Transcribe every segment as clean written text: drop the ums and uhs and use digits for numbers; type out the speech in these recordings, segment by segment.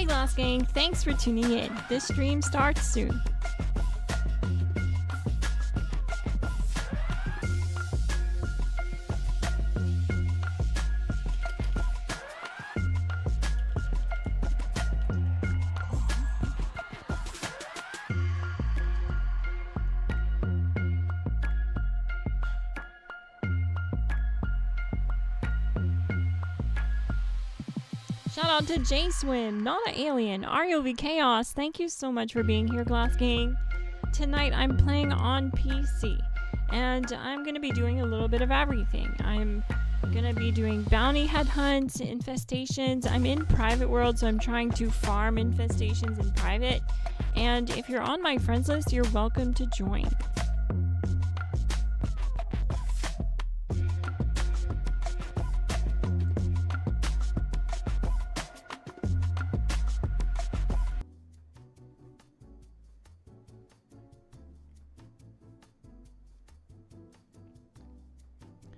Glass Gang, thanks for tuning in. This stream starts soon. Shout out to J-Swim, not an alien, ROV Chaos, thank you so much for being here, Glass Gang. Tonight I'm playing on PC, and I'm going to be doing a little bit of everything. I'm going to be doing bounty headhunts, infestations. I'm in private world, so I'm trying to farm infestations in private. And if you're on my friends list, you're welcome to join.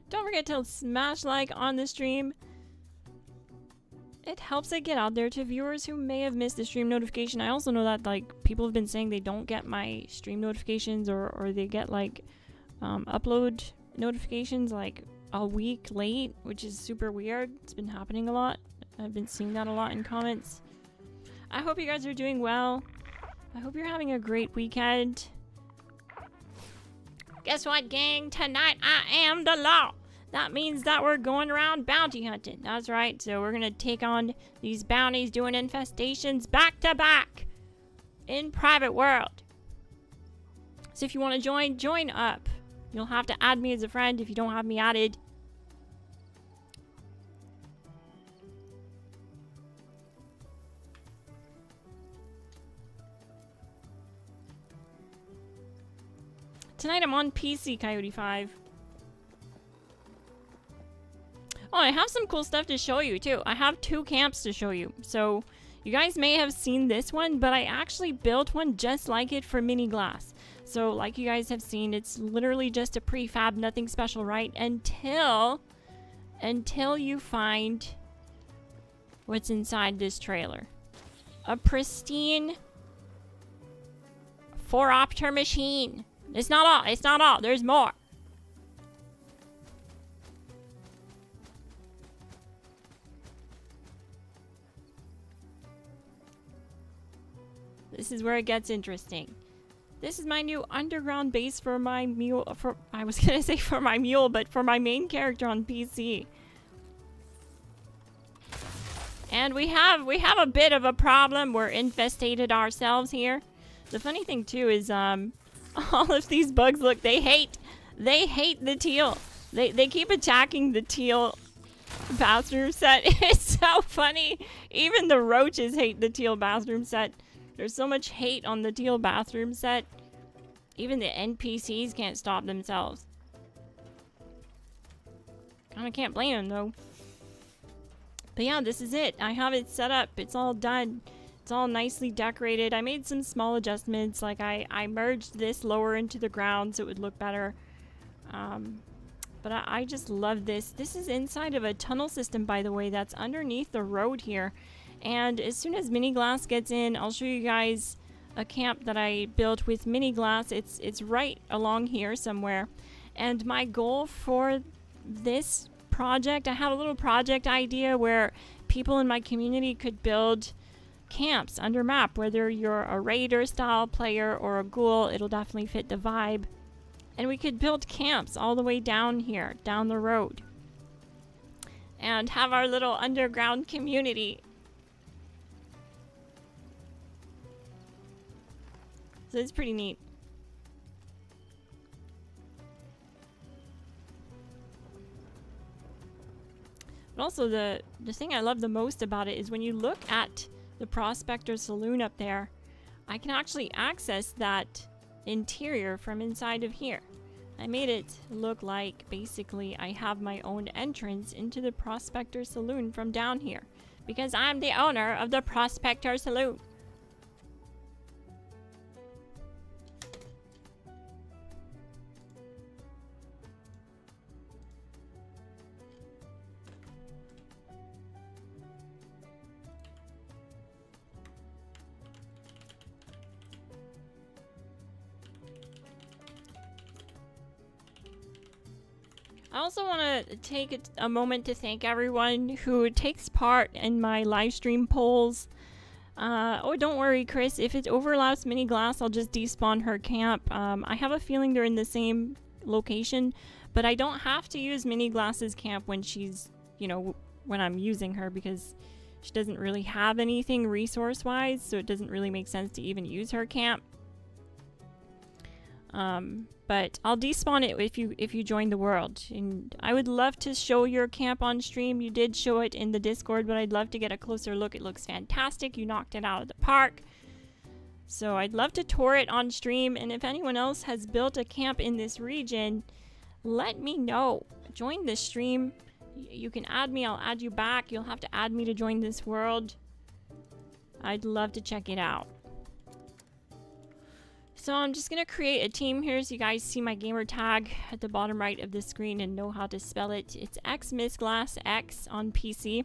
Don't forget to smash like on the stream. It helps it get out there to viewers who may have missed the stream notification. I also know that like people have been saying they don't get my stream notifications or they get like upload notifications like a week late, which is super weird. It's been happening a lot. I've been seeing that a lot in comments. I hope you guys are doing well. I hope you're having a great weekend. Guess what, gang? Tonight I am the law. That means that we're going around bounty hunting. That's right. So we're going to take on these bounties doing infestations back to back in private world. So if you want to join up. You'll have to add me as a friend if you don't have me added. Tonight I'm on PC, Coyote 5. Oh, I have some cool stuff to show you, too. I have 2 camps to show you. So, you guys may have seen this one, but I actually built one just like it for mini glass. So, like you guys have seen, it's literally just a prefab, nothing special, right? Until you find what's inside this trailer. A pristine 4-opter machine. It's not all. It's not all. There's more. This is where it gets interesting. This is my new underground base for my mule. I was gonna say for my mule, but for my main character on PC. And we have a bit of a problem. We're infestated ourselves here. The funny thing too is all of these bugs, look, they hate the teal. They keep attacking the teal bathroom set. It's so funny. Even the roaches hate the teal bathroom set. There's so much hate on the teal bathroom set. Even the NPCs can't stop themselves. Kinda can't blame them though. But yeah, this is it. I have it set up. It's all done. It's all nicely decorated. I made some small adjustments. Like I merged this lower into the ground so it would look better. But I just love this. This is inside of a tunnel system, by the way, that's underneath the road here. And as soon as mini glass gets in, I'll show you guys a camp that I built with mini glass. It's right along here somewhere. And my goal for this project, I have a little project idea where people in my community could build camps under map, whether you're a raider style player or a ghoul, it'll definitely fit the vibe. And we could build camps all the way down here, down the road. And have our little underground community. So it's pretty neat. But also the thing I love the most about it is when you look at the Prospector Saloon up there, I can actually access that interior from inside of here. I made it look like basically I have my own entrance into the Prospector Saloon from down here. Because I'm the owner of the Prospector Saloon. I also want to take a moment to thank everyone who takes part in my live stream polls. Oh, don't worry, Chris. If it overlaps Mini Glass, I'll just despawn her camp. I have a feeling they're in the same location, but I don't have to use Mini Glass's camp when she's, you know, when I'm using her, because she doesn't really have anything resource-wise, so it doesn't really make sense to even use her camp. But I'll despawn it if you join the world. And I would love to show your camp on stream. You did show it in the Discord, but I'd love to get a closer look. It looks fantastic. You knocked it out of the park. So I'd love to tour it on stream. And if anyone else has built a camp in this region, let me know. Join the stream. You can add me. I'll add you back. You'll have to add me to join this world. I'd love to check it out. So I'm just going to create a team here so you guys see my gamer tag at the bottom right of the screen and know how to spell it. It's XMissGlassX on PC.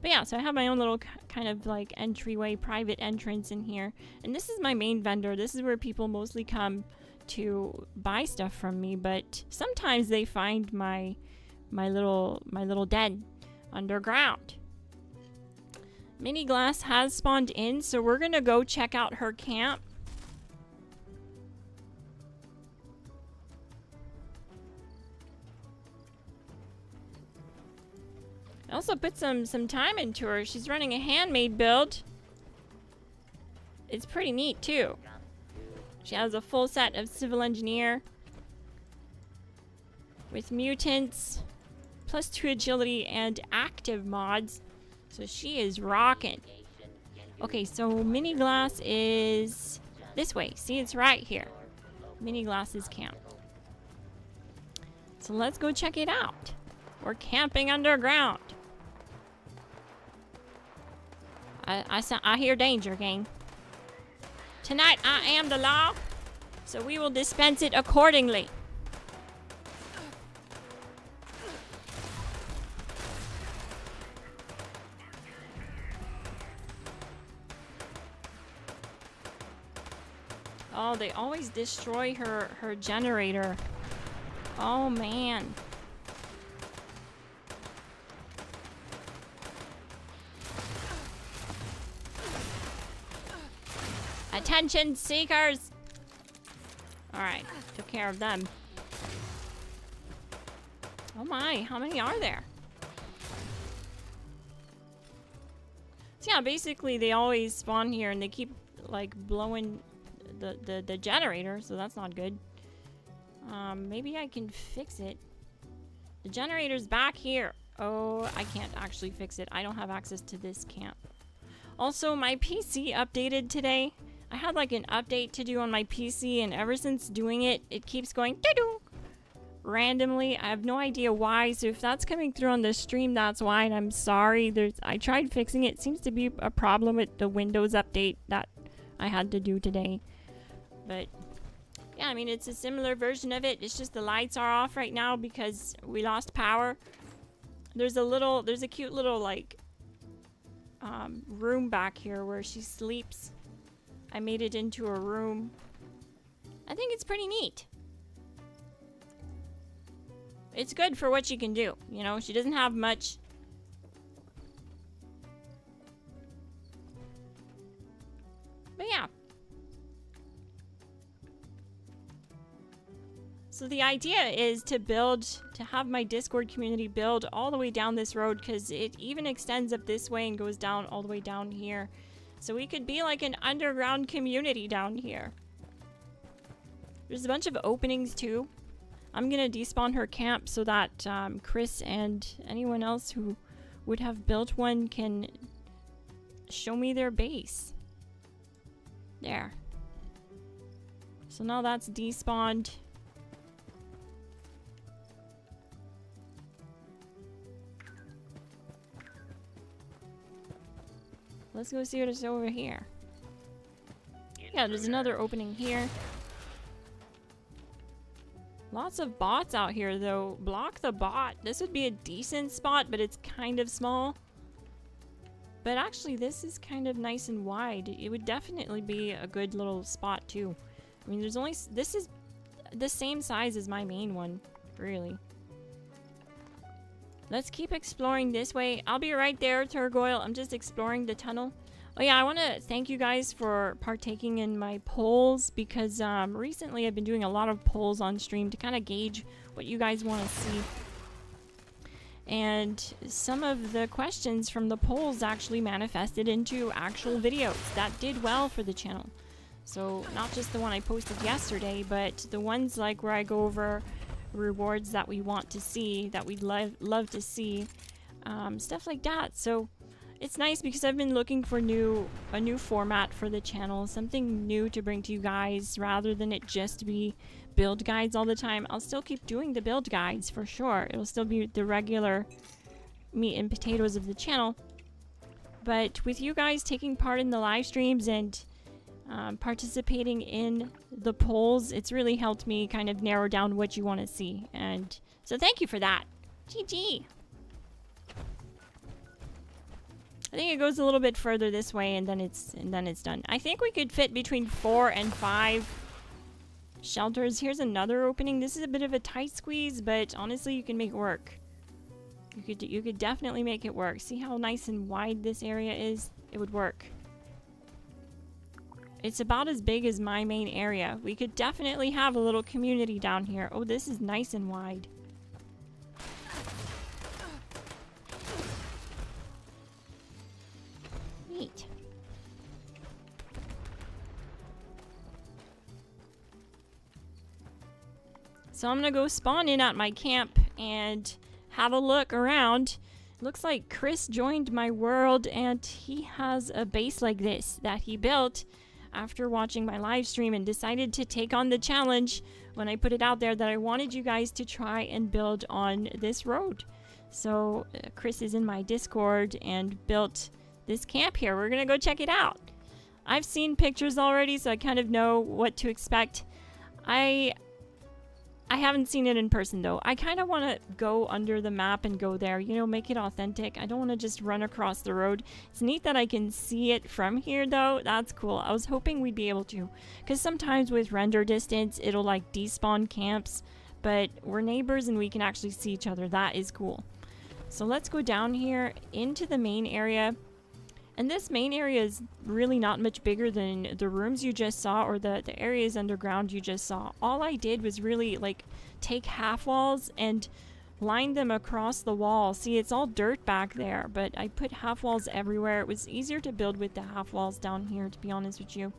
But yeah, so I have my own little kind of like entryway, private entrance in here. And this is my main vendor. This is where people mostly come to buy stuff from me. But sometimes they find my little den underground. Mini Glass has spawned in, so we're going to go check out her camp. I also put some time into her. She's running a handmade build. It's pretty neat too. She has a full set of civil engineer with mutants, +2 agility and active mods. So she is rocking. Okay, so Mini Glass is this way. See, it's right here. Mini Glass's camp. So let's go check it out. We're camping underground. I hear danger, gang. Tonight I am the law, so we will dispense it accordingly. Oh, they always destroy her generator. Oh, man. Attention seekers! Alright, took care of them. Oh my, how many are there? So yeah, basically they always spawn here and they keep like blowing the generator, so that's not good. Maybe I can fix it. The generator's back here. Oh, I can't actually fix it. I don't have access to this camp. Also, my PC updated today. I had like an update to do on my PC, and ever since doing it, it keeps going doo-doo randomly. I have no idea why, so if that's coming through on the stream, that's why, and I'm sorry. I tried fixing it. It seems to be a problem with the Windows update that I had to do today. But yeah, I mean, it's a similar version of it. It's just the lights are off right now because we lost power. There's a cute little like room back here where she sleeps. I made it into a room. I think it's pretty neat. It's good for what she can do. You know, she doesn't have much. But yeah. So the idea is to have my Discord community build all the way down this road, because it even extends up this way and goes down all the way down here. So we could be like an underground community down here. There's a bunch of openings too. I'm gonna despawn her camp so that Chris and anyone else who would have built one can show me their base. There. So now that's despawned. Let's go see what is over here. Yeah, there's another opening here. Lots of bots out here, though. Block the bot. This would be a decent spot, but it's kind of small. But actually, this is kind of nice and wide. It would definitely be a good little spot, too. I mean, this is the same size as my main one, really. Let's keep exploring this way. I'll be right there, Turgoyle. I'm just exploring the tunnel. Oh yeah, I want to thank you guys for partaking in my polls, because recently I've been doing a lot of polls on stream to kind of gauge what you guys want to see. And some of the questions from the polls actually manifested into actual videos that did well for the channel. So not just the one I posted yesterday, but the ones like where I go over rewards that we want to see, that we'd love to see, stuff like that. So it's nice because I've been looking for a new format for the channel, something new to bring to you guys rather than it just be build guides all the time. I'll still keep doing the build guides for sure. It'll still be the regular meat and potatoes of the channel. But with you guys taking part in the live streams and participating in the polls, it's really helped me kind of narrow down what you want to see. And so thank you for that. GG. I think it goes a little bit further this way, and then it's done. I think we could fit between 4 and 5 shelters. Here's another opening. This is a bit of a tight squeeze, but honestly, you can make it work. You could definitely make it work. See how nice and wide this area is? It would work. It's about as big as my main area. We could definitely have a little community down here. Oh, this is nice and wide. Neat. So I'm gonna go spawn in at my camp and have a look around. Looks like Chris joined my world, and he has a base like this that he built after watching my live stream and decided to take on the challenge when I put it out there that I wanted you guys to try and build on this road. So Chris is in my Discord and built this camp here. We're gonna go check it out. I've seen pictures already, so I kind of know what to expect. I haven't seen it in person though. I kind of want to go under the map and go there, you know, make it authentic. I don't want to just run across the road. It's neat that I can see it from here though. That's cool. I was hoping we'd be able to, because sometimes with render distance, it'll like despawn camps, but we're neighbors and we can actually see each other. That is cool. So let's go down here into the main area. And this main area is really not much bigger than the rooms you just saw, or the areas underground you just saw. All I did was really like take half walls and line them across the wall. See, it's all dirt back there, but I put half walls everywhere. It was easier to build with the half walls down here, to be honest with you.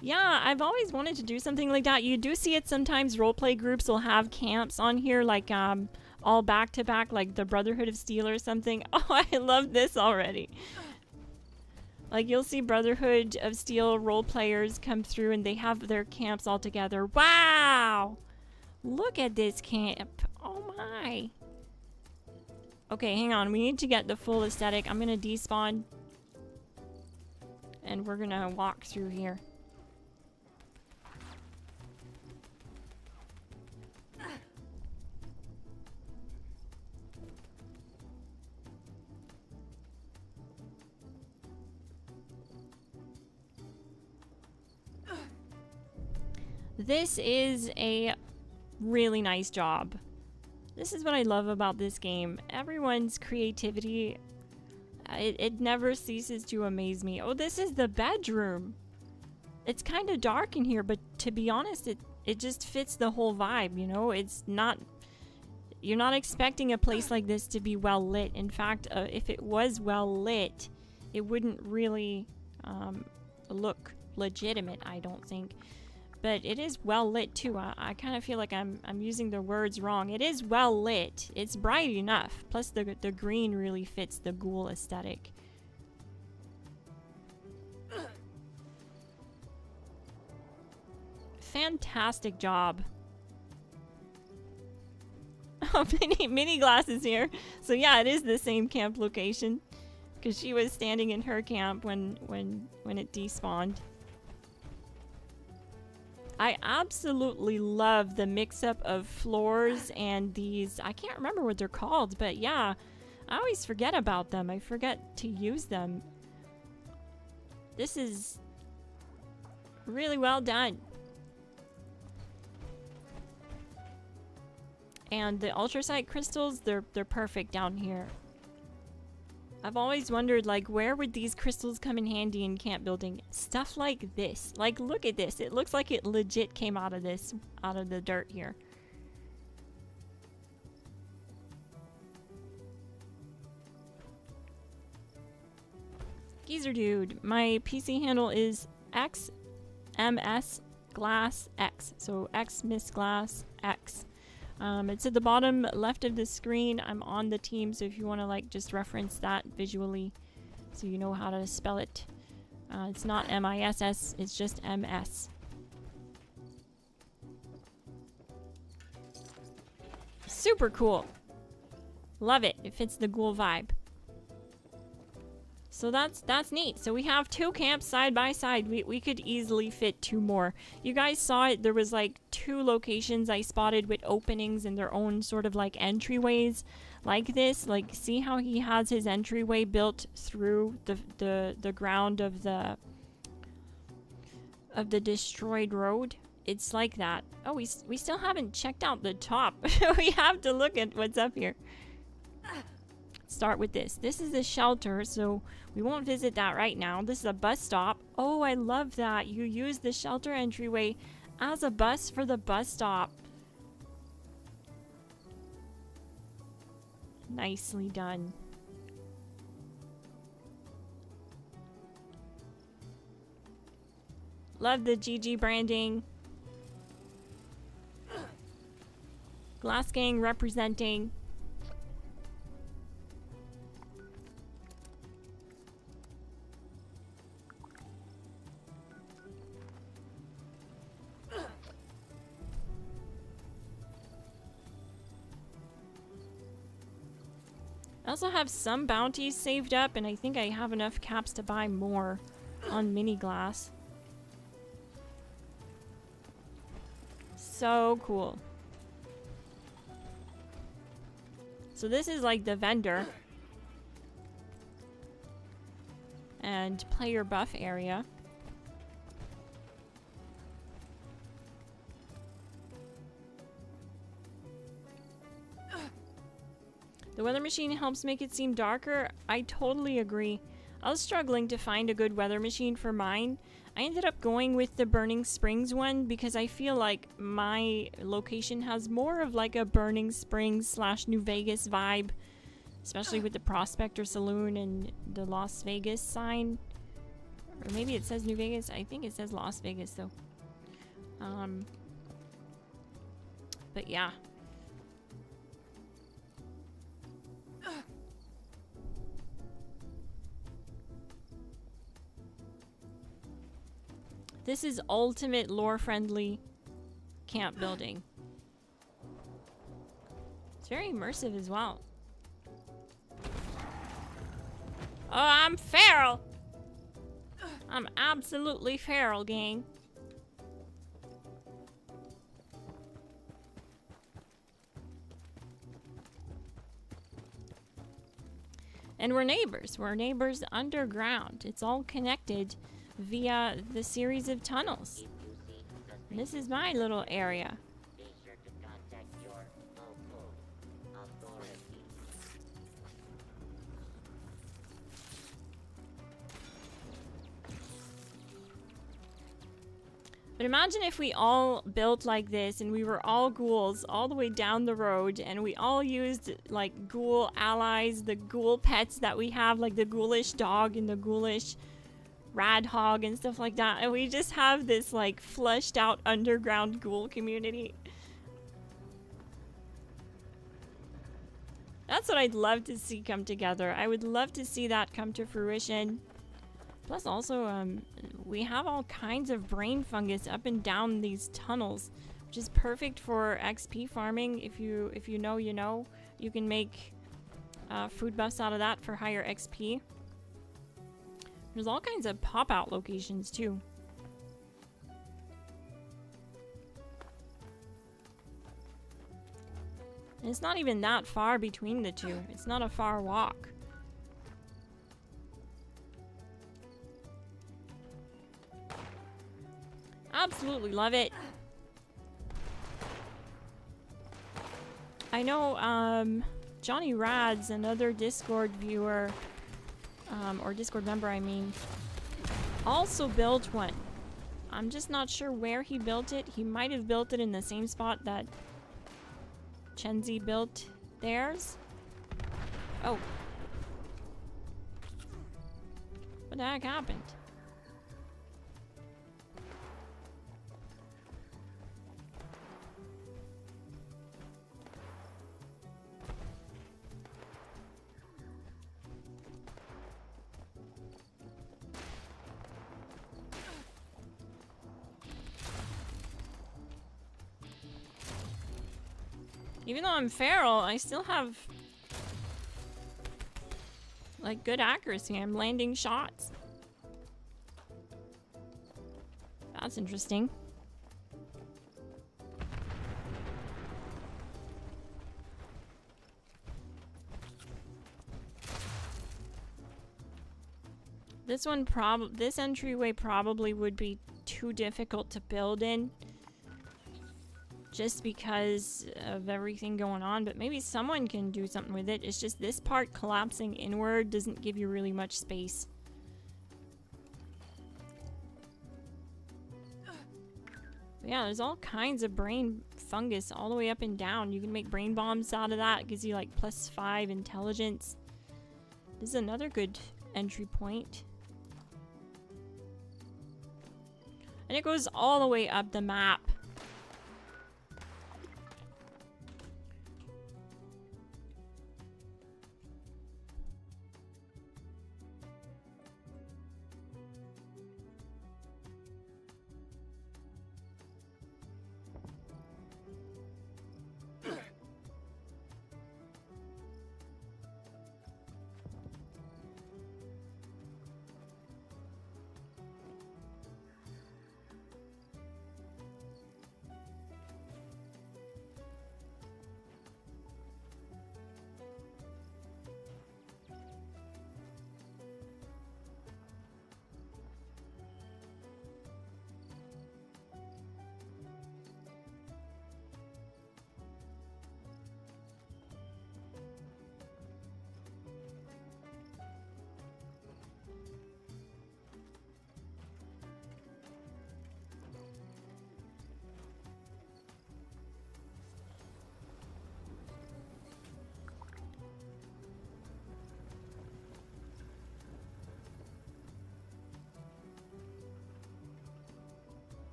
Yeah, I've always wanted to do something like that. You do see it sometimes. Roleplay groups will have camps on here, like all back to back, like the Brotherhood of Steel or something. Oh, I love this already. Like you'll see Brotherhood of Steel role players come through and they have their camps all together. Wow! Look at this camp. Oh my. Okay, hang on. We need to get the full aesthetic. I'm gonna despawn. And we're gonna walk through here. This is a really nice job. This is what I love about this game. Everyone's creativity, it never ceases to amaze me. Oh, this is the bedroom. It's kind of dark in here, but to be honest, it just fits the whole vibe, you know? It's not, you're not expecting a place like this to be well lit. In fact, if it was well lit, it wouldn't really look legitimate, I don't think. But it is well lit too. I kind of feel like I'm using the words wrong. It is well lit. It's bright enough. Plus the green really fits the ghoul aesthetic. Fantastic job. Oh, mini glass is here. So yeah, it is the same camp location, because she was standing in her camp when it despawned. I absolutely love the mix-up of floors and these, I can't remember what they're called, but yeah, I always forget about them. I forget to use them. This is Really well done. And the ultrasite crystals, they're perfect down here. I've always wondered, like, where would these crystals come in handy in camp building? Stuff like this. Like, look at this. It looks like it legit came out of this, out of the dirt here. Geezer dude, my PC handle is XMS Glass X. So X Miss Glass X. It's at the bottom left of the screen. I'm on the team, so if you want to like just reference that visually so you know how to spell it. It's not MISS, it's just MS. Super cool. Love it. It fits the Ghoul vibe. So that's neat. So we have 2 camps side by side. We could easily fit 2 more. You guys saw it. There was like 2 locations I spotted with openings in their own sort of like entryways like this. Like, see how he has his entryway built through the ground of the destroyed road? It's like that. Oh, we still haven't checked out the top. We have to look at what's up here. Start with this. This is a shelter, so we won't visit that right now. This is a bus stop. Oh, I love that. You use the shelter entryway as a bus for the bus stop. Nicely done. Love the GG branding. Glass Gang representing. I also have some bounties saved up, and I think I have enough caps to buy more on mini glass. So cool. So this is like the vendor and player buff area. The weather machine helps make it seem darker. I totally agree. I was struggling to find a good weather machine for mine. I ended up going with the Burning Springs one because I feel like my location has more of like a Burning Springs / New Vegas vibe, especially with the Prospector Saloon and the Las Vegas sign. Or maybe it says New Vegas. I think it says Las Vegas though. But yeah. This is ultimate lore-friendly camp building. It's very immersive as well. Oh, I'm feral! I'm absolutely feral, gang. And we're neighbors. We're neighbors underground. It's all connected via the series of tunnels. And this is my little area. Be sure to contact your local authorities. But imagine if we all built like this and we were all ghouls all the way down the road and we all used like ghoul allies, the ghoul pets that we have, like the ghoulish dog and the ghoulish rad hog and stuff like that, and we just have this like fleshed out underground ghoul community. That's what I'd love to see come together. I would love to see that come to fruition. Plus also we have all kinds of brain fungus up and down these tunnels, which is perfect for XP farming. If you know, you know, you can make food buffs out of that for higher XP. There's all kinds of pop-out locations, too. And it's not even that far between the two. It's not a far walk. absolutely love it. I know, Johnny Rads, another Discord viewer, or Discord member, I mean, also built one. I'm just not sure where he built it. He might have built it in the same spot that Chenzi built theirs. Oh. What the heck happened? Even though I'm feral, I still have like good accuracy. I'm landing shots. That's interesting. This entryway probably would be too difficult to build in, just because of everything going on, but maybe someone can do something with it. It's just this part collapsing inward doesn't give you really much space. But yeah, there's all kinds of brain fungus all the way up and down. You can make brain bombs out of that. It gives you like +5 intelligence. This is another good entry point. And it goes all the way up the map.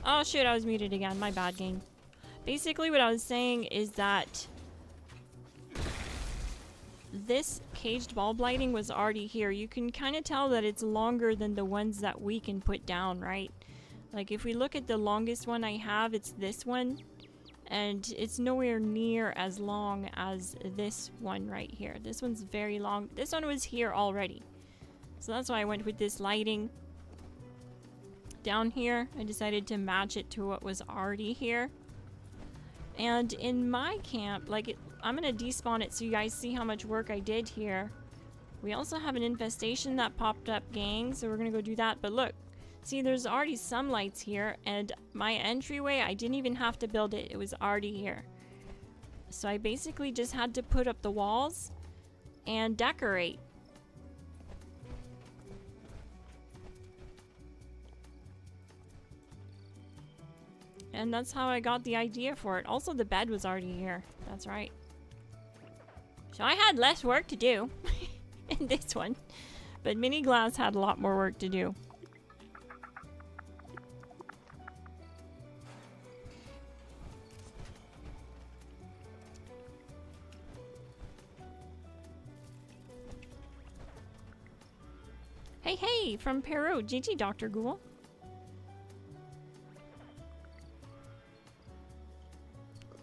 Oh shit, I was muted again. My bad, gang. Basically, what I was saying is that this caged ball blighting was already here. You can kind of tell that it's longer than the ones that we can put down, right? Like, if we look at the longest one I have, it's this one. And it's nowhere near as long as this one right here. This one's very long. This one was here already. So that's why I went with this lighting. Down here, I decided to match it to what was already here. And in my camp, like, I'm gonna despawn it so you guys see how much work I did here. We also have an infestation that popped up, gang, so we're gonna go do that. But look, see, there's already some lights here, and my entryway, I didn't even have to build it. It was already here. So I basically just had to put up the walls and decorate. And that's how I got the idea for it. Also, the bed was already here. That's right. So I had less work to do in this one. But Mini Glass had a lot more work to do. Hey, hey, from Peru. GG, Dr. Ghoul.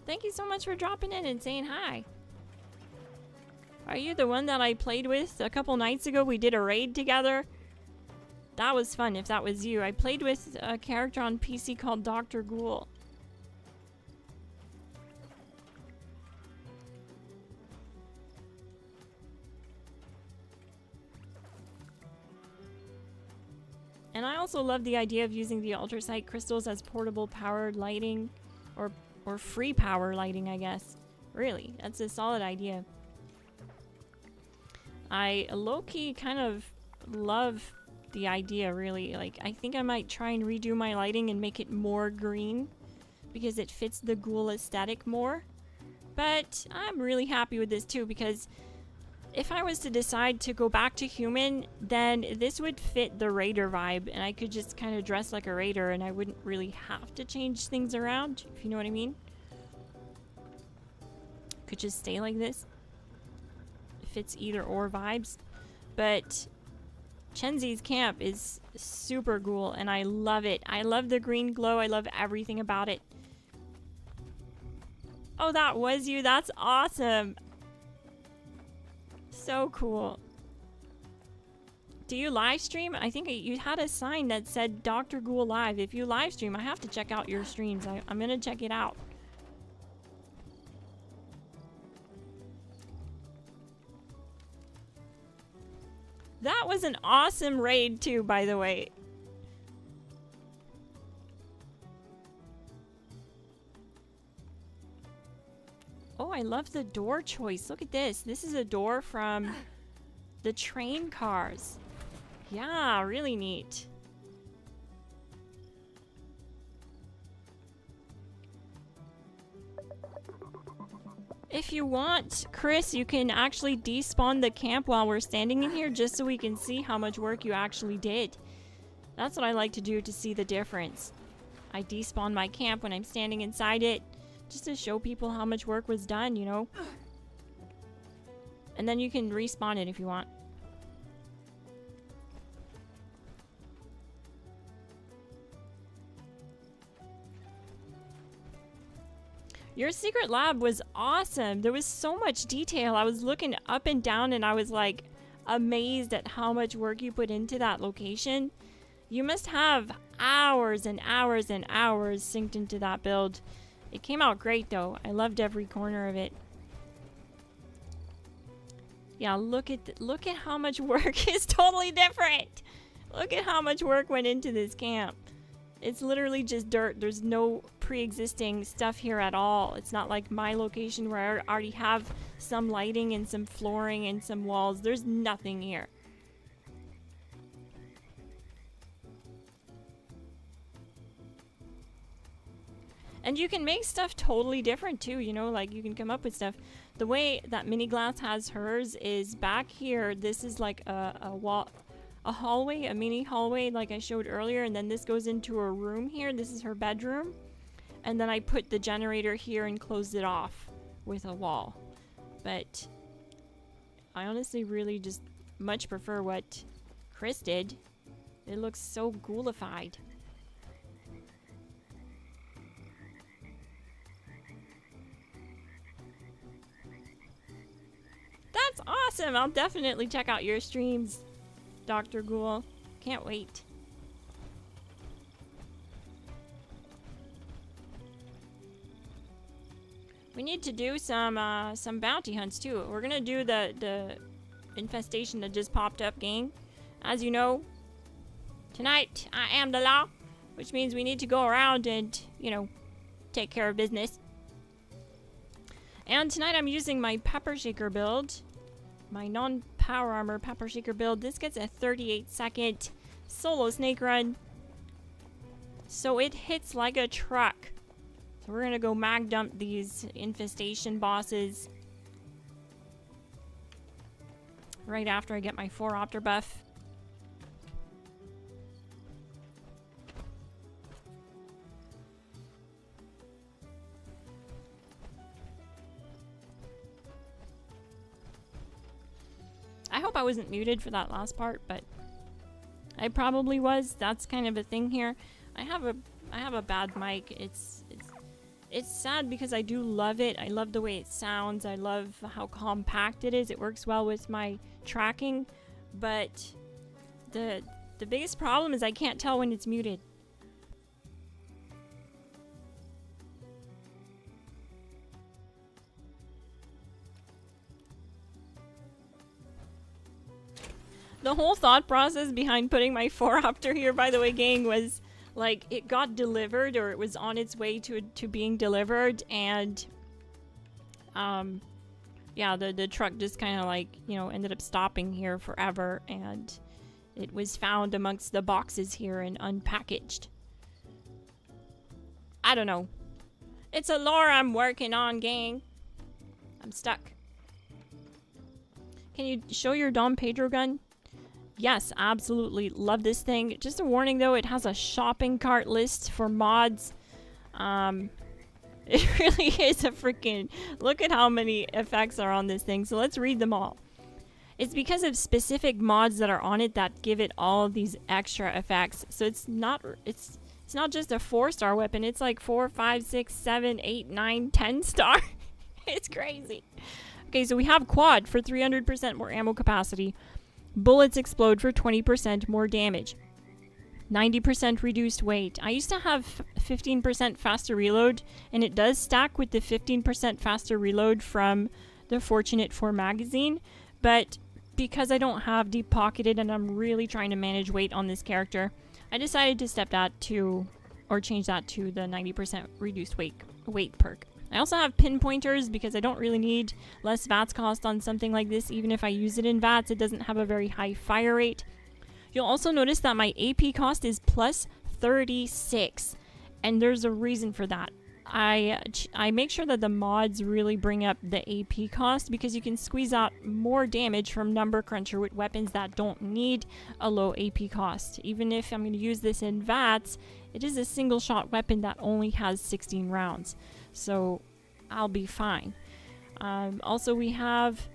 Thank you so much for dropping in and saying hi. Are you the one that I played with a couple nights ago? We did a raid together. That was fun if that was you. I played with a character on PC called Dr. Ghoul. And I also love the idea of using the ultrasight crystals as portable powered lighting, or free power lighting, I guess. Really, that's a solid idea. I low-key kind of love the idea, really. Like, I think I might try and redo my lighting and make it more green because it fits the ghoul aesthetic more. But I'm really happy with this too, because if I was to decide to go back to human, then this would fit the raider vibe, and I could just kind of dress like a raider and I wouldn't really have to change things around, if you know what I mean. Could just stay like this. It fits either or vibes. But Chenzi's camp is super cool and I love it. I love the green glow. I love everything about it. Oh, that was you. That's awesome. So cool. Do you live stream? I think you had a sign that said Dr. Ghoul Live. If you live stream, I have to check out your streams. I'm gonna check it out. That was an awesome raid too, by the way. Oh, I love the door choice. Look at this. This is a door from the train cars. Yeah, really neat. If you want, Chris, you can actually despawn the camp while we're standing in here just so we can see how much work you actually did. That's what I like to do to see the difference. I despawn my camp when I'm standing inside it, just to show people how much work was done, you know? And then you can respawn it if you want. Your secret lab was awesome. There was so much detail. I was looking up and down and I was like amazed at how much work you put into that location. You must have hours and hours and hours synced into that build. It came out great though. I loved every corner of it. Yeah, look at how much work is totally different. Look at how much work went into this camp. It's literally just dirt. There's no pre-existing stuff here at all. It's not like my location where I already have some lighting and some flooring and some walls. There's nothing here. And you can make stuff totally different too, you know, like you can come up with stuff. The way that Mini Glass has hers is back here. This is like a wall, a hallway, a mini hallway like I showed earlier, and then this goes into a room here. This is her bedroom. And then I put the generator here and closed it off with a wall. But I honestly really just much prefer what Chris did. It looks so ghoulified. That's awesome! I'll definitely check out your streams, Dr. Ghoul. Can't wait. We need to do some bounty hunts too. We're gonna do the infestation that just popped up, gang. As you know, tonight I am the law, which means we need to go around and, you know, take care of business. And tonight I'm using my pepper shaker build, my non-power armor pepper shaker build. This gets a 38-second solo snake run, so it hits like a truck. So we're gonna go mag dump these infestation bosses right after I get my 4-opter buff. I hope I wasn't muted for that last part, but I probably was. That's kind of a thing here. I have a bad mic. It's sad because I do love it. I love the way it sounds. I love how compact it is. It works well with my tracking, but the biggest problem is I can't tell when it's muted. The whole thought process behind putting my 4-opter here, by the way, gang, was like it got delivered, or it was on its way to being delivered, and yeah, the truck just kind of like, you know, ended up stopping here forever, and it was found amongst the boxes here and unpackaged. I don't know. It's a lore I'm working on, gang. I'm stuck. Can you show your Dom Pedro gun? Yes, absolutely. Love this thing. Just a warning though, it has a shopping cart list for mods. It really is a freaking... Look at how many effects are on this thing. So let's read them all. It's because of specific mods that are on it that give it all these extra effects. So it's not just a 4-star weapon. It's like 4, 5, 6, 7, 8, 9, 10 star. It's crazy. Okay, so we have quad for 300% more ammo capacity. Bullets explode for 20% more damage. 90% reduced weight. I used to have 15% faster reload, and it does stack with the 15% faster reload from the Fortunate 4 magazine, but because I don't have deep pocketed and I'm really trying to manage weight on this character, I decided to step that to, or change that to the 90% reduced weight perk. I also have pinpointers because I don't really need less VATS cost on something like this. Even if I use it in VATS, it doesn't have a very high fire rate. You'll also notice that my AP cost is plus 36, and there's a reason for that. I make sure that the mods really bring up the AP cost because you can squeeze out more damage from Number Cruncher with weapons that don't need a low AP cost. Even if I'm going to use this in VATS, it is a single shot weapon that only has 16 rounds. So I'll be fine. Also, we have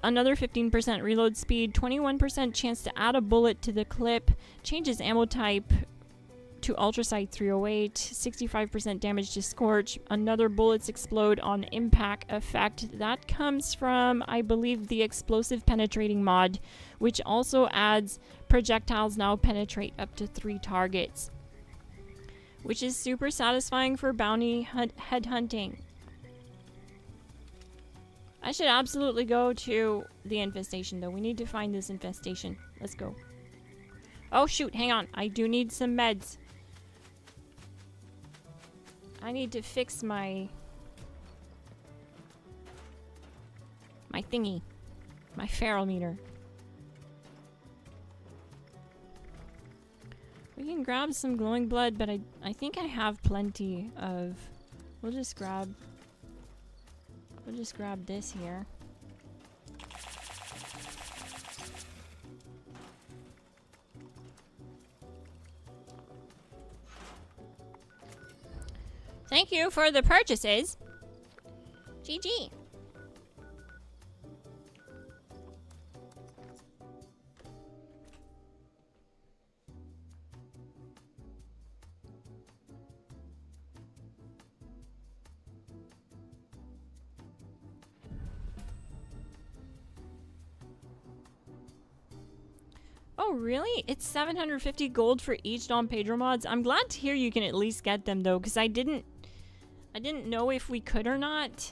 another 15% reload speed, 21% chance to add a bullet to the clip, changes ammo type to Ultrasight 308, 65% damage to Scorch, another bullets explode on impact effect. That comes from, I believe, the explosive penetrating mod, which also adds projectiles now penetrate up to 3 targets, which is super satisfying for bounty head hunting. I should absolutely go to the infestation though. We need to find this infestation. Let's go. Oh shoot, hang on. I do need some meds. I need to fix my thingy. My feral meter. We can grab some glowing blood, but I think I have plenty of... We'll just grab this here. Thank you for the purchases. GG. Oh, really? It's 750 gold for each Dom Pedro mods. I'm glad to hear you can at least get them though, because I didn't know if we could or not.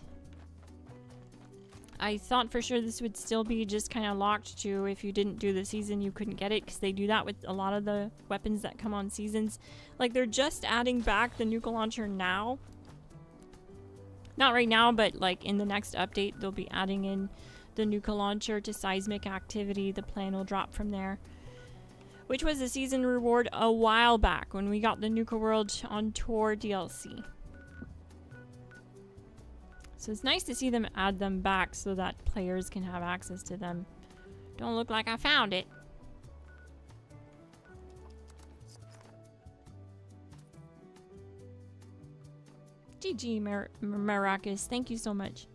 I thought for sure this would still be just kind of locked to if you didn't do the season you couldn't get it, because they do that with a lot of the weapons that come on seasons. Like they're just adding back the nuka launcher now. Not right now, but like in the next update they'll be adding in the nuka launcher to seismic activity. The plan will drop from there, which was a season reward a while back when we got the Nuka World on Tour DLC. So it's nice to see them add them back so that players can have access to them. Don't look like I found it. GG, Maracus. Thank you so much.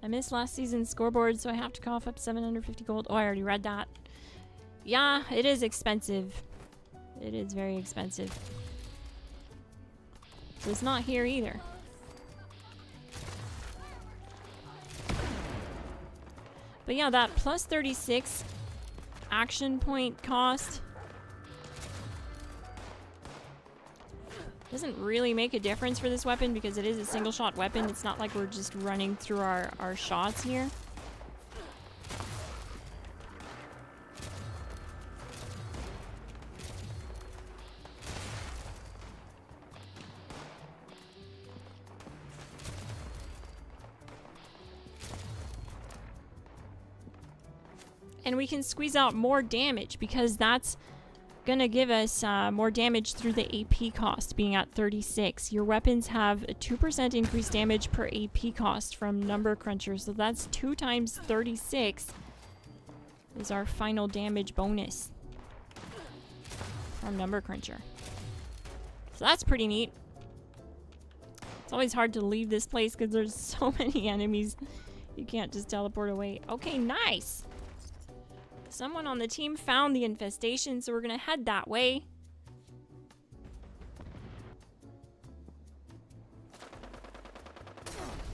I missed last season's scoreboard, so I have to cough up 750 gold. Oh, I already read that. Yeah, it is expensive. It is very expensive. So it's not here either. But yeah, that plus 36 action point cost doesn't really make a difference for this weapon because it is a single shot weapon. It's not like we're just running through our shots here. And we can squeeze out more damage because that's gonna give us more damage through the AP cost being at 36. Your weapons have a 2% increased damage per AP cost from Number Cruncher, so that's 2 times 36 is our final damage bonus from Number Cruncher. So that's pretty neat. It's always hard to leave this place because there's so many enemies. You can't just teleport away. Okay, nice. Someone on the team found the infestation, so we're gonna head that way.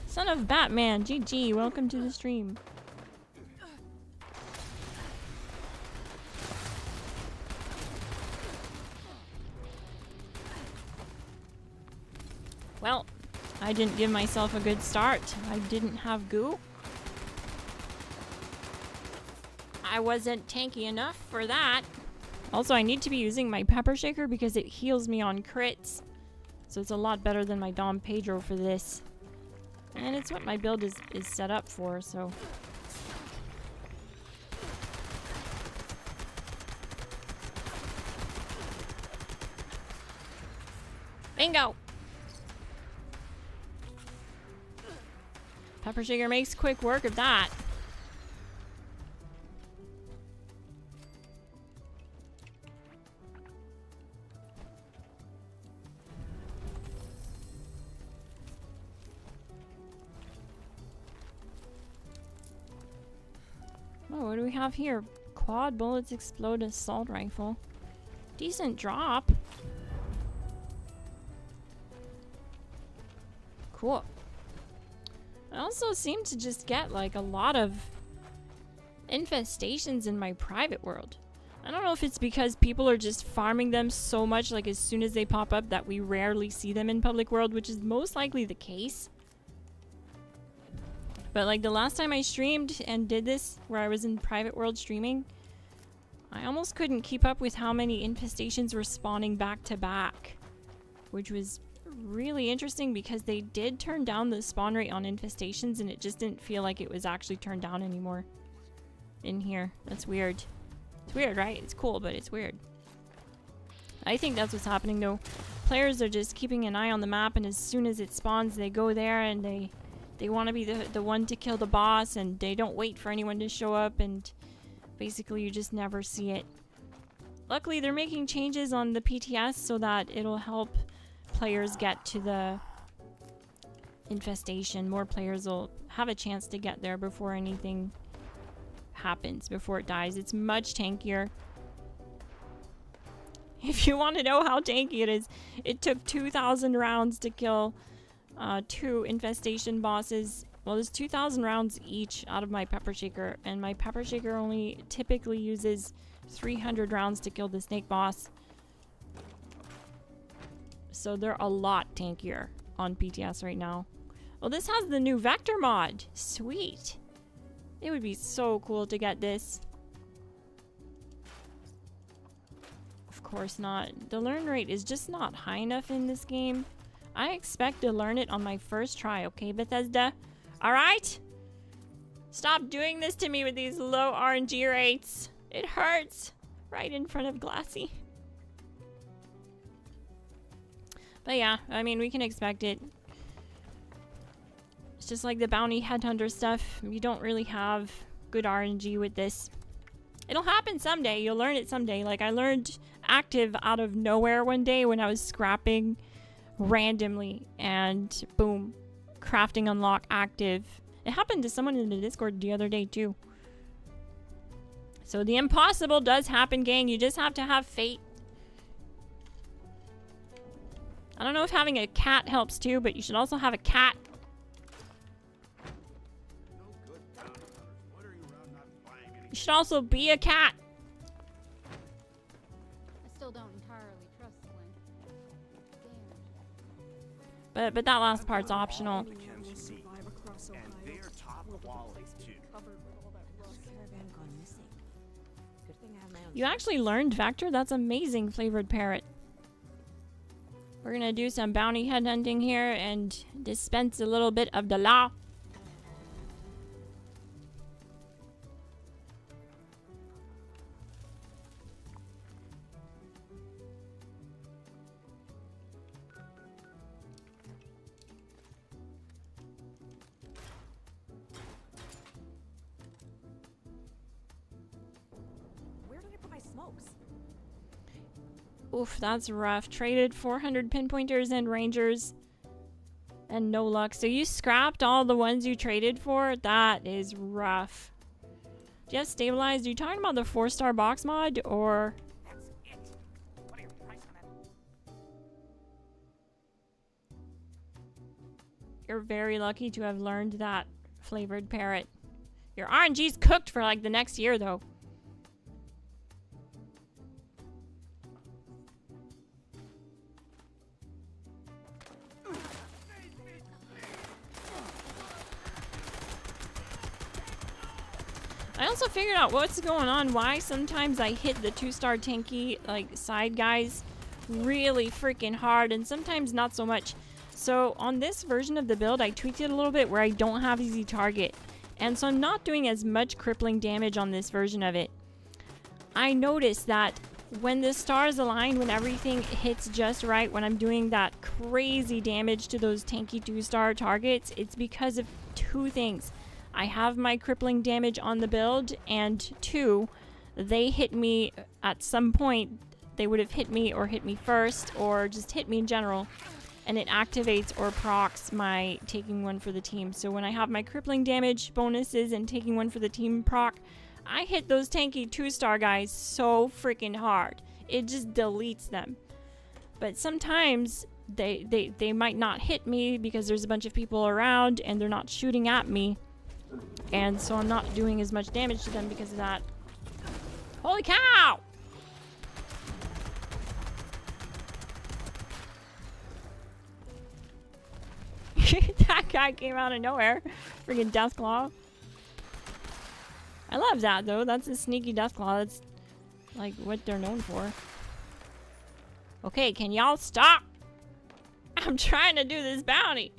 Son of Batman, GG, welcome to the stream. Well, I didn't give myself a good start. I didn't have goo. I wasn't tanky enough for that. Also, I need to be using my pepper shaker because it heals me on crits. So it's a lot better than my Dom Pedro for this. And it's what my build is set up for, so. Bingo! Pepper shaker makes quick work of that. Oh, what do we have here? Quad bullets explode assault rifle. Decent drop. Cool. I also seem to just get like a lot of infestations in my private world. I don't know if it's because people are just farming them so much like as soon as they pop up that we rarely see them in public world, which is most likely the case. But like the last time I streamed and did this, where I was in private world streaming, I almost couldn't keep up with how many infestations were spawning back to back. Which was really interesting because they did turn down the spawn rate on infestations and it just didn't feel like it was actually turned down anymore in here. That's weird. It's weird, right? It's cool, but it's weird. I think that's what's happening though. Players are just keeping an eye on the map, and as soon as it spawns, they go there and they want to be the one to kill the boss, and they don't wait for anyone to show up, and basically you just never see it. Luckily, they're making changes on the PTS so that it'll help players get to the infestation. More players will have a chance to get there before anything happens, before it dies. It's much tankier. If you want to know how tanky it is, it took 2,000 rounds to kill 2 infestation bosses. Well, there's 2,000 rounds each out of my pepper shaker, and my pepper shaker only typically uses 300 rounds to kill the snake boss. So they're a lot tankier on PTS right now. Well, this has the new vector mod. Sweet. It would be so cool to get this. Of course not. The learn rate is just not high enough in this game. I expect to learn it on my first try, okay, Bethesda? Alright? Stop doing this to me with these low RNG rates. It hurts. Right in front of Glassy. But yeah, I mean, we can expect it. It's just like the bounty headhunter stuff. You don't really have good RNG with this. It'll happen someday. You'll learn it someday. Like, I learned active out of nowhere one day when I was scrapping randomly, and boom, crafting unlock active. It happened to someone in the Discord the other day too. So the impossible does happen, gang. You just have to have faith. I don't know if having a cat helps too, but you should also have a cat. You should also be a cat. I still don't entirely trust Sling. But that last part's optional. You actually learned Vector? That's amazing, Flavored Parrot. We're gonna do some bounty headhunting here and dispense a little bit of the law. Oof, that's rough. Traded 400 pinpointers and rangers. And no luck. So you scrapped all the ones you traded for? That is rough. Do you have stabilized? Are you talking about the 4-star box mod or... That's it. What are your price on it? You're very lucky to have learned that, Flavored Parrot. Your RNG's cooked for like the next year though. I also figured out what's going on, why sometimes I hit the 2-star tanky, like, side guys really freaking hard, and sometimes not so much. So on this version of the build, I tweaked it a little bit where I don't have easy target. And so I'm not doing as much crippling damage on this version of it. I noticed that when the stars align, when everything hits just right, when I'm doing that crazy damage to those tanky 2-star targets, it's because of two things. I have my crippling damage on the build, and 2, they hit me at some point. They would have hit me or hit me first or just hit me in general, and it activates or procs my taking one for the team. So when I have my crippling damage bonuses and taking one for the team proc, I hit those tanky 2-star guys so freaking hard. It just deletes them. But sometimes they might not hit me because there's a bunch of people around and they're not shooting at me. And so I'm not doing as much damage to them because of that. Holy cow! That guy came out of nowhere. Freaking Deathclaw. I love that though. That's a sneaky Deathclaw. That's like what they're known for. Okay, can y'all stop? I'm trying to do this bounty.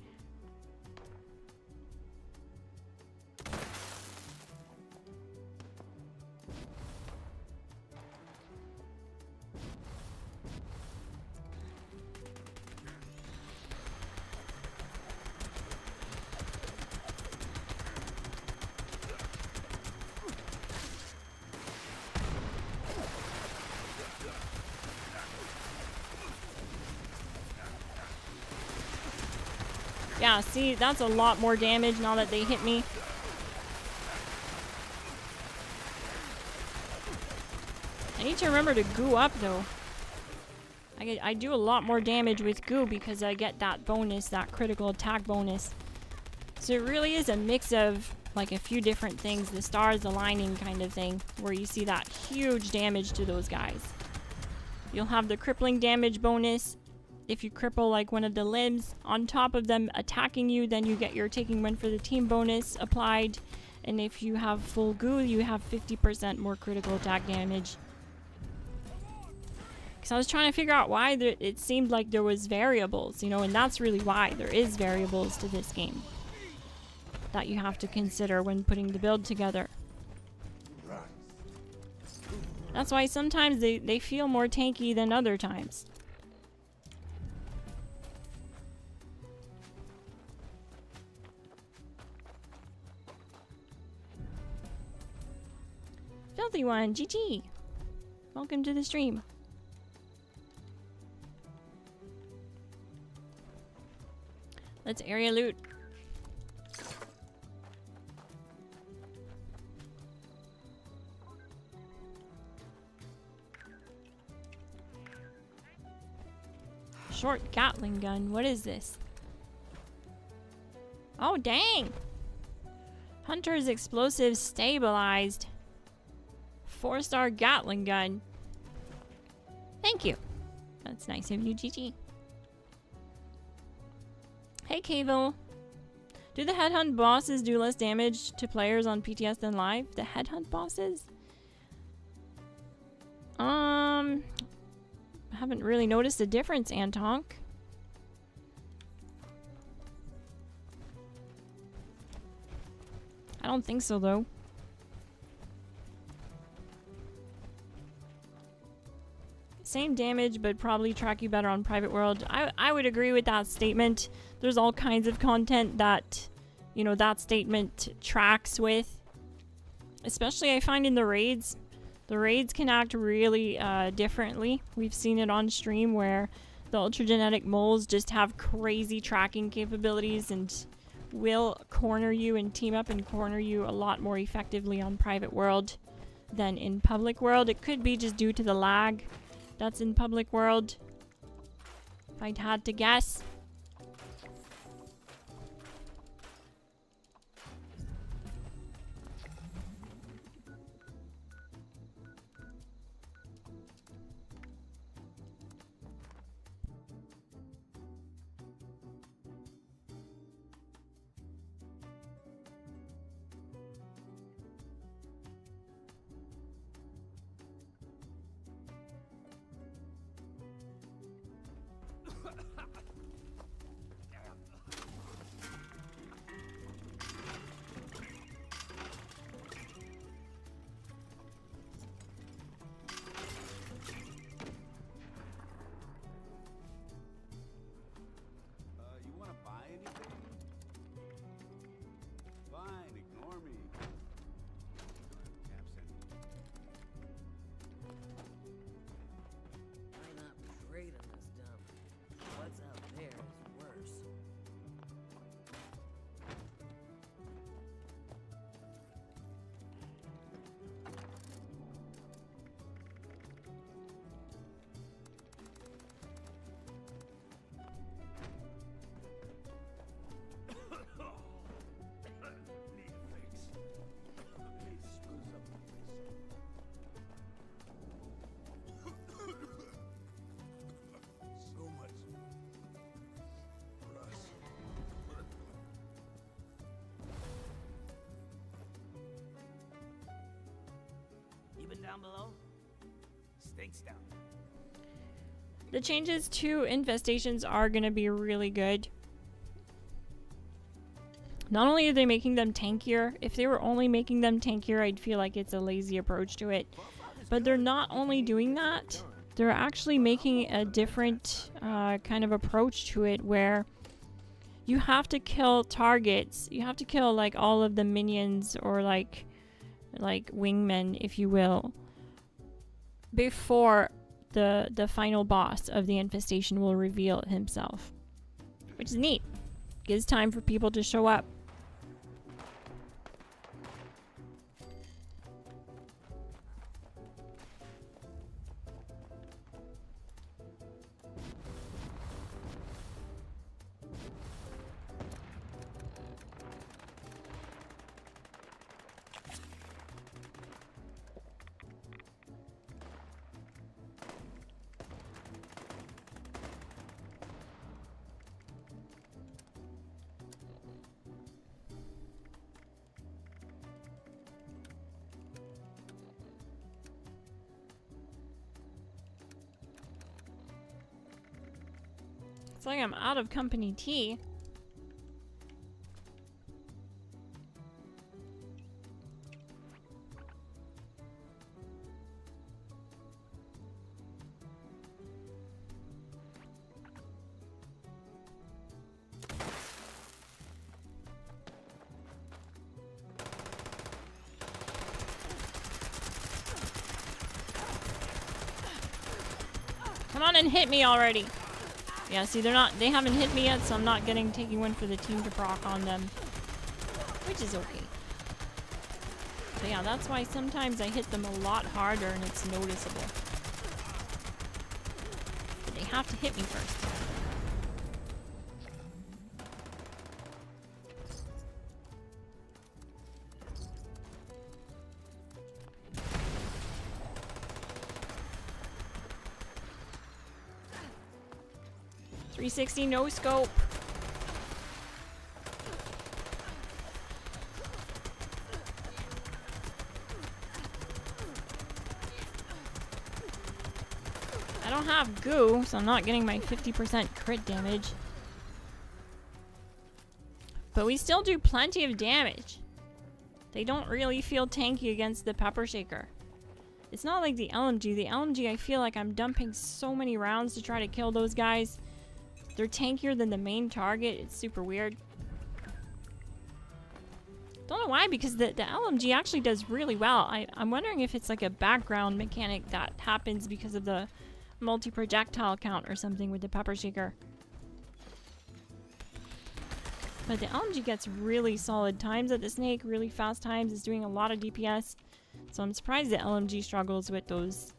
Yeah, see, that's a lot more damage now that they hit me. I need to remember to goo up, though. I do a lot more damage with goo because I get that bonus, that critical attack bonus. So it really is a mix of, like, a few different things. The stars aligning kind of thing, where you see that huge damage to those guys. You'll have the crippling damage bonus. If you cripple like one of the limbs on top of them attacking you, then you get your taking one for the team bonus applied. And if you have full goo, you have 50% more critical attack damage. Because I was trying to figure out why it seemed like there was variables, you know, and that's really why there is variables to this game that you have to consider when putting the build together. That's why sometimes they feel more tanky than other times. Filthy one, GG. Welcome to the stream. Let's area loot. Short Gatling gun. What is this? Oh, dang! Hunter's explosive stabilized. 4-star Gatling gun. Thank you. That's nice of you, GG. Hey, Cable. Do the headhunt bosses do less damage to players on PTS than live? The headhunt bosses? I haven't really noticed a difference, Antonk. I don't think so, though. Same damage, but probably track you better on Private World. I would agree with that statement. There's all kinds of content that, you know, that statement tracks with. Especially I find in the raids. The raids can act really differently. We've seen it on stream where the ultragenetic moles just have crazy tracking capabilities and will corner you and team up and corner you a lot more effectively on Private World than in Public World. It could be just due to the lag that's in Public World, if I'd had to guess. You want to buy anything? Fine, ignore me. Might not be great in this dump. What's out there is worse. So much rust. You been down below? Stinks down there. The changes to infestations are going to be really good. Not only are they making them tankier, if they were only making them tankier, I'd feel like it's a lazy approach to it. But they're not only doing that, they're actually making a different kind of approach to it where you have to kill targets. You have to kill like all of the minions or like wingmen, if you will, before the final boss of the infestation will reveal himself, which is neat. Gives time for people to show up. It's like I'm out of company tea. Come on and hit me already. Yeah, see, they haven't hit me yet, so I'm not taking one for the team to proc on them, which is okay. But yeah, that's why sometimes I hit them a lot harder and it's noticeable. But they have to hit me first. 360 no scope. I don't have goo, so I'm not getting my 50% crit damage. But we still do plenty of damage. They don't really feel tanky against the pepper shaker. It's not like the LMG. The LMG, I feel like I'm dumping so many rounds to try to kill those guys. They're tankier than the main target. It's super weird. Don't know why, because the LMG actually does really well. I'm wondering if it's like a background mechanic that happens because of the multi-projectile count or something with the pepper shaker. But the LMG gets really solid times at the snake, really fast times. It's doing a lot of DPS. So I'm surprised the LMG struggles with those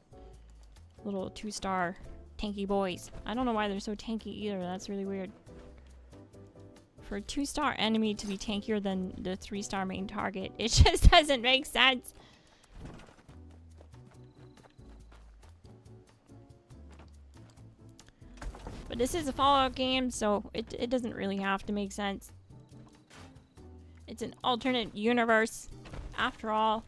little 2-star tanky boys. I don't know why they're so tanky either. That's really weird. For a 2-star enemy to be tankier than the 3-star main target, it just doesn't make sense. But this is a Fallout game, so it doesn't really have to make sense. It's an alternate universe, after all.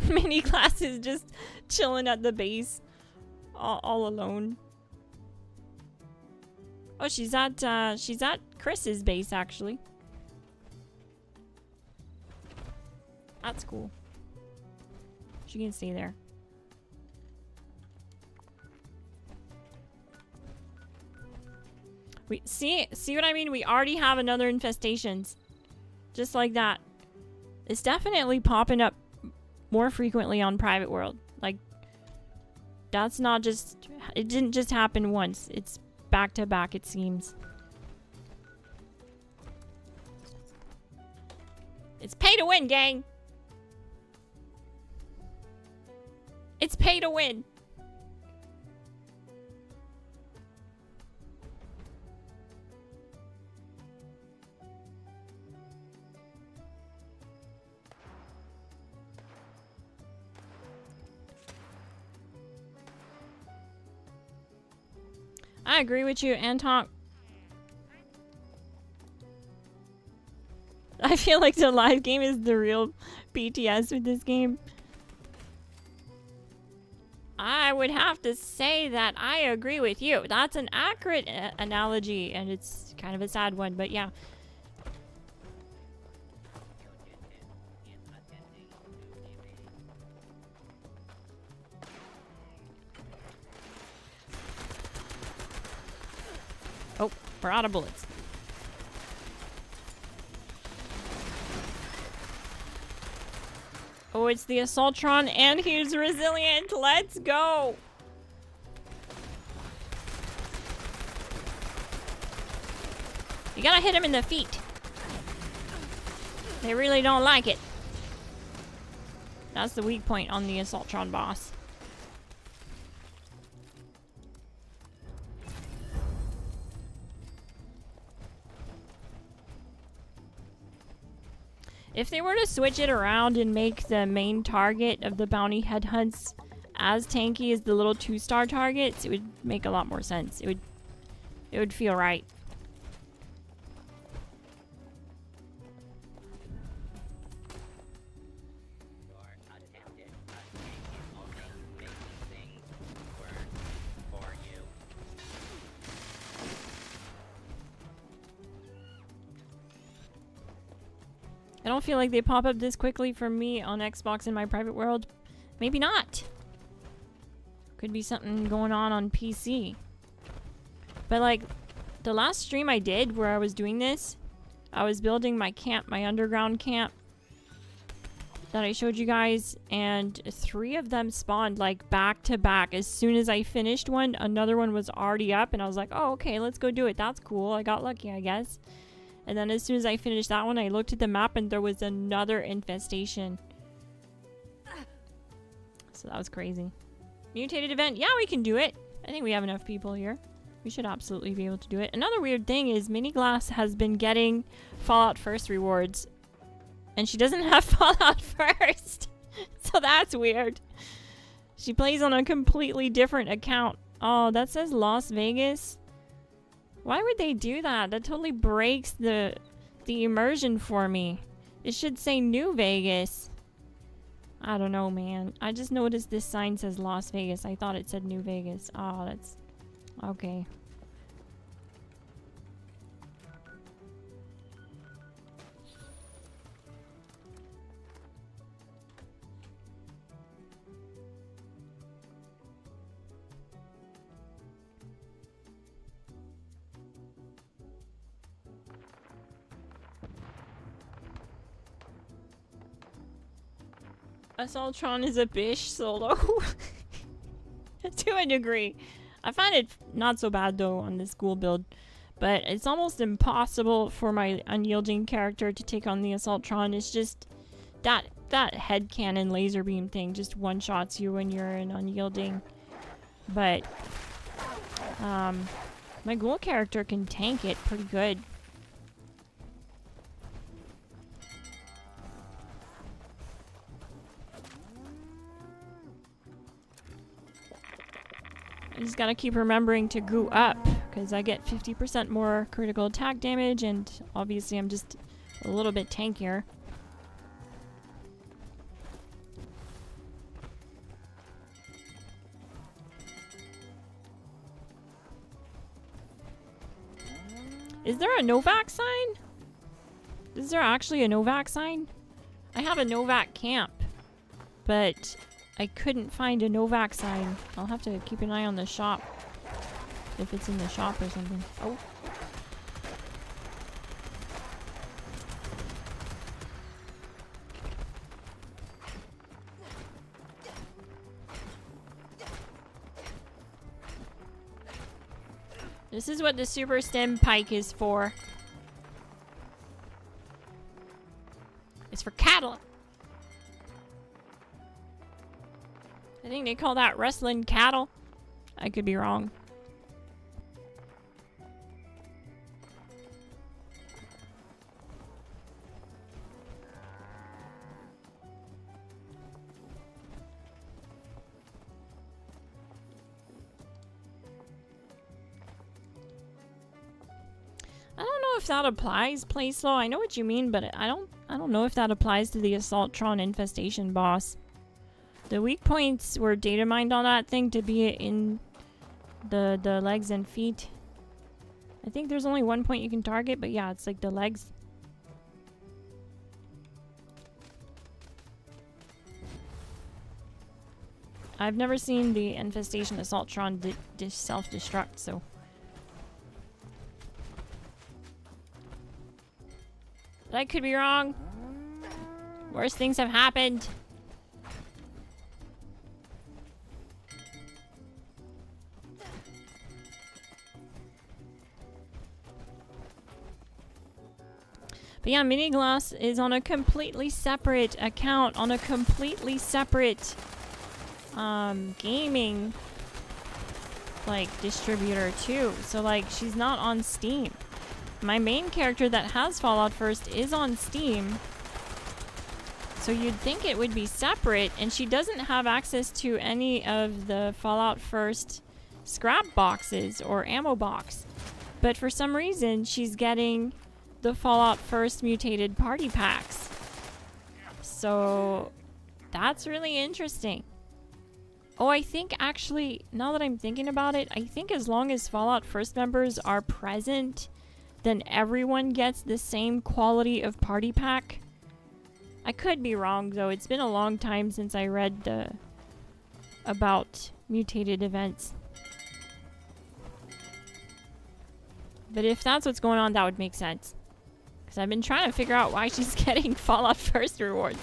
Mini Glass is just chilling at the base, all alone. Oh, she's at Chris's base actually. That's cool. She can stay there. We see what I mean? We already have another infestations. Just like that. It's definitely popping up more frequently on Private World. Like, that's not just, it didn't just happen once. It's back to back, it seems. It's pay to win, gang. It's pay to win. I agree with you, Anton. I feel like the live game is the real BTS with this game. I would have to say that I agree with you. That's an accurate analogy, and it's kind of a sad one, but yeah. Oh, we're out of bullets. Oh, it's the Assaultron, and he's resilient. Let's go. You gotta hit him in the feet. They really don't like it. That's the weak point on the Assaultron boss. If they were to switch it around and make the main target of the bounty headhunts as tanky as the little 2-star targets, it would make a lot more sense. It would feel right. Your attempted mistake is only making things worse for you. I don't feel like they pop up this quickly for me on Xbox in my private world. Maybe not. Could be something going on PC. But like, the last stream I did where I was doing this, I was building my camp, my underground camp that I showed you guys, and 3 of them spawned like back to back. As soon as I finished one, another one was already up, and I was like, oh, okay, let's go do it. That's cool. I got lucky, I guess. And then as soon as I finished that one, I looked at the map and there was another infestation. So that was crazy. Mutated event. Yeah, we can do it. I think we have enough people here. We should absolutely be able to do it. Another weird thing is Mini Glass has been getting Fallout First rewards. And she doesn't have Fallout First. So that's weird. She plays on a completely different account. Oh, that says Las Vegas. Why would they do that? That totally breaks the immersion for me. It should say New Vegas. I don't know, man. I just noticed this sign says Las Vegas. I thought it said New Vegas. Oh, that's... okay. Assaultron is a bish solo. To a degree. I find it not so bad though on this Ghoul build. But it's almost impossible for my unyielding character to take on the Assaultron. It's just that head cannon laser beam thing just one-shots you when you're an unyielding. But my Ghoul character can tank it pretty good. I just gotta keep remembering to goo up, because I get 50% more critical attack damage, and obviously I'm just a little bit tankier. Is there a Novak sign? Is there actually a Novak sign? I have a Novak camp, but I couldn't find a Novak sign. I'll have to keep an eye on the shop. If it's in the shop or something. Oh. This is what the super stem pike is for. It's for cattle. I think they call that wrestling cattle. I could be wrong. I don't know if that applies, play slow. I know what you mean, but I don't know if that applies to the Assaultron infestation boss. The weak points were data mined on that thing to be in the legs and feet. I think there's only one point you can target, but yeah, it's like the legs. I've never seen the infestation Assaultron self-destruct, so... But I could be wrong. Worse things have happened. But yeah, Mini Glass is on a completely separate account, on a completely separate gaming like distributor too. So like she's not on Steam. My main character that has Fallout First is on Steam. So you'd think it would be separate, and she doesn't have access to any of the Fallout First scrap boxes or ammo box. But for some reason, she's getting the Fallout First mutated party packs. So that's really interesting. Oh, I think actually, now that I'm thinking about it, I think as long as Fallout First members are present, then everyone gets the same quality of party pack. I could be wrong though. It's been a long time since I read about mutated events. But if that's what's going on, that would make sense. Because I've been trying to figure out why she's getting Fallout First rewards.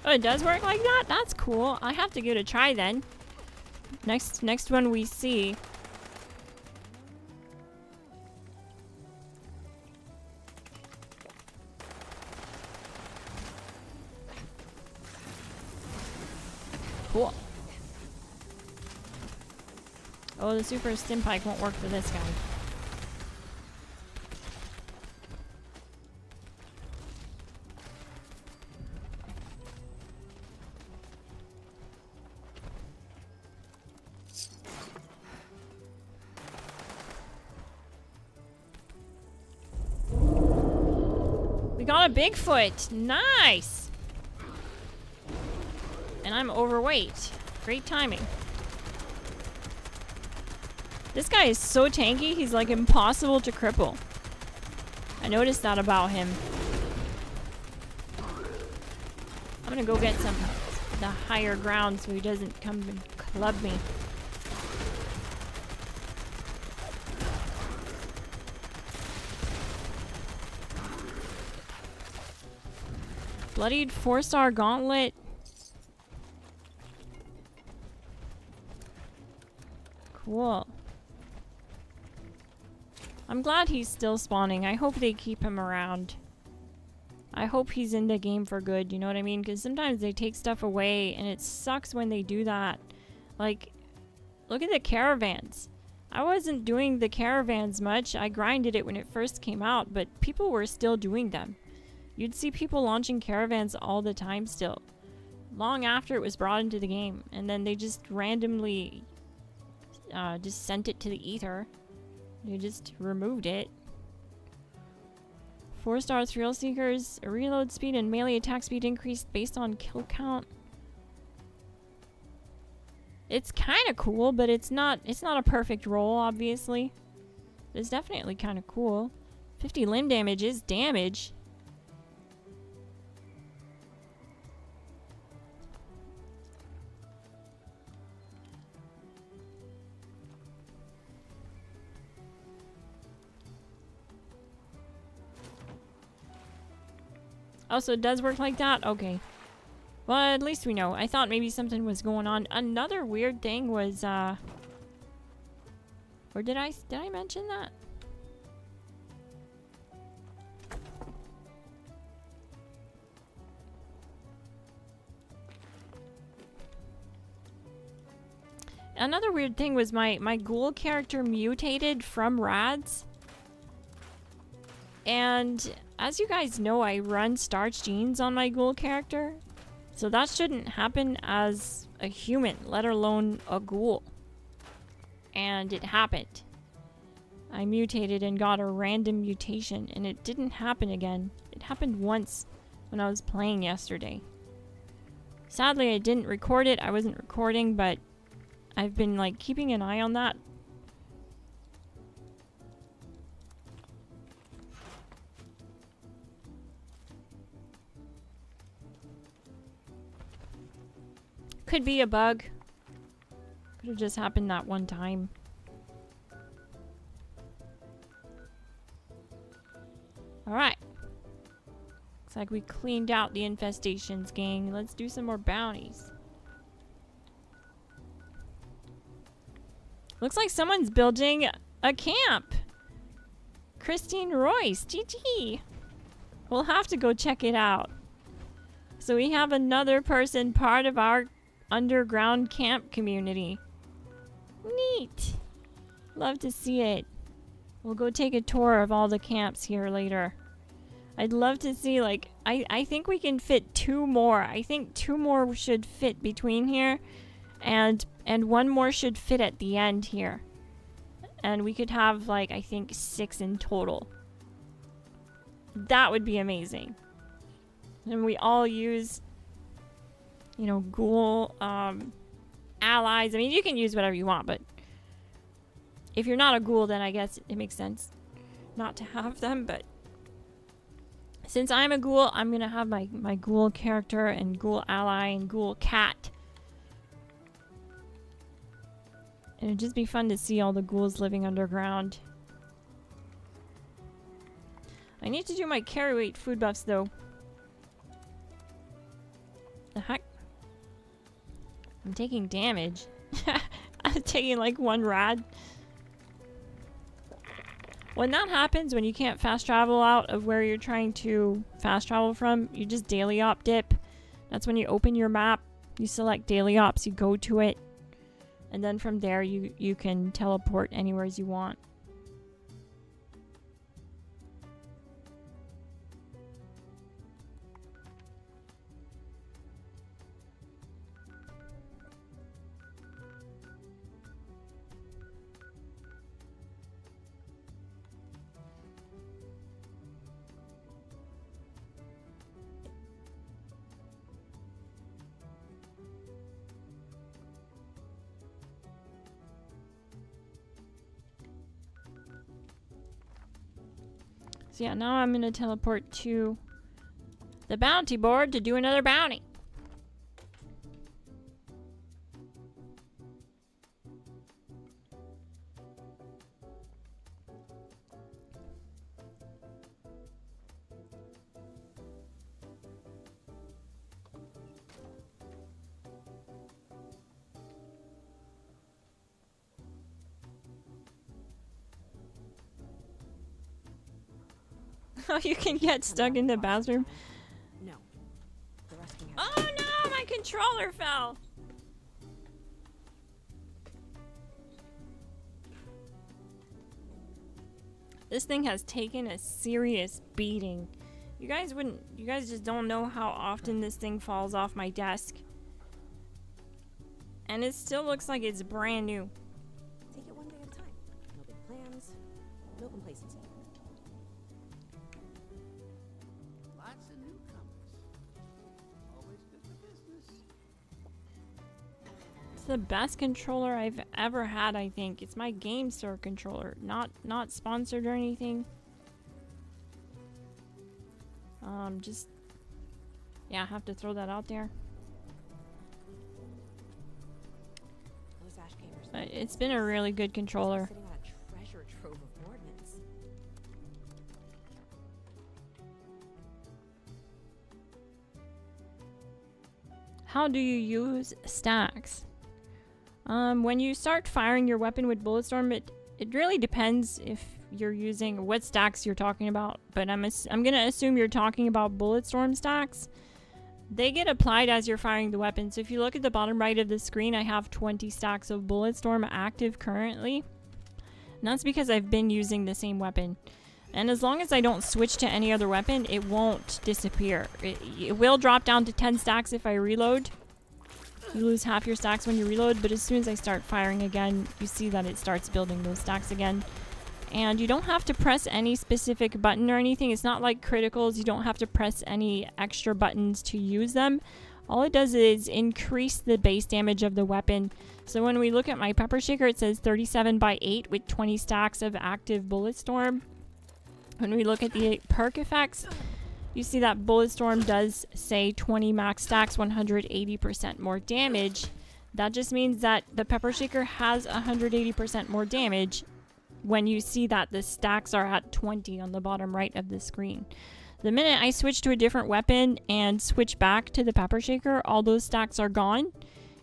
Oh, it does work like that? That's cool. I have to give it a try then. Next one we see. Cool. Oh, the super stim pike won't work for this guy. We got a Bigfoot. Nice. And I'm overweight. Great timing. This guy is so tanky, he's like impossible to cripple. I noticed that about him. I'm gonna go get the higher ground so he doesn't come and club me. Bloodied 4-star gauntlet. Cool. I'm glad he's still spawning. I hope they keep him around. I hope he's in the game for good, you know what I mean? Because sometimes they take stuff away and it sucks when they do that. Like, look at the caravans. I wasn't doing the caravans much. I grinded it when it first came out, but people were still doing them. You'd see people launching caravans all the time still. Long after it was brought into the game. And then they just randomly just sent it to the ether. They just removed it. 4-star thrill seekers, reload speed and melee attack speed increased based on kill count. It's kind of cool, but it's not a perfect roll, obviously. It's definitely kind of cool. 50 limb damage is damage. Oh, so it does work like that? Okay. Well, at least we know. I thought maybe something was going on. Another weird thing was, or did I mention that? Another weird thing was my ghoul character mutated from rads. And as you guys know, I run starch genes on my ghoul character. So that shouldn't happen as a human, let alone a ghoul. And it happened. I mutated and got a random mutation, and it didn't happen again. It happened once when I was playing yesterday. Sadly, I didn't record it. I wasn't recording, but I've been like keeping an eye on that. Could be a bug. Could have just happened that one time. Alright. Looks like we cleaned out the infestations, gang. Let's do some more bounties. Looks like someone's building a camp. Christine Royce, GG. We'll have to go check it out. So we have another person part of our underground camp community. Neat. Love to see it. We'll go take a tour of all the camps here later. I'd love to see, like, I think we can fit 2 more. I think 2 more should fit between here. And 1 more should fit at the end here. And we could have, like, I think 6 in total. That would be amazing. And we all use, you know, ghoul allies. I mean, you can use whatever you want, but if you're not a ghoul, then I guess it makes sense not to have them. But since I'm a ghoul, I'm going to have my ghoul character and ghoul ally and ghoul cat. And it'd just be fun to see all the ghouls living underground. I need to do my carry weight food buffs, though. The heck? I'm taking damage. I'm taking like 1 rad. When that happens, when you can't fast travel out of where you're trying to fast travel from, you just daily op dip. That's when you open your map, you select daily ops, you go to it, and then from there you can teleport anywhere as you want. So yeah, now I'm gonna teleport to the bounty board to do another bounty. Oh, you can get stuck in the bathroom. No. The resting Oh no, my controller fell. This thing has taken a serious beating. You guys just don't know how often this thing falls off my desk. And it still looks like it's brand new. Take it one day at a time. No big plans, no complacency. Lots of newcomers. Always good for business. It's the best controller I've ever had, I think. It's my Game Store controller. Not sponsored or anything. Just... yeah, I have to throw that out there. Those ash gamers. But it's been a really good controller. Sitting on a treasure trove of ordnance. How do you use stacks? When you start firing your weapon with Bulletstorm, it really depends if you're using what stacks you're talking about, but I'm gonna assume you're talking about Bulletstorm stacks. They get applied as you're firing the weapon. So if you look at the bottom right of the screen, I have 20 stacks of Bulletstorm active currently. And that's because I've been using the same weapon. And as long as I don't switch to any other weapon, it won't disappear. It will drop down to 10 stacks if I reload. You lose half your stacks when you reload, but as soon as I start firing again, you see that it starts building those stacks again. And you don't have to press any specific button or anything. It's not like criticals. You don't have to press any extra buttons to use them. All it does is increase the base damage of the weapon. So when we look at my pepper shaker, it says 37/8 with 20 stacks of active Bulletstorm. When we look at the perk effects, you see that Bulletstorm does say 20 max stacks, 180% more damage. That just means that the pepper shaker has 180% more damage when you see that the stacks are at 20 on the bottom right of the screen. The minute I switch to a different weapon and switch back to the pepper shaker, all those stacks are gone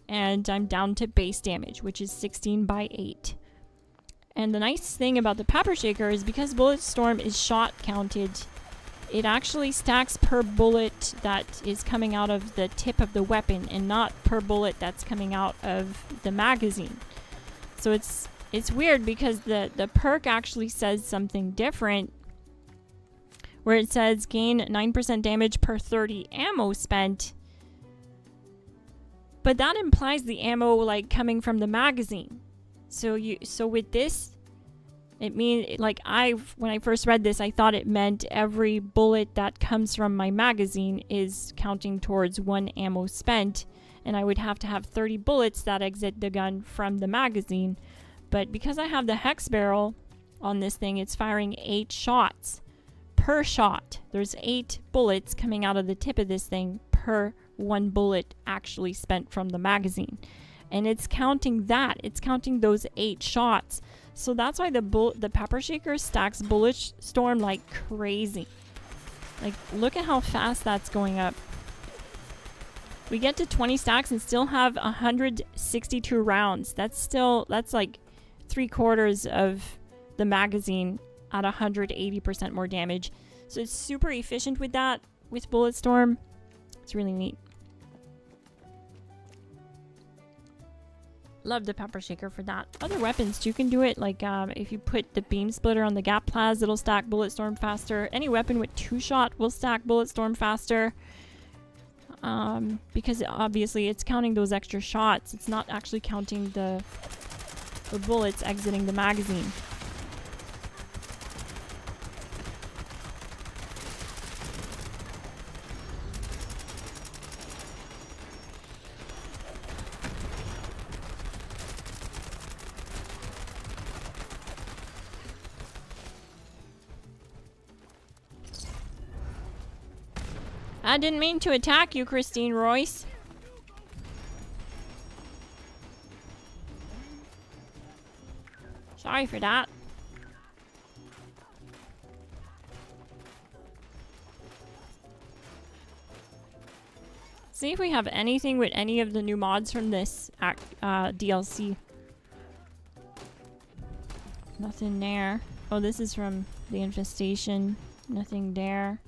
and I'm down to base damage, which is 16/8. And the nice thing about the pepper shaker is because Bulletstorm is shot counted, it actually stacks per bullet that is coming out of the tip of the weapon and not per bullet that's coming out of the magazine. So it's weird because the perk actually says something different, where it says gain 9% damage per 30 ammo spent. But that implies the ammo like coming from the magazine. So with this, it means like when I first read this, I thought it meant every bullet that comes from my magazine is counting towards 1 ammo spent, and I would have to have 30 bullets that exit the gun from the magazine. But because I have the hex barrel on this thing, it's firing 8 shots per shot. There's 8 bullets coming out of the tip of this thing per 1 bullet actually spent from the magazine. And it's counting that. It's counting those 8 shots. So that's why the pepper shaker stacks Bulletstorm like crazy. Like, look at how fast that's going up. We get to 20 stacks and still have 162 rounds. That's like 3/4 of the magazine at 180% more damage. So it's super efficient with that, with Bulletstorm. It's really neat. Love the pepper shaker for that. Other weapons too can do it. Like if you put the beam splitter on the gap plaz, it'll stack Bulletstorm faster. Any weapon with 2-shot will stack Bulletstorm faster. Because obviously it's counting those extra shots. It's not actually counting the bullets exiting the magazine. I didn't mean to attack you, Christine Royce. Sorry for that. See if we have anything with any of the new mods from this DLC. Nothing there. Oh, this is from the infestation. Nothing there.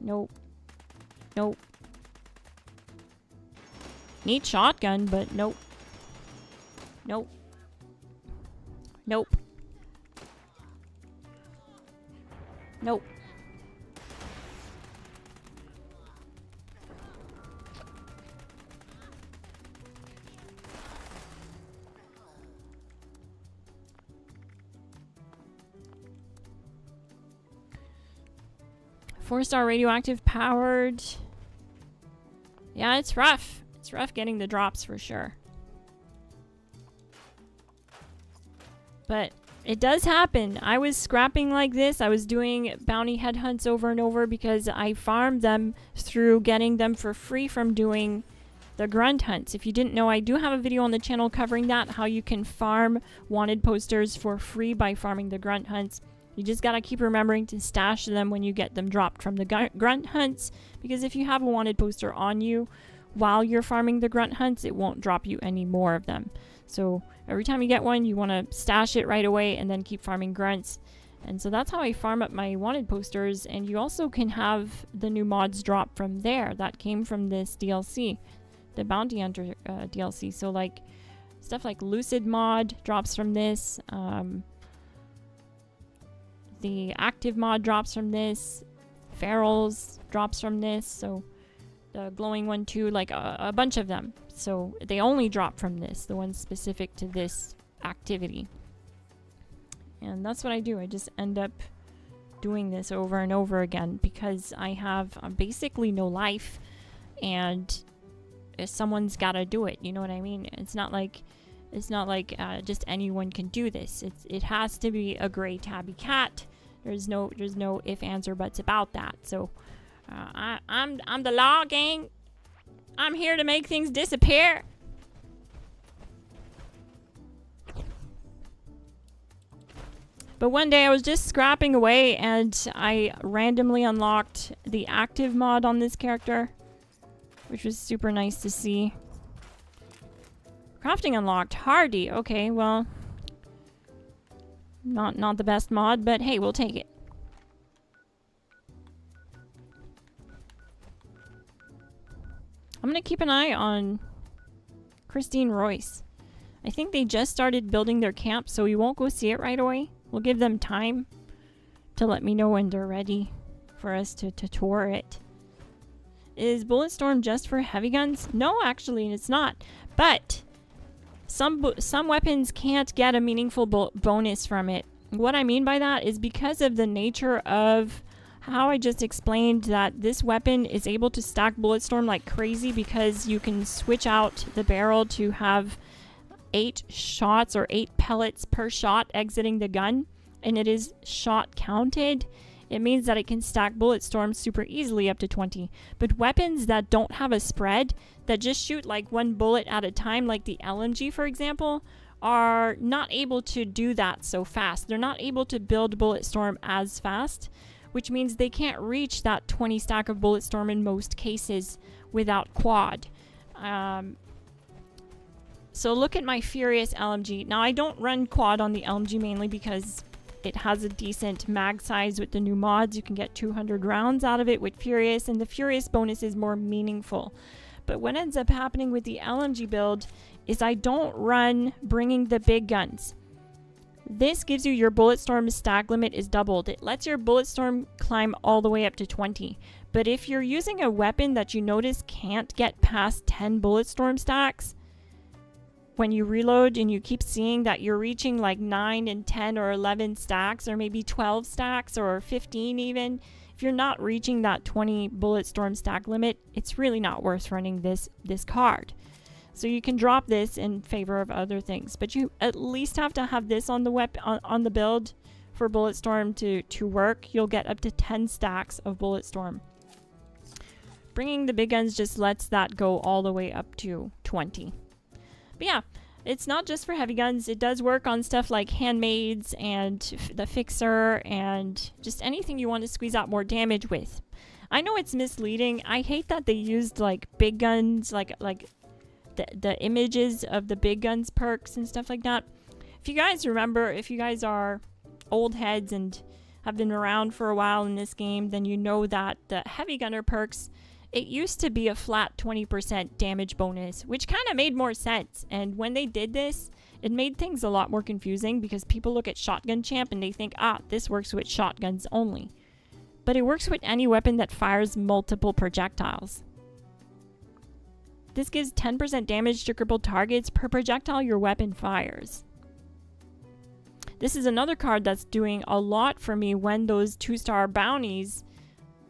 Nope. Nope. Neat shotgun, but nope. Nope. Nope. Nope. Four-star radioactive powered. Yeah, it's rough. It's rough getting the drops for sure. But it does happen. I was scrapping like this. I was doing bounty headhunts over and over because I farmed them through getting them for free from doing the grunt hunts. If you didn't know, I do have a video on the channel covering that, how you can farm wanted posters for free by farming the grunt hunts. You just gotta keep remembering to stash them when you get them dropped from the grunt hunts, because if you have a wanted poster on you while you're farming the grunt hunts, it won't drop you any more of them. So every time you get one, you want to stash it right away and then keep farming grunts. And so that's how I farm up my wanted posters. And you also can have the new mods drop from there. That came from this DLC, the Bounty Hunter DLC. So like stuff like Lucid mod drops from this. The active mod drops from this. Ferals drops from this. So the glowing one too, like a bunch of them. So they only drop from this, the ones specific to this activity. And that's what I do. I just end up doing this over and over again because I have basically no life, and someone's got to do it. You know what I mean? It's not like just anyone can do this. It has to be a gray tabby cat. There's no if, ands, or buts about that. So I'm the law gang. I'm here to make things disappear. But one day I was just scrapping away and I randomly unlocked the active mod on this character, which was super nice to see. Crafting unlocked. Hardy. Okay, well, not the best mod, but hey, we'll take it. I'm gonna keep an eye on Christine Royce. I think they just started building their camp, so we won't go see it right away. We'll give them time to let me know when they're ready for us to tour it. Is Bulletstorm just for heavy guns? No, actually, it's not. But some weapons can't get a meaningful bonus from it. What I mean by that is because of the nature of how I just explained that this weapon is able to stack Bulletstorm like crazy, because you can switch out the barrel to have 8 shots or 8 pellets per shot exiting the gun, and it is shot counted. It means that it can stack Bulletstorm super easily up to 20. But weapons that don't have a spread, that just shoot like 1 bullet at a time, like the LMG for example, are not able to do that so fast. They're not able to build Bulletstorm as fast, which means they can't reach that 20 stack of Bulletstorm in most cases without quad. So look at my Furious LMG. Now I don't run quad on the LMG mainly because it has a decent mag size with the new mods. You can get 200 rounds out of it with Furious, and the Furious bonus is more meaningful. But what ends up happening with the LMG build is I don't run bringing the big guns. This gives you your Bulletstorm stack limit is doubled. It lets your Bulletstorm climb all the way up to 20. But if you're using a weapon that you notice can't get past 10 Bulletstorm stacks, when you reload and you keep seeing that you're reaching like 9 and 10 or 11 stacks or maybe 12 stacks or 15 even, if you're not reaching that 20 Bulletstorm stack limit, it's really not worth running this card. So you can drop this in favor of other things, but you at least have to have this on the on the build for Bulletstorm to work. You'll get up to 10 stacks of Bulletstorm. Bringing the big guns just lets that go all the way up to 20. But yeah, it's not just for heavy guns. It does work on stuff like handmaids and the fixer and just anything you want to squeeze out more damage with. I know it's misleading. I hate that they used like big guns, like the images of the big guns perks and stuff like that. If you guys remember, if you guys are old heads and have been around for a while in this game, then you know that the heavy gunner perks, it used to be a flat 20% damage bonus, which kind of made more sense. And when they did this, it made things a lot more confusing because people look at Shotgun Champ and they think, this works with shotguns only. But it works with any weapon that fires multiple projectiles. This gives 10% damage to crippled targets per projectile your weapon fires. This is another card that's doing a lot for me when those 2-star bounties,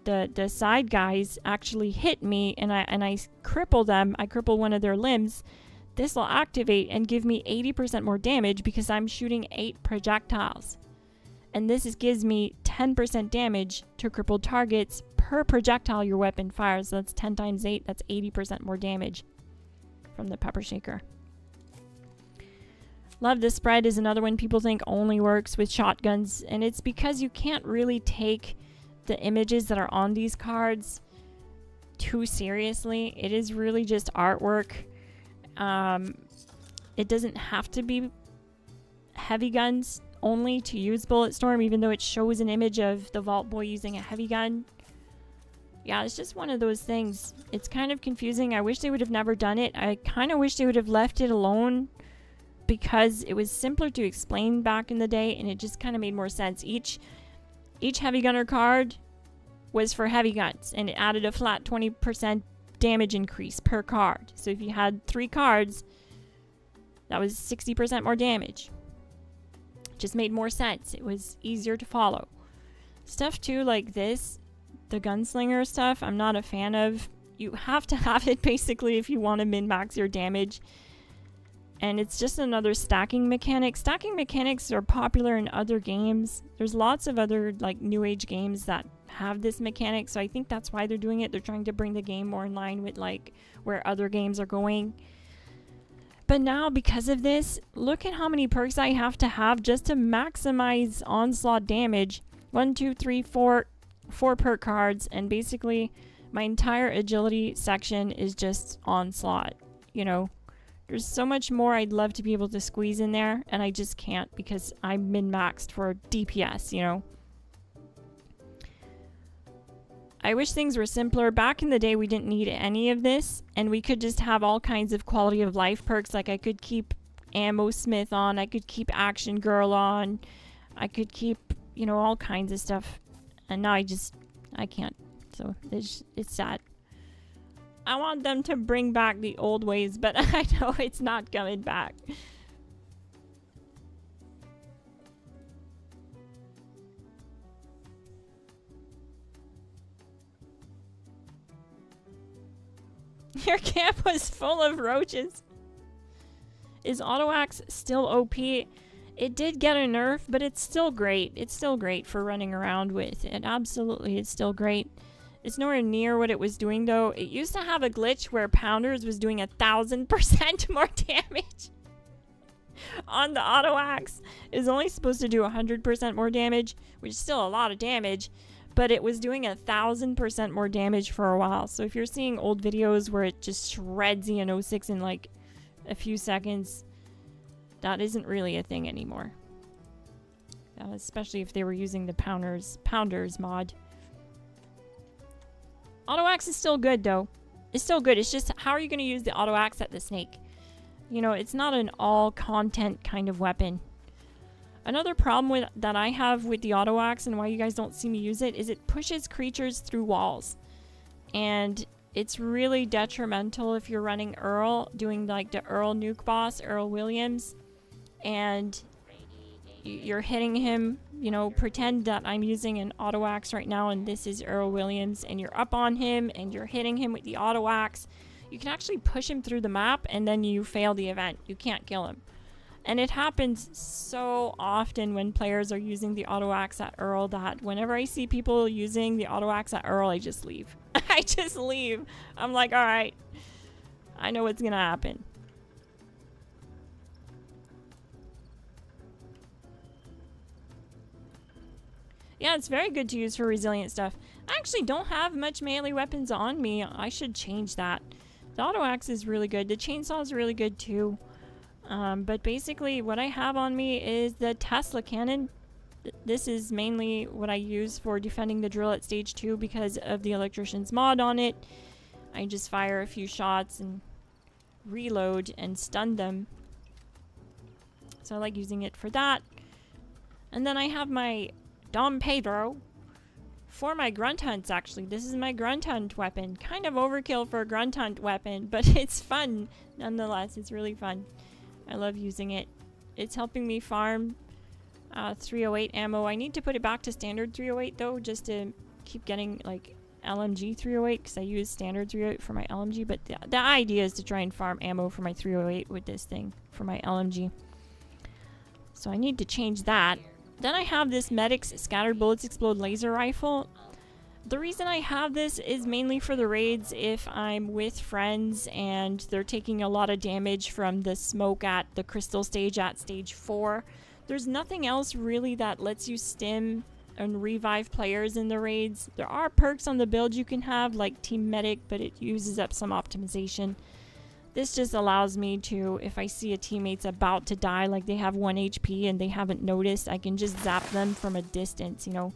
the side guys, actually hit me and I cripple them. I cripple one of their limbs. This will activate and give me 80% more damage because I'm shooting 8 projectiles. And this gives me 10% damage to crippled targets per projectile your weapon fires. So that's 10 times 8. That's 80% more damage from the Pepper Shaker. Love this spread is another one people think only works with shotguns. And it's because you can't really take the images that are on these cards too seriously. It is really just artwork. It doesn't have to be heavy guns only to use Bulletstorm, even though it shows an image of the Vault Boy using a heavy gun. Yeah, it's just one of those things. It's kind of confusing. I wish they would have never done it. I kind of wish they would have left it alone because it was simpler to explain back in the day and it just kind of made more sense. Each heavy gunner card was for heavy guns and it added a flat 20% damage increase per card. So if you had 3 cards, that was 60% more damage. Just made more sense. It was easier to follow. Stuff too like this, the gunslinger stuff, I'm not a fan of. You have to have it basically if you want to min-max your damage. And it's just another stacking mechanic. Stacking mechanics are popular in other games. There's lots of other like new age games that have this mechanic, so I think that's why they're doing it. They're trying to bring the game more in line with like where other games are going. But now because of this, look at how many perks I have to have just to maximize onslaught damage. 1, 2, 3, 4 perk cards, and basically my entire agility section is just onslaught. You know, there's so much more I'd love to be able to squeeze in there, and I just can't because I'm min-maxed for DPS, you know. I wish things were simpler. Back in the day, we didn't need any of this, and we could just have all kinds of quality of life perks. Like I could keep Ammo Smith on, I could keep Action Girl on, I could keep, you know, all kinds of stuff. And now I can't. So it's sad. I want them to bring back the old ways, but I know it's not coming back. Your camp was full of roaches. Is Auto Axe still OP? It did get a nerf, but it's still great. It's still great for running around with. It absolutely is still great. It's nowhere near what it was doing though. It used to have a glitch where Pounders was doing 1,000% more damage on the Auto Axe. It was only supposed to do 100% more damage, which is still a lot of damage. but it was doing 1,000% more damage for a while. So if you're seeing old videos where it just shreds EN06 in like a few seconds, that isn't really a thing anymore. Especially if they were using the Pounders mod. Auto axe is still good though. It's still good. It's just, how are you going to use the auto axe at the snake? You know, it's not an all content kind of weapon. Another problem that I have with the auto axe and why you guys don't see me use it is it pushes creatures through walls. And it's really detrimental if you're running Earl, doing like the Earl nuke boss, Earl Williams, and you're hitting him. You know, pretend that I'm using an auto axe right now and this is Earl Williams, and you're up on him and you're hitting him with the auto axe. You can actually push him through the map and then you fail the event. You can't kill him. And it happens so often when players are using the auto axe at Earl that whenever I see people using the auto axe at Earl, I just leave. I just leave. I'm like, alright, I know what's gonna happen. Yeah, it's very good to use for resilient stuff. I actually don't have much melee weapons on me. I should change that. The auto axe is really good. The chainsaw is really good too. But basically what I have on me is the Tesla cannon. This is mainly what I use for defending the drill at stage 2 because of the electrician's mod on it. I just fire a few shots and reload and stun them. So I like using it for that. And then I have my Dom Pedro for my grunt hunts. Actually, this is my grunt hunt weapon. Kind of overkill for a grunt hunt weapon, but it's fun nonetheless. It's really fun. I love using it. It's helping me farm 308 ammo. I need to put it back to standard 308 though, just to keep getting like LMG 308, because I use standard 308 for my LMG, but the idea is to try and farm ammo for my 308 with this thing for my LMG. So I need to change that. Then I have this Medic's Scattered Bullets Explode laser rifle. The reason I have this is mainly for the raids if I'm with friends and they're taking a lot of damage from the smoke at the crystal stage at stage 4. There's nothing else really that lets you stim and revive players in the raids. There are perks on the build you can have like Team Medic, but it uses up some optimization. This just allows me to, if I see a teammate's about to die, like they have 1 HP and they haven't noticed, I can just zap them from a distance, you know.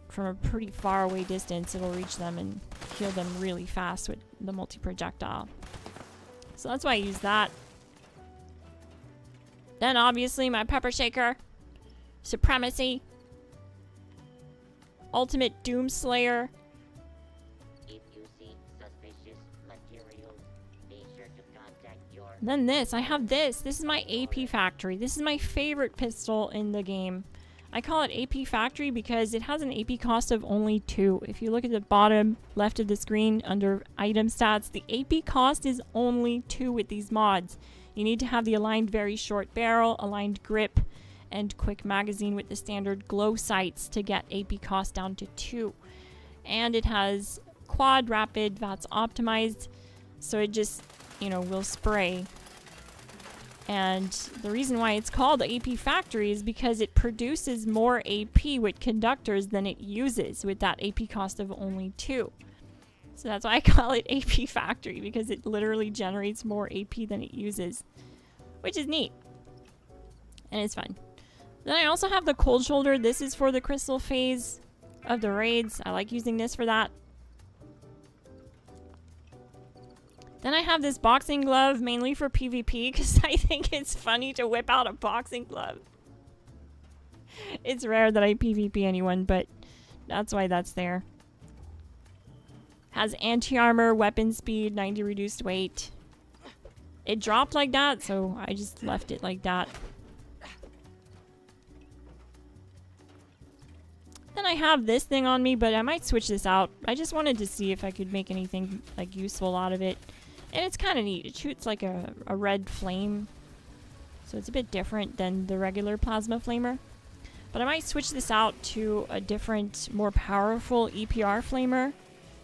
From a pretty far away distance, it'll reach them and kill them really fast with the multi-projectile. So that's why I use that. Then obviously my pepper shaker. Supremacy. Ultimate Doomslayer. If you see suspicious materials, be sure to contact your... Then this, I have this. This is my AP Factory. This is my favorite pistol in the game. I call it AP Factory because it has an AP cost of only 2. If you look at the bottom left of the screen under item stats, the AP cost is only 2 with these mods. You need to have the aligned very short barrel, aligned grip, and quick magazine with the standard glow sights to get AP cost down to 2. And it has quad rapid that's optimized, so it just, you know, will spray. And the reason why it's called AP Factory is because it produces more AP with conductors than it uses with that AP cost of only 2. So that's why I call it AP Factory, because it literally generates more AP than it uses, which is neat. And it's fun. Then I also have the Cold Shoulder. This is for the crystal phase of the raids. I like using this for that. Then I have this boxing glove, mainly for PvP, because I think it's funny to whip out a boxing glove. It's rare that I PvP anyone, but that's why that's there. Has anti-armor, weapon speed, 90 reduced weight. It dropped like that, so I just left it like that. Then I have this thing on me, but I might switch this out. I just wanted to see if I could make anything like useful out of it. And it's kind of neat. It shoots like a red flame. So it's a bit different than the regular plasma flamer. But I might switch this out to a different, more powerful EPR flamer.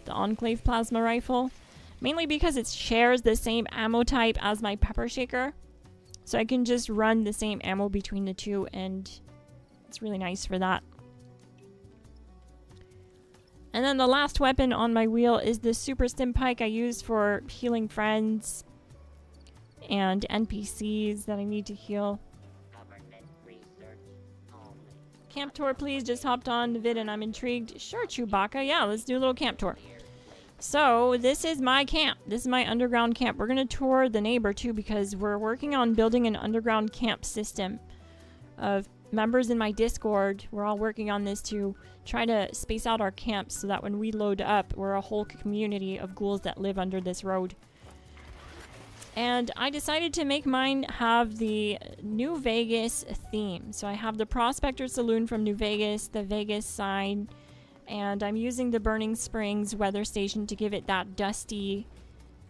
The Enclave plasma rifle. Mainly because it shares the same ammo type as my pepper shaker. So I can just run the same ammo between the two, and it's really nice for that. And then the last weapon on my wheel is the super stim pike I use for healing friends and NPCs that I need to heal. Government research only. Camp tour, please. Just hopped on the vid and I'm intrigued. Sure, Chewbacca. Yeah, let's do a little camp tour. So this is my camp. This is my underground camp. We're going to tour the neighbor too because we're working on building an underground camp system of members in my Discord. We're all working on this to try to space out our camps so that when we load up, we're a whole community of ghouls that live under this road. And I decided to make mine have the New Vegas theme. So I have the Prospector Saloon from New Vegas, the Vegas sign, and I'm using the Burning Springs weather station to give it that dusty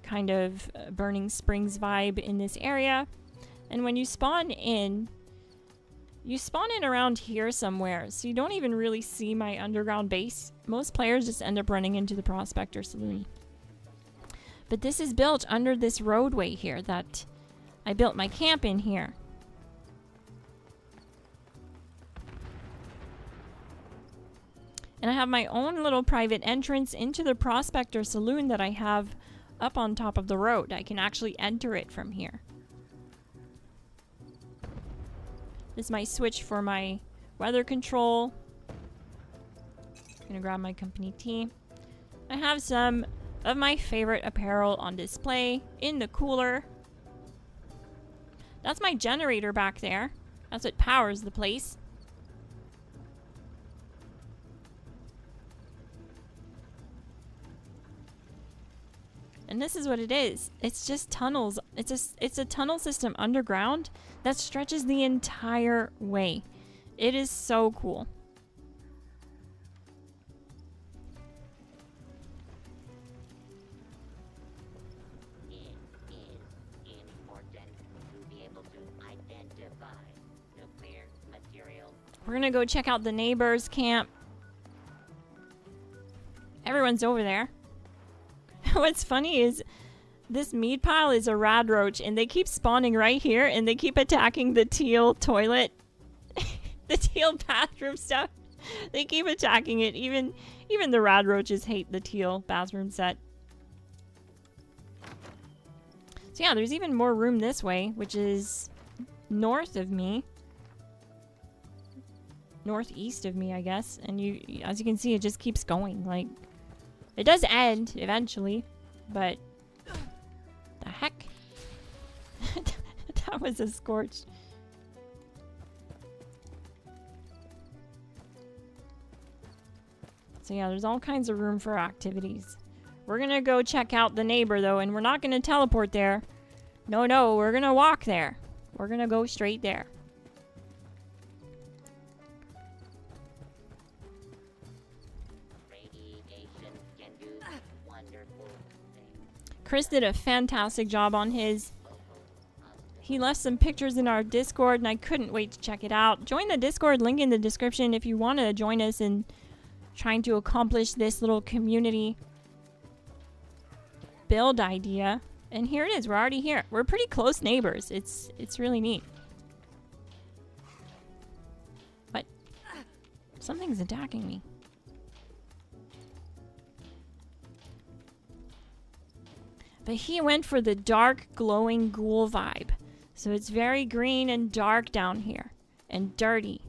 kind of Burning Springs vibe in this area. And when you spawn in around here somewhere, so you don't even really see my underground base. Most players just end up running into the Prospector Saloon. But this is built under this roadway here that I built my camp in here. And I have my own little private entrance into the Prospector Saloon that I have up on top of the road. I can actually enter it from here. This is my switch for my weather control. Gonna grab my company tea. I have some of my favorite apparel on display in the cooler. That's my generator back there. That's what powers the place. And this is what it is. It's just tunnels. It's a tunnel system underground that stretches the entire way. It is so cool. It is important to be able to identify nuclear material. We're gonna go check out the neighbors' camp. Everyone's over there. What's funny is this meat pile is a rad roach and they keep spawning right here and they keep attacking the teal toilet. The teal bathroom stuff. They keep attacking it. Even the rad roaches hate the teal bathroom set. So yeah, there's even more room this way, which is north of me. Northeast of me, I guess. And as you can see, it just keeps going. Like, it does end eventually, but the heck? That was a scorch. So yeah, there's all kinds of room for activities. We're gonna go check out the neighbor though, and we're not gonna teleport there. No, we're gonna walk there. We're gonna go straight there. Chris did a fantastic job on his. He left some pictures in our Discord and I couldn't wait to check it out. Join the Discord, link in the description if you want to join us in trying to accomplish this little community build idea. And here it is, we're already here. We're pretty close neighbors. It's really neat. But something's attacking me. But he went for the dark, glowing ghoul vibe. So it's very green and dark down here. And dirty.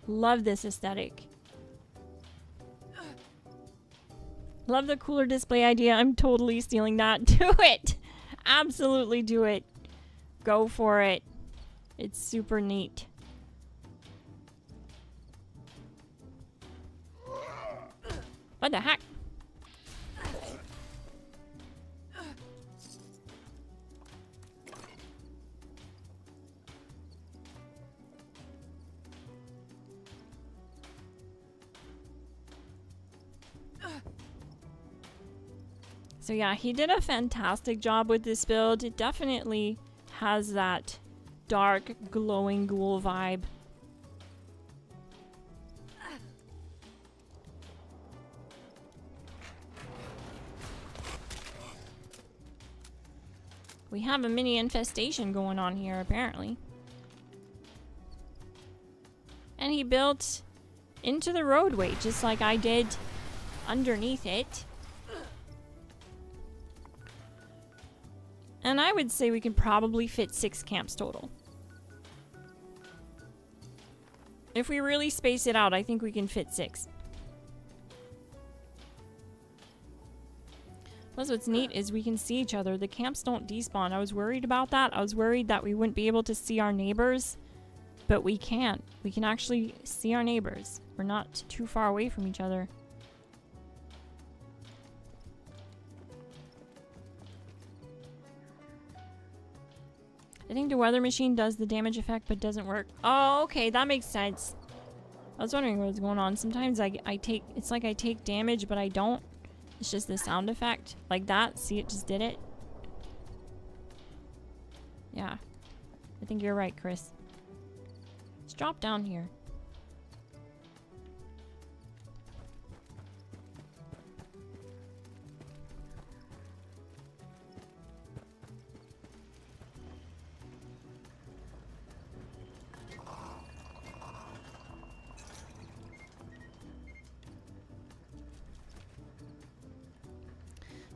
Love this aesthetic. Love the cooler display idea. I'm totally stealing that. Do it! Absolutely do it. Go for it. It's super neat. What the heck? So yeah, he did a fantastic job with this build. It definitely has that dark, glowing ghoul vibe. We have a mini infestation going on here, apparently. And he built into the roadway, just like I did underneath it. And I would say we can probably fit 6 camps total. If we really space it out, I think we can fit 6. Plus what's neat is we can see each other. The camps don't despawn. I was worried about that. I was worried that we wouldn't be able to see our neighbors. But we can. We can actually see our neighbors. We're not too far away from each other. I think the weather machine does the damage effect but doesn't work. Oh, okay, that makes sense. I was wondering what was going on. Sometimes I take, it's like I take damage but I don't. It's just the sound effect. Like that. See, it just did it. Yeah. I think you're right, Chris. Let's drop down here.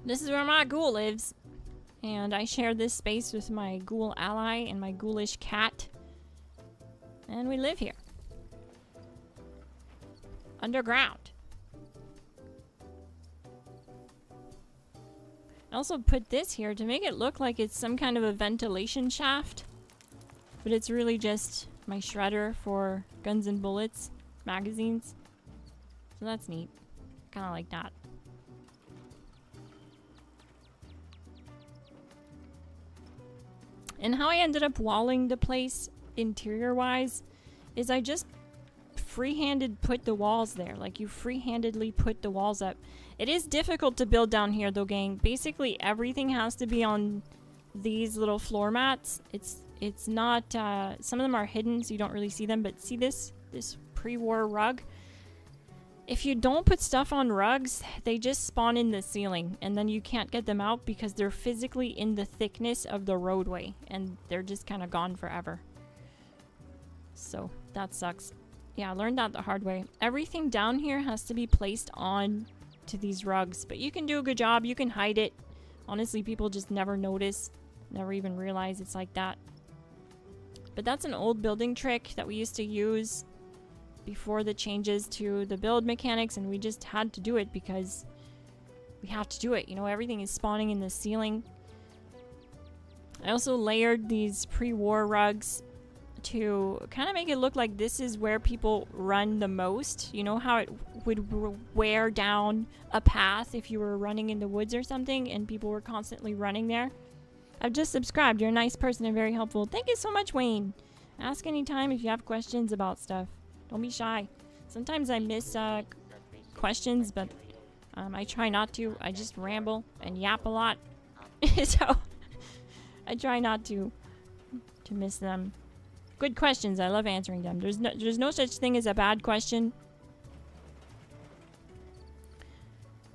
This is where my ghoul lives. And I share this space with my ghoul ally and my ghoulish cat. And we live here. Underground. I also put this here to make it look like it's some kind of a ventilation shaft. But it's really just my shredder for guns and bullets, magazines. So that's neat. Kind of like that. And how I ended up walling the place interior-wise is I just free-handed put the walls there. Like, you free-handedly put the walls up. It is difficult to build down here, though, gang. Basically, everything has to be on these little floor mats. It's not, some of them are hidden, so you don't really see them, but see this pre-war rug? If you don't put stuff on rugs, they just spawn in the ceiling, and then you can't get them out because they're physically in the thickness of the roadway, and they're just kind of gone forever. So, that sucks. Yeah, I learned that the hard way. Everything down here has to be placed on to these rugs, but you can do a good job. You can hide it. Honestly, people just never notice, never even realize it's like that. But that's an old building trick that we used to use before the changes to the build mechanics, and we just had to do it because we have to do it. You know, everything is spawning in the ceiling. I also layered these pre-war rugs to kind of make it look like this is where people run the most. You know how it would wear down a path if you were running in the woods or something and people were constantly running there? I've just subscribed. You're a nice person and very helpful. Thank you so much, Wayne. Ask anytime if you have questions about stuff. Don't be shy. Sometimes I miss questions, but I try not to. I just ramble and yap a lot. So I try not to miss them. Good questions. I love answering them. There's no such thing as a bad question.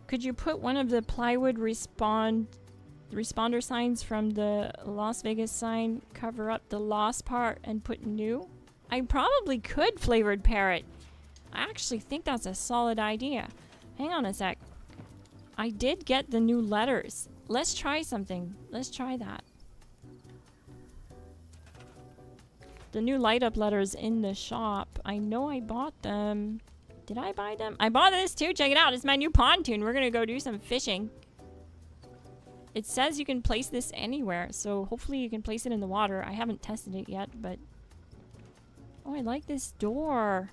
Could you put one of the plywood responder signs from the Las Vegas sign, cover up the lost part, and put new? I probably could, Flavored Parrot. I actually think that's a solid idea. Hang on a sec. I did get the new letters. Let's try something. Let's try that. The new light up letters in the shop. I know I bought them. Did I buy them? I bought this too. Check it out. It's my new pontoon. We're gonna go do some fishing. It says you can place this anywhere, so hopefully you can place it in the water. I haven't tested it yet, but... Oh, I like this door.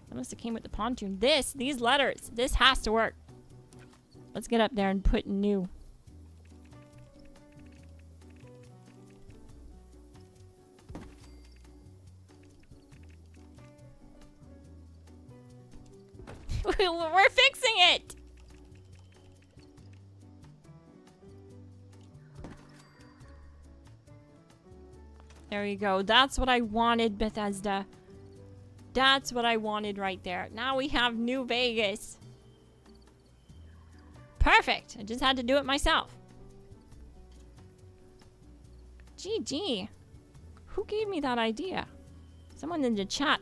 That must have came with the pontoon. These letters. This has to work. Let's get up there and put new. We're fixing it! There you go. That's what I wanted, Bethesda. That's what I wanted right there. Now we have New Vegas. Perfect. I just had to do it myself. GG. Who gave me that idea? Someone in the chat.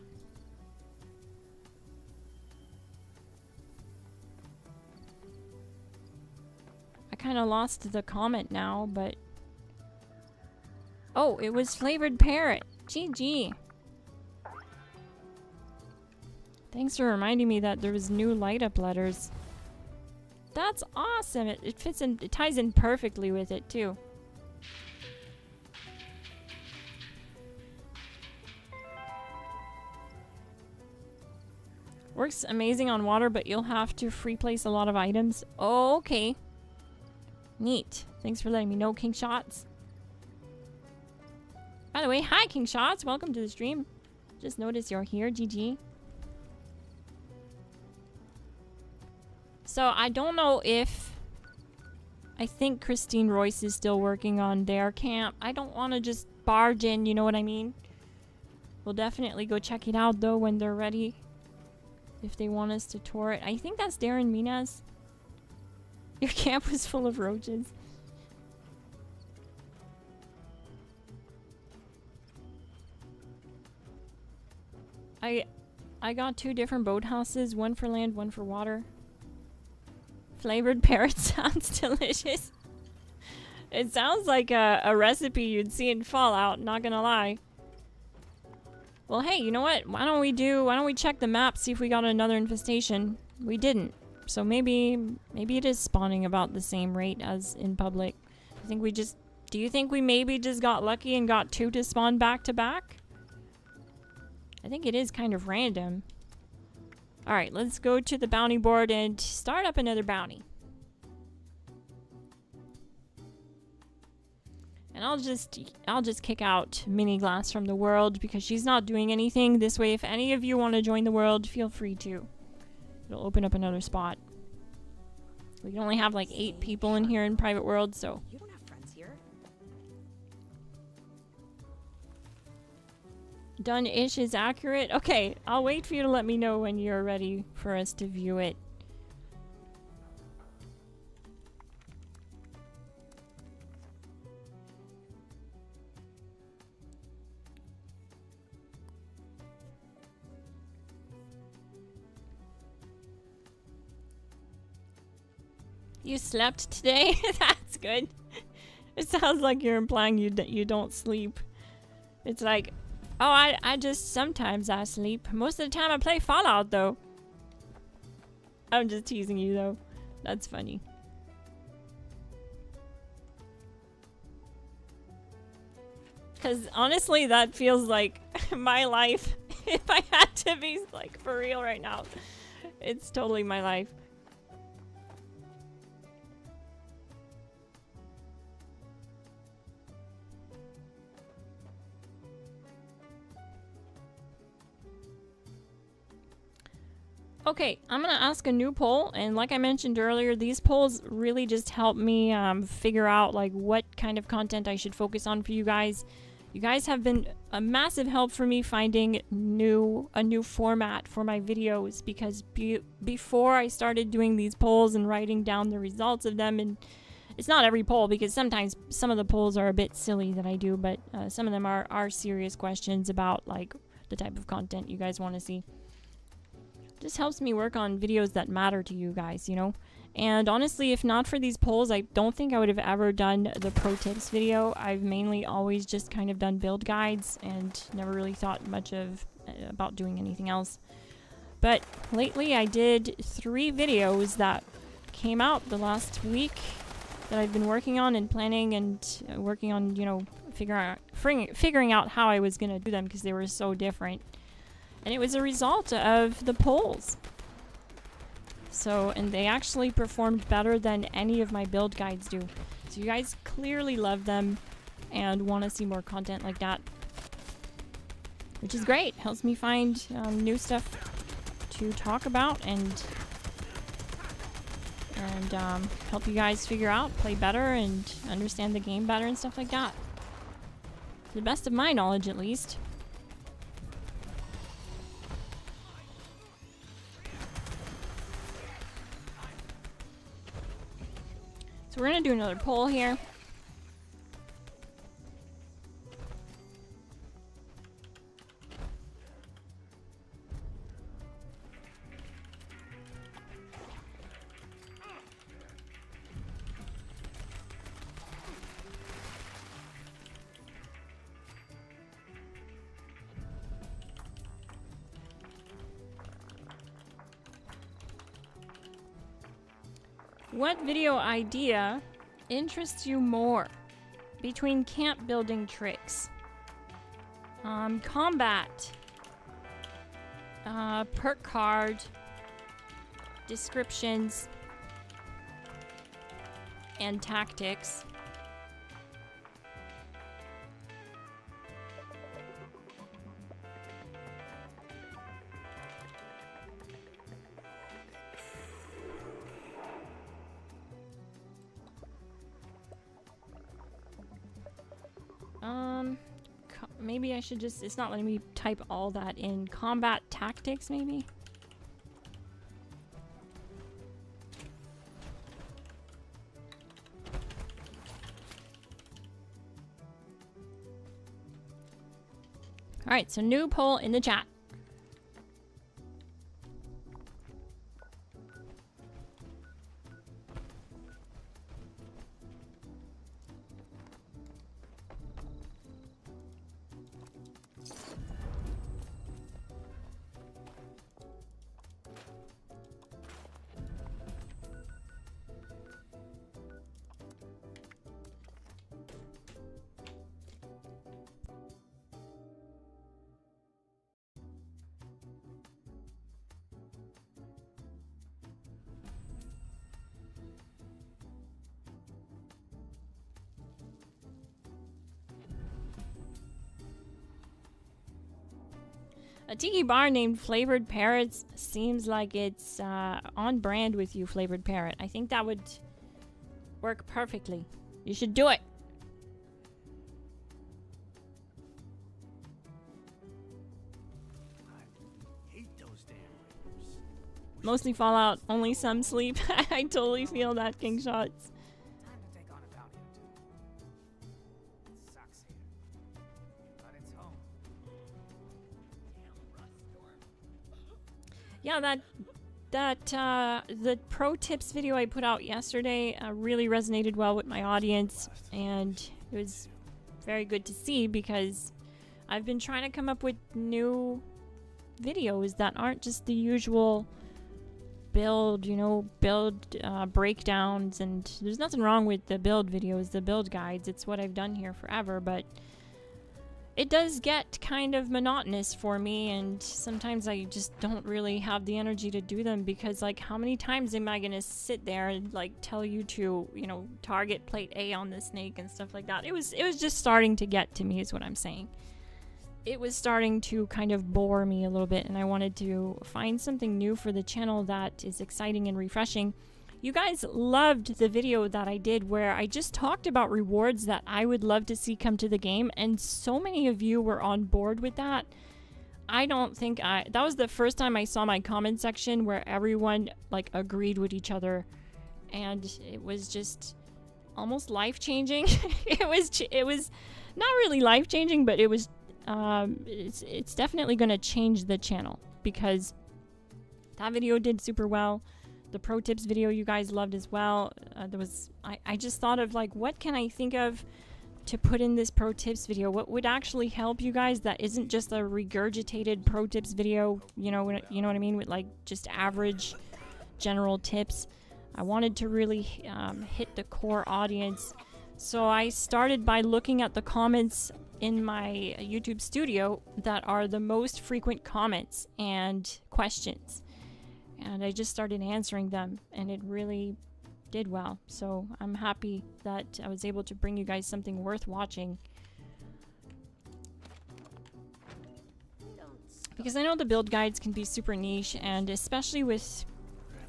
I kind of lost the comment now, but... Oh, it was Flavored Parrot. GG. Thanks for reminding me that there was new light up letters. That's awesome. It fits in, it ties in perfectly with it too. Works amazing on water, but you'll have to free place a lot of items. Oh, okay. Neat. Thanks for letting me know, King Shots. By the way, hi King Shots. Welcome to the stream. Just noticed you're here. GG. So I don't know if... I think Christine Royce is still working on their camp. I don't want to just barge in, you know what I mean? We'll definitely go check it out though when they're ready. If they want us to tour it. I think that's Darren Minas. Your camp was full of roaches. I got 2 different boathouses, one for land, one for water. Flavored Parrot sounds delicious. It sounds like a recipe you'd see in Fallout, not gonna lie. Well, hey, you know what? Why don't we check the map, see if we got another infestation? We didn't. So maybe it is spawning about the same rate as in public. Do you think we maybe just got lucky and got 2 to spawn back to back? I think it is kind of random. Alright, let's go to the bounty board and start up another bounty. And I'll just kick out Mini Glass from the world because she's not doing anything. This way, if any of you want to join the world, feel free to. It'll open up another spot. We can only have like 8 people in here in private world, so... You don't have friends here. Done-ish is accurate. Okay, I'll wait for you to let me know when you're ready for us to view it. You slept today? That's good. It sounds like you're implying you don't sleep. It's like, oh, I just sometimes I sleep. Most of the time I play Fallout though. I'm just teasing you though. That's funny. Cause honestly that feels like my life. If I had to be like for real right now. It's totally my life. Okay, I'm gonna ask a new poll, and like I mentioned earlier, these polls really just help me figure out like what kind of content I should focus on for you guys. You guys have been a massive help for me finding a new format for my videos, because before I started doing these polls and writing down the results of them, and it's not every poll because sometimes some of the polls are a bit silly that I do, but some of them are serious questions about like the type of content you guys want to see. Just helps me work on videos that matter to you guys, you know? And honestly, if not for these polls, I don't think I would have ever done the pro tips video. I've mainly always just kind of done build guides and never really thought much about doing anything else. But lately I did 3 videos that came out the last week that I've been working on and planning and working on, you know, figuring out how I was going to do them because they were so different. And it was a result of the polls. So, and they actually performed better than any of my build guides do. So you guys clearly love them and want to see more content like that. Which is great. Helps me find new stuff to talk about and help you guys figure out, play better, and understand the game better and stuff like that. To the best of my knowledge, at least. So we're gonna do another poll here. What video idea interests you more between camp building tricks, combat, perk card, descriptions, and tactics? Maybe I should just, it's not letting me type all that in. Combat tactics, maybe? Alright, so new poll in the chat. A tiki bar named Flavored Parrots seems like it's on brand with you, Flavored Parrot. I think that would work perfectly. You should do it. I hate those damn waivers. Mostly Fallout, only some sleep. I totally feel that, King Shots. Time to take on a bounty or two. It sucks here, but it's home. Yeah, the pro tips video I put out yesterday really resonated well with my audience, and it was very good to see because I've been trying to come up with new videos that aren't just the usual build, breakdowns, and there's nothing wrong with the build videos, the build guides. It's what I've done here forever, but it does get kind of monotonous for me, and sometimes I just don't really have the energy to do them because, like, how many times am I gonna sit there and, like, tell you to, target plate A on the snake and stuff like that? It was just starting to get to me, is what I'm saying. It was starting to kind of bore me a little bit, and I wanted to find something new for the channel that is exciting and refreshing. You guys loved the video that I did where I just talked about rewards that I would love to see come to the game, and so many of you were on board with that. I don't think that was the first time I saw my comment section where everyone, like, agreed with each other, and it was just almost life-changing. it was not really life-changing, but it was it's definitely going to change the channel because that video did super well. The pro tips video you guys loved as well. I just thought of, like, what can I think of to put in this pro tips video? What would actually help you guys that isn't just a regurgitated pro tips video, you know what I mean, with, like, just average general tips. I wanted to really hit the core audience. So I started by looking at the comments in my YouTube studio that are the most frequent comments and questions. And I just started answering them, and it really did well. So I'm happy that I was able to bring you guys something worth watching. Because I know the build guides can be super niche, and especially with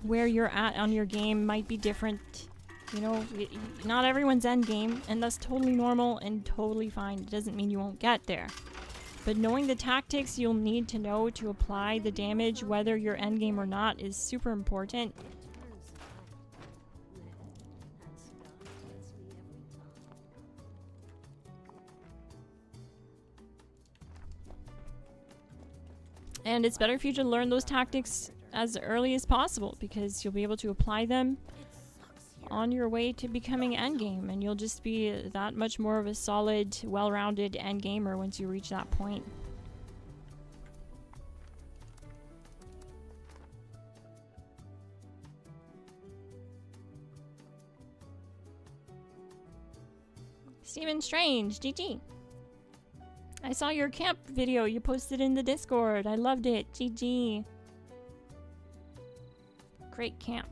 where you're at on your game might be different. Not everyone's end game, and that's totally normal and totally fine. It doesn't mean you won't get there. But knowing the tactics you'll need to know to apply the damage, whether you're endgame or not, is super important. And it's better for you to learn those tactics as early as possible because you'll be able to apply them on your way to becoming endgame, and you'll just be that much more of a solid, well-rounded endgamer once you reach that point. Steven Strange, GG. I saw your camp video you posted in the Discord. I loved it. GG. Great camp.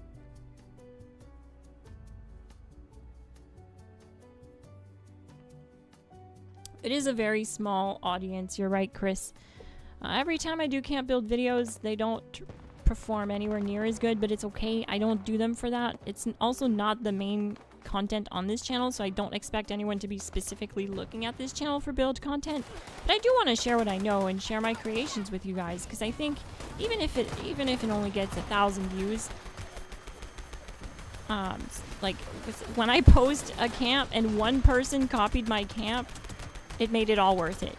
It is a very small audience. You're right, Chris. Every time I do camp build videos, they don't perform anywhere near as good, but it's okay. I don't do them for that. It's also not the main content on this channel, so I don't expect anyone to be specifically looking at this channel for build content. But I do want to share what I know and share my creations with you guys, because I think even if it only gets 1,000 views, like when I post a camp and one person copied my camp, it made it all worth it,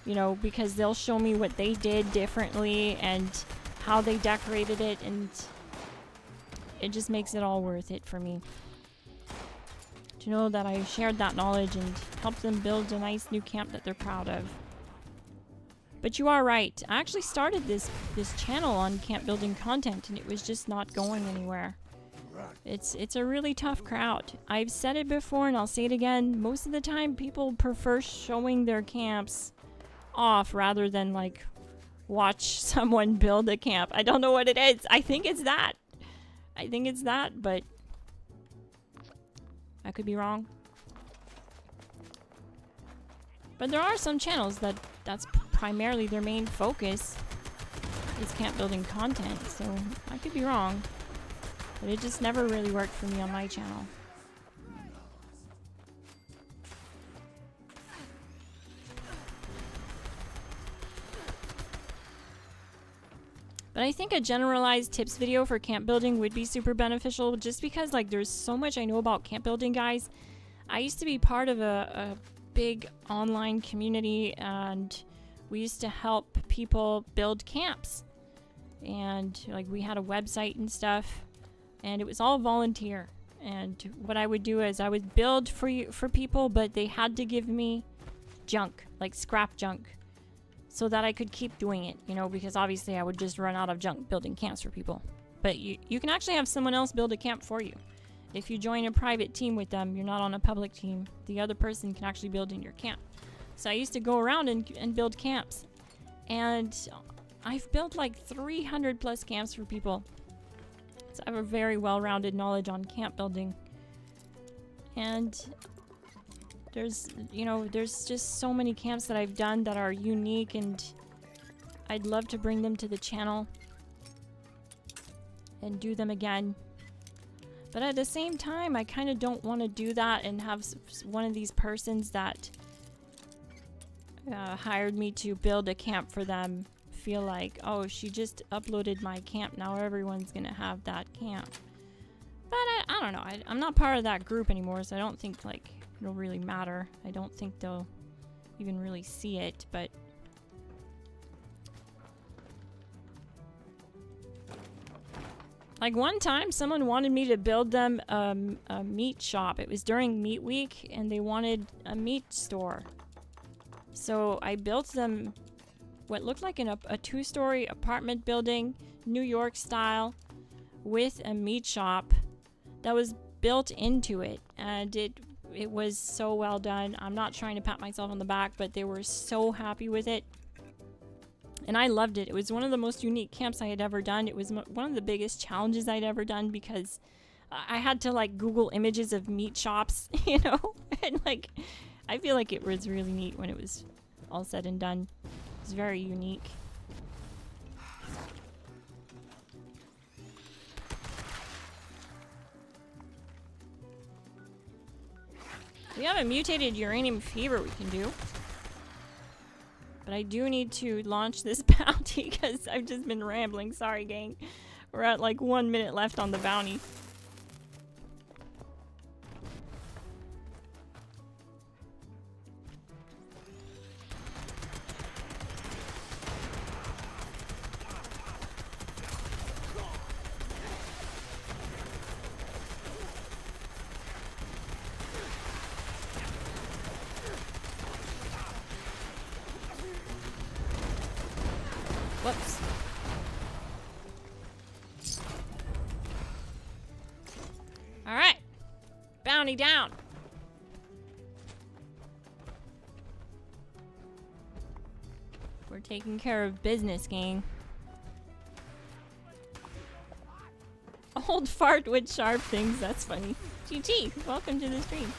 you know, because they'll show me what they did differently and how they decorated it, and it just makes it all worth it for me to know that I shared that knowledge and helped them build a nice new camp that they're proud of. But you are right. I actually started this channel on camp building content, and it was just not going anywhere. It's a really tough crowd. I've said it before and I'll say it again. Most of the time people prefer showing their camps off rather than like watch someone build a camp. I don't know what it is. I think it's that. But I could be wrong. But there are some channels that's primarily their main focus is camp building content, so I could be wrong. But it just never really worked for me on my channel. But I think a generalized tips video for camp building would be super beneficial, just because like there's so much I know about camp building, guys. I used to be part of a big online community, and we used to help people build camps. And like we had a website and stuff, and it was all volunteer. And what I would do is I would build for people, but they had to give me junk, like scrap junk, so that I could keep doing it, you know, because obviously I would just run out of junk building camps for people. But you can actually have someone else build a camp for you. If you join a private team with them, you're not on a public team, the other person can actually build in your camp. So I used to go around and build camps. And I've built like 300 plus camps for people. So I have a very well-rounded knowledge on camp building. And there's just so many camps that I've done that are unique, and I'd love to bring them to the channel and do them again. But at the same time, I kind of don't want to do that and have one of these persons that hired me to build a camp for them feel like, oh, she just uploaded my camp, now everyone's gonna have that camp. But I don't know, I'm not part of that group anymore, so I don't think like it'll really matter. I don't think they'll even really see it, but like one time someone wanted me to build them a meat shop. It was during meat week and they wanted a meat store. So I built them what looked like a two-story apartment building, New York style, with a meat shop that was built into it, and it was so well done. I'm not trying to pat myself on the back, but they were so happy with it. And I loved it. It was one of the most unique camps I had ever done. It was one of the biggest challenges I'd ever done, because I had to like Google images of meat shops, you know? And like, I feel like it was really neat when it was all said and done. It was very unique. We have a mutated uranium fever we can do. But I do need to launch this bounty because I've just been rambling. Sorry, gang. We're at like 1 minute left on the bounty. Whoops. Alright. Bounty down. Taking care of business, gang. Old fart with sharp things, that's funny. GG, welcome to the stream.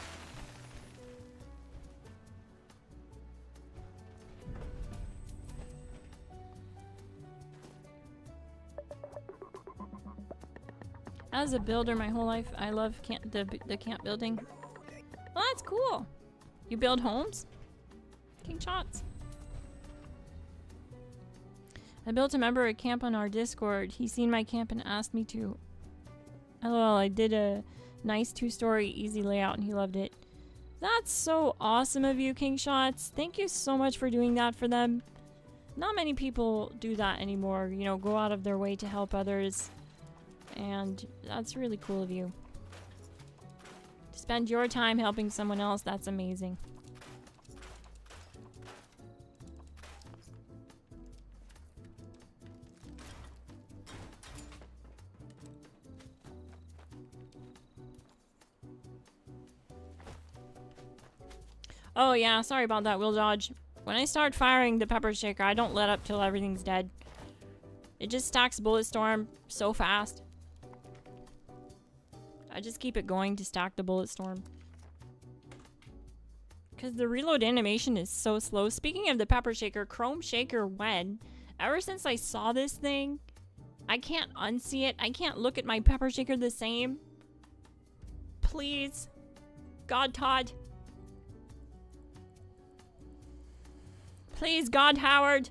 As a builder my whole life, I love the camp building. Well, that's cool. You build homes? King shots. I built a member at camp on our Discord. He seen my camp and asked me to. LOL, I did a nice 2-story easy layout and he loved it. That's so awesome of you, King Shots. Thank you so much for doing that for them. Not many people do that anymore, you know, go out of their way to help others. And that's really cool of you. To spend your time helping someone else, that's amazing. Oh yeah, sorry about that, Will Dodge. When I start firing the pepper shaker, I don't let up till everything's dead. It just stacks bullet storm so fast. I just keep it going to stack the bullet storm. Because the reload animation is so slow. Speaking of the pepper shaker, Chrome Shaker when? Ever since I saw this thing, I can't unsee it. I can't look at my pepper shaker the same. Please. God Todd. Please, God Howard.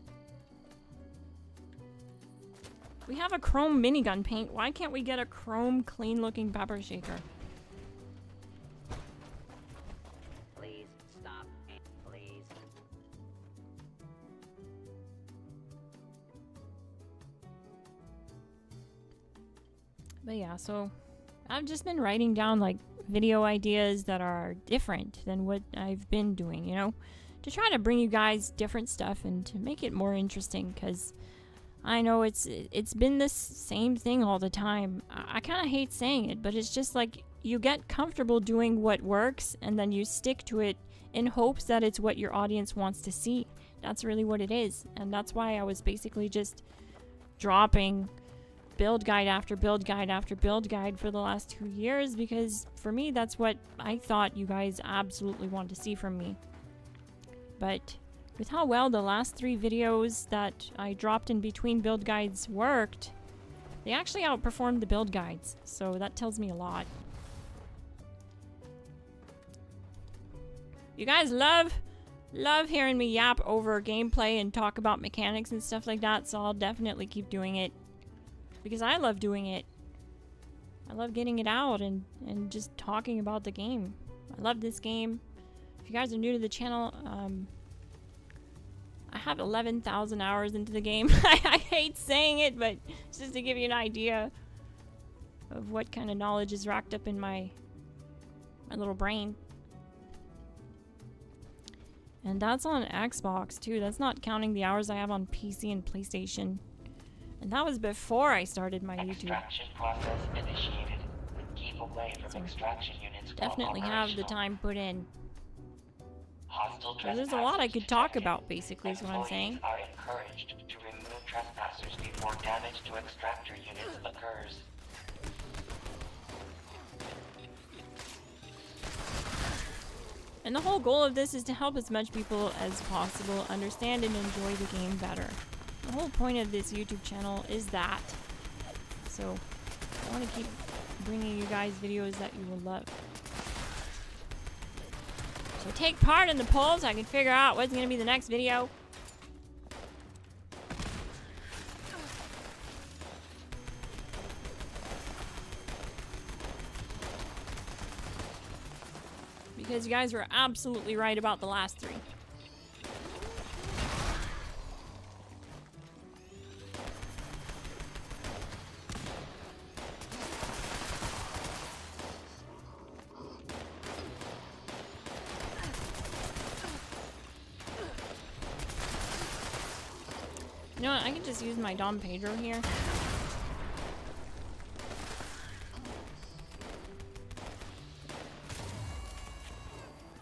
We have a chrome minigun paint. Why can't we get a chrome clean looking pepper shaker? Please stop. Please. But yeah, so I've just been writing down like video ideas that are different than what I've been doing, you know? To try to bring you guys different stuff and to make it more interesting, because I know it's been this same thing all the time. I kind of hate saying it, but it's just like you get comfortable doing what works and then you stick to it in hopes that it's what your audience wants to see. That's really what it is, and that's why I was basically just dropping build guide after build guide after build guide for the last 2 years, because for me that's what I thought you guys absolutely wanted to see from me. But with how well the last 3 videos that I dropped in between build guides worked, they actually outperformed the build guides, so that tells me a lot. You guys love hearing me yap over gameplay and talk about mechanics and stuff like that, so I'll definitely keep doing it. Because I love doing it. I love getting it out and just talking about the game. I love this game. If you guys are new to the channel, I have 11,000 hours into the game. I hate saying it, but just to give you an idea of what kind of knowledge is racked up in my little brain. And that's on Xbox too. That's not counting the hours I have on PC and PlayStation. And that was before I started my YouTube. Extraction process initiated. Keep away from extraction units. Definitely have the time put in. Hostile There's a lot I could talk about, basically, is what I'm saying. Employees are encouraged to remove trespassers before damage to extractor units occurs. And the whole goal of this is to help as much people as possible understand and enjoy the game better. The whole point of this YouTube channel is that. So, I want to keep bringing you guys videos that you will love. So take part in the polls so I can figure out what's going to be the next video. Because you guys were absolutely right about the last 3. You know what, I can just use my Dom Pedro here.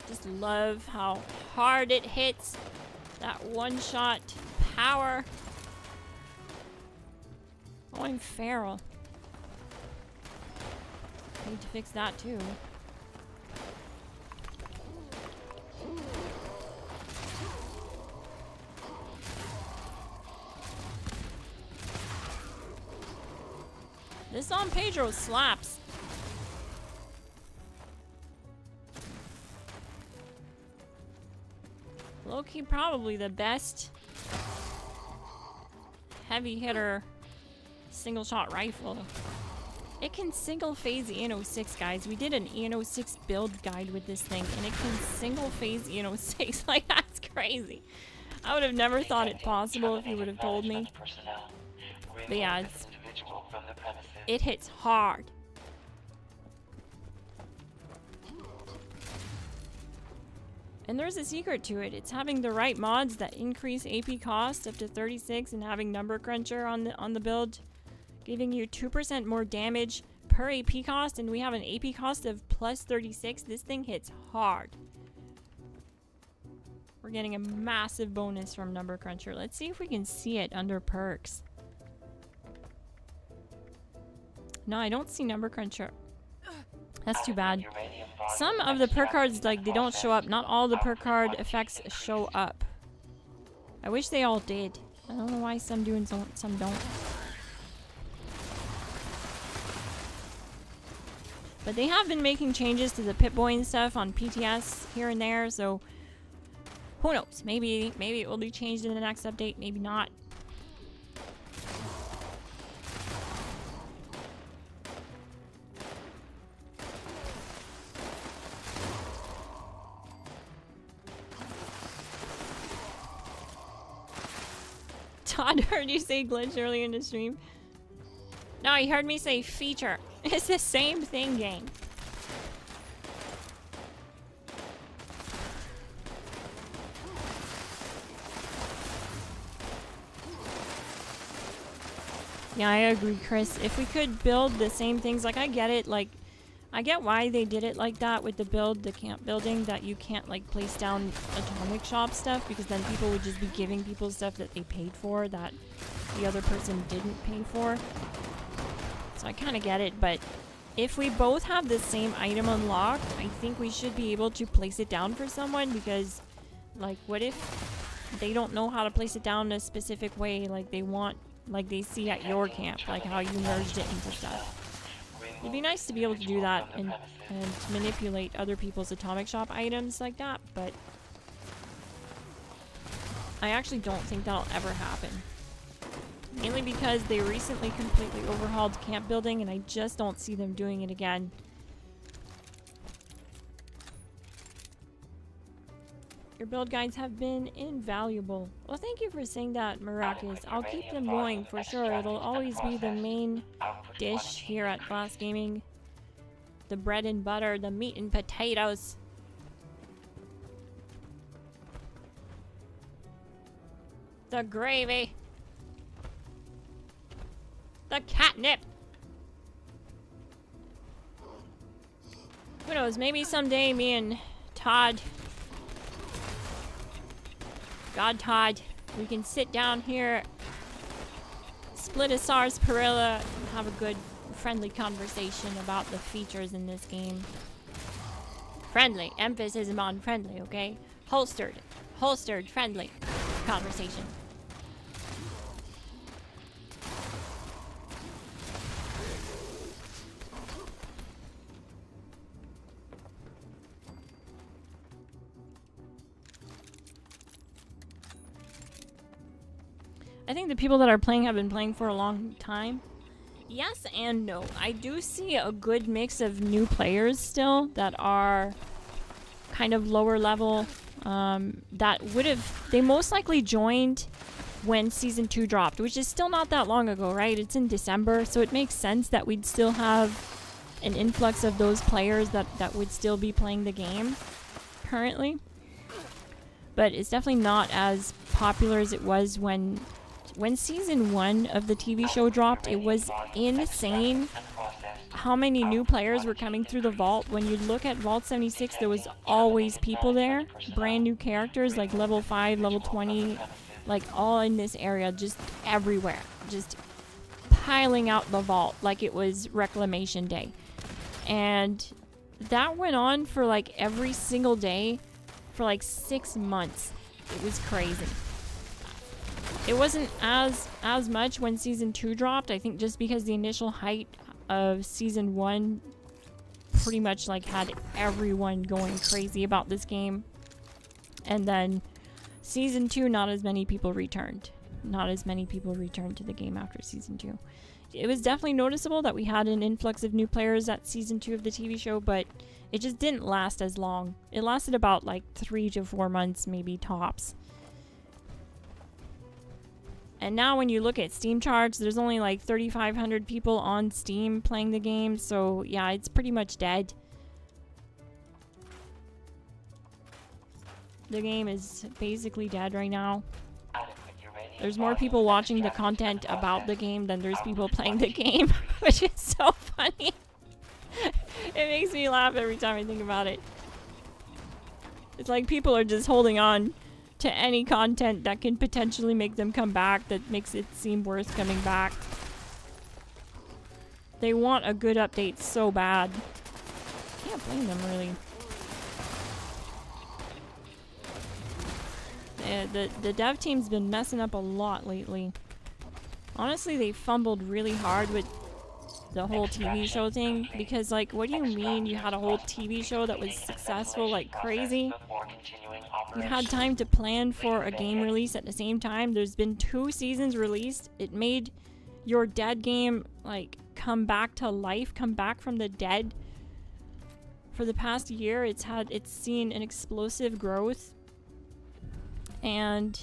Just love how hard it hits. That one-shot power. Oh, I'm feral. Need to fix that too. This Don Pedro slaps. Low-key probably the best heavy hitter single shot rifle. It can single phase EN06, guys. We did an EN06 build guide with this thing and it can single phase EN06. Like, that's crazy. I would have never thought it possible if you would have told me. But yeah, it hits hard. And there's a secret to it. It's having the right mods that increase AP cost up to 36 and having number cruncher on the build, giving you 2% more damage per AP cost, and we have an AP cost of plus 36. This thing hits hard. We're getting a massive bonus from number cruncher. Let's see if we can see it under perks. No, I don't see number cruncher. That's too bad. Some of the perk cards, like, they don't show up. Not all the perk card effects show up. I wish they all did. I don't know why some do and some don't. But they have been making changes to the Pip-Boy and stuff on PTS here and there, so who knows? Maybe it will be changed in the next update, maybe not. Todd heard you say glitch earlier in the stream. No, he heard me say feature. It's the same thing, gang. Yeah, I agree, Chris. If we could build the same things, like, I get it, like, I get why they did it like that with the build, the camp building, that you can't, like, place down atomic shop stuff, because then people would just be giving people stuff that they paid for that the other person didn't pay for. So I kind of get it, but if we both have the same item unlocked, I think we should be able to place it down for someone, because, like, what if they don't know how to place it down a specific way, like they want, like they see at your camp, like how you merged it into stuff. It'd be nice to be able to do that and manipulate other people's atomic shop items like that, but I actually don't think that'll ever happen. Mainly because they recently completely overhauled camp building and I just don't see them doing it again. Your build guides have been invaluable. Well, thank you for saying that, Maracas. I'll keep them going for sure. It'll always be the main dish here at Glass Gaming. The bread and butter, the meat and potatoes. The gravy. The catnip. Who knows, maybe someday me and Todd, God Todd, we can sit down here, split a sarsaparilla, and have a good friendly conversation about the features in this game. Friendly, emphasis on friendly, okay? Holstered, friendly conversation. I think the people that are playing have been playing for a long time. Yes and no. I do see a good mix of new players still that are kind of lower level. That would have... They most likely joined when Season 2 dropped, which is still not that long ago, right? It's in December, so it makes sense that we'd still have an influx of those players that would still be playing the game currently. But it's definitely not as popular as it was when Season 1 of the TV show dropped. It was insane how many new players were coming through the vault. When you look at Vault 76, there was always people there. Brand new characters like level 5, level 20, like all in this area, just everywhere, just piling out the vault like it was reclamation day. And that went on for like every single day for like 6 months. It was crazy. It wasn't as much when season 2 dropped, I think, just because the initial height of season 1 pretty much like had everyone going crazy about this game. And then season 2, not as many people returned. Not as many people returned to the game after season 2. It was definitely noticeable that we had an influx of new players at season 2 of the TV show, but it just didn't last as long. It lasted about like 3 to 4 months, maybe tops. And now when you look at Steam charts, there's only like 3,500 people on Steam playing the game, so yeah, it's pretty much dead. The game is basically dead right now. There's more people watching the content about the game than there's people playing the game, which is so funny. It makes me laugh every time I think about it. It's like people are just holding on to any content that can potentially make them come back, that makes it seem worth coming back. They want a good update so bad. Can't blame them, really. The dev team's been messing up a lot lately. Honestly, they fumbled really hard with the whole TV show thing, because like, what do you mean you had a whole TV show that was successful like crazy? You had time to plan for a game release at the same time. There's been 2 seasons released. It made your dead game like come back to life, come back from the dead. For the past year, it's seen an explosive growth, and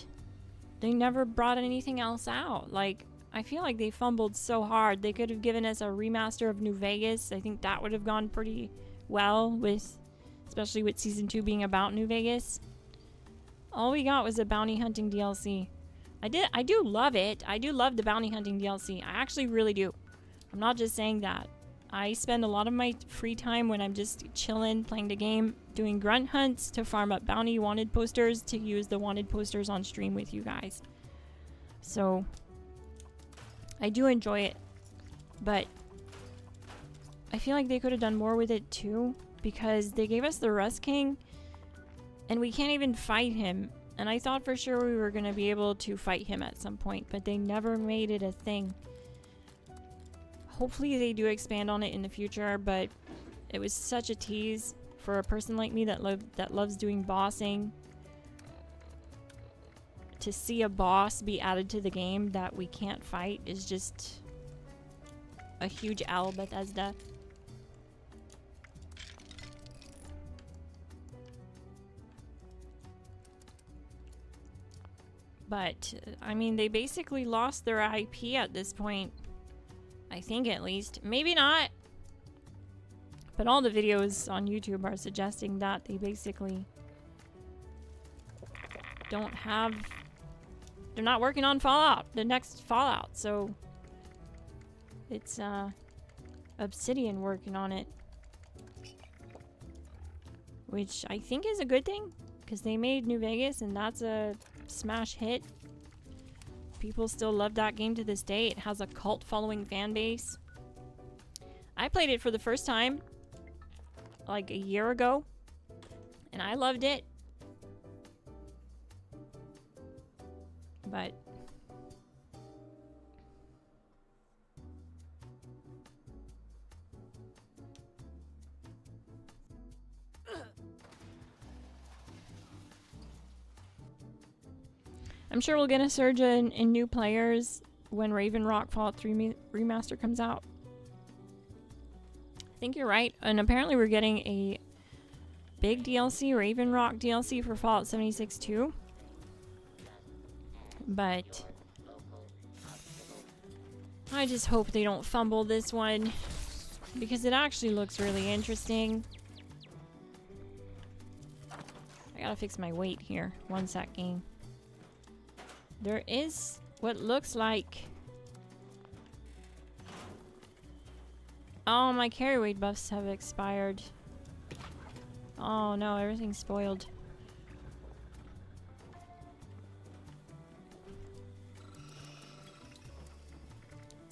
they never brought anything else out. Like, I feel like they fumbled so hard. They could have given us a remaster of New Vegas. I think that would have gone pretty well, with especially with season 2 being about New Vegas. All we got was a bounty hunting DLC. I do love it. I do love the bounty hunting DLC. I actually really do. I'm not just saying that. I spend a lot of my free time when I'm just chilling, playing the game, doing grunt hunts to farm up bounty wanted posters to use the wanted posters on stream with you guys. So I do enjoy it, but I feel like they could have done more with it too, because they gave us the Rust King and we can't even fight him. And I thought for sure we were going to be able to fight him at some point, but they never made it a thing. Hopefully they do expand on it in the future, but it was such a tease for a person like me that loves doing bossing. To see a boss be added to the game that we can't fight is just a huge L, Bethesda. But, I mean, they basically lost their IP at this point. I think, at least. Maybe not. But all the videos on YouTube are suggesting that they basically don't have... They're not working on Fallout, the next Fallout, so it's Obsidian working on it, which I think is a good thing, because they made New Vegas and that's a smash hit. People still love that game to this day. It has a cult following fan base. I played it for the first time like a year ago and I loved it. But I'm sure we'll get a surge in new players when Raven Rock Fallout 3 Remaster comes out. I think you're right. And apparently we're getting a big DLC, Raven Rock DLC for Fallout 76 too. But I just hope they don't fumble this one, because it actually looks really interesting. I gotta fix my weight here. 1 sec, game. There is what looks like... Oh, my carry weight buffs have expired. Oh no, everything's spoiled.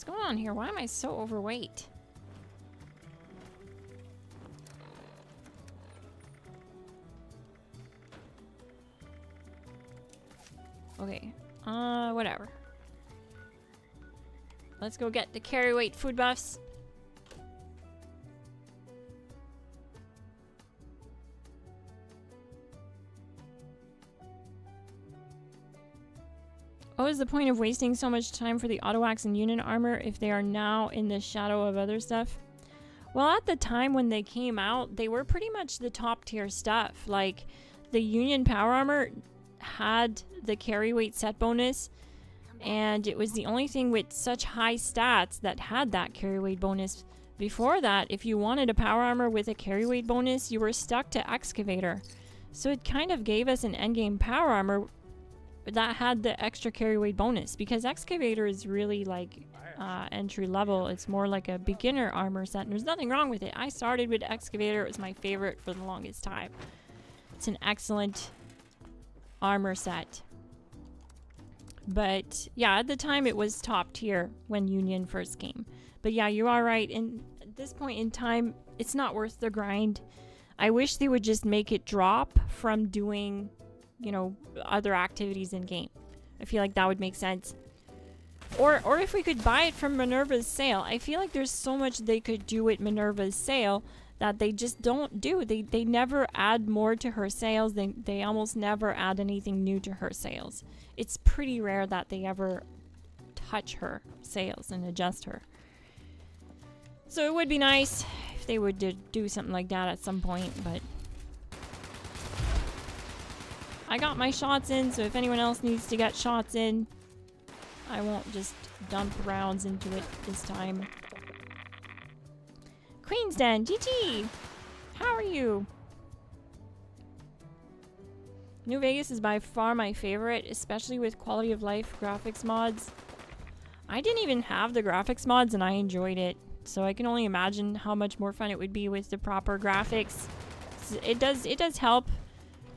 What's going on here? Why am I so overweight? Okay. Whatever. Let's go get the carry weight food buffs. What is the point of wasting so much time for the auto-axe and union armor if they are now in the shadow of other stuff? Well, at the time when they came out, they were pretty much the top tier stuff. Like, the union power armor had the carry weight set bonus, and it was the only thing with such high stats that had that carry weight bonus. Before that, if you wanted a power armor with a carry weight bonus, you were stuck to excavator. So it kind of gave us an endgame power armor that had the extra carry weight bonus, because excavator is really like entry level. It's more like a beginner armor set, and there's nothing wrong with it. I started with excavator. It was my favorite for the longest time. It's an excellent armor set. But yeah, at the time it was top tier when Union first came. But yeah, you are right. And at this point in time, it's not worth the grind. I wish they would just make it drop from doing, you know, other activities in game. I feel like that would make sense. Or if we could buy it from Minerva's sale. I feel like there's so much they could do at Minerva's sale that they just don't do. They never add more to her sales. They almost never add anything new to her sales. It's pretty rare that they ever touch her sales and adjust her. So it would be nice if they would do something like that at some point, but I got my shots in, so if anyone else needs to get shots in, I won't just dump rounds into it this time. Queen's Den, GG! How are you? New Vegas is by far my favorite, especially with quality of life graphics mods. I didn't even have the graphics mods and I enjoyed it, so I can only imagine how much more fun it would be with the proper graphics. It does help,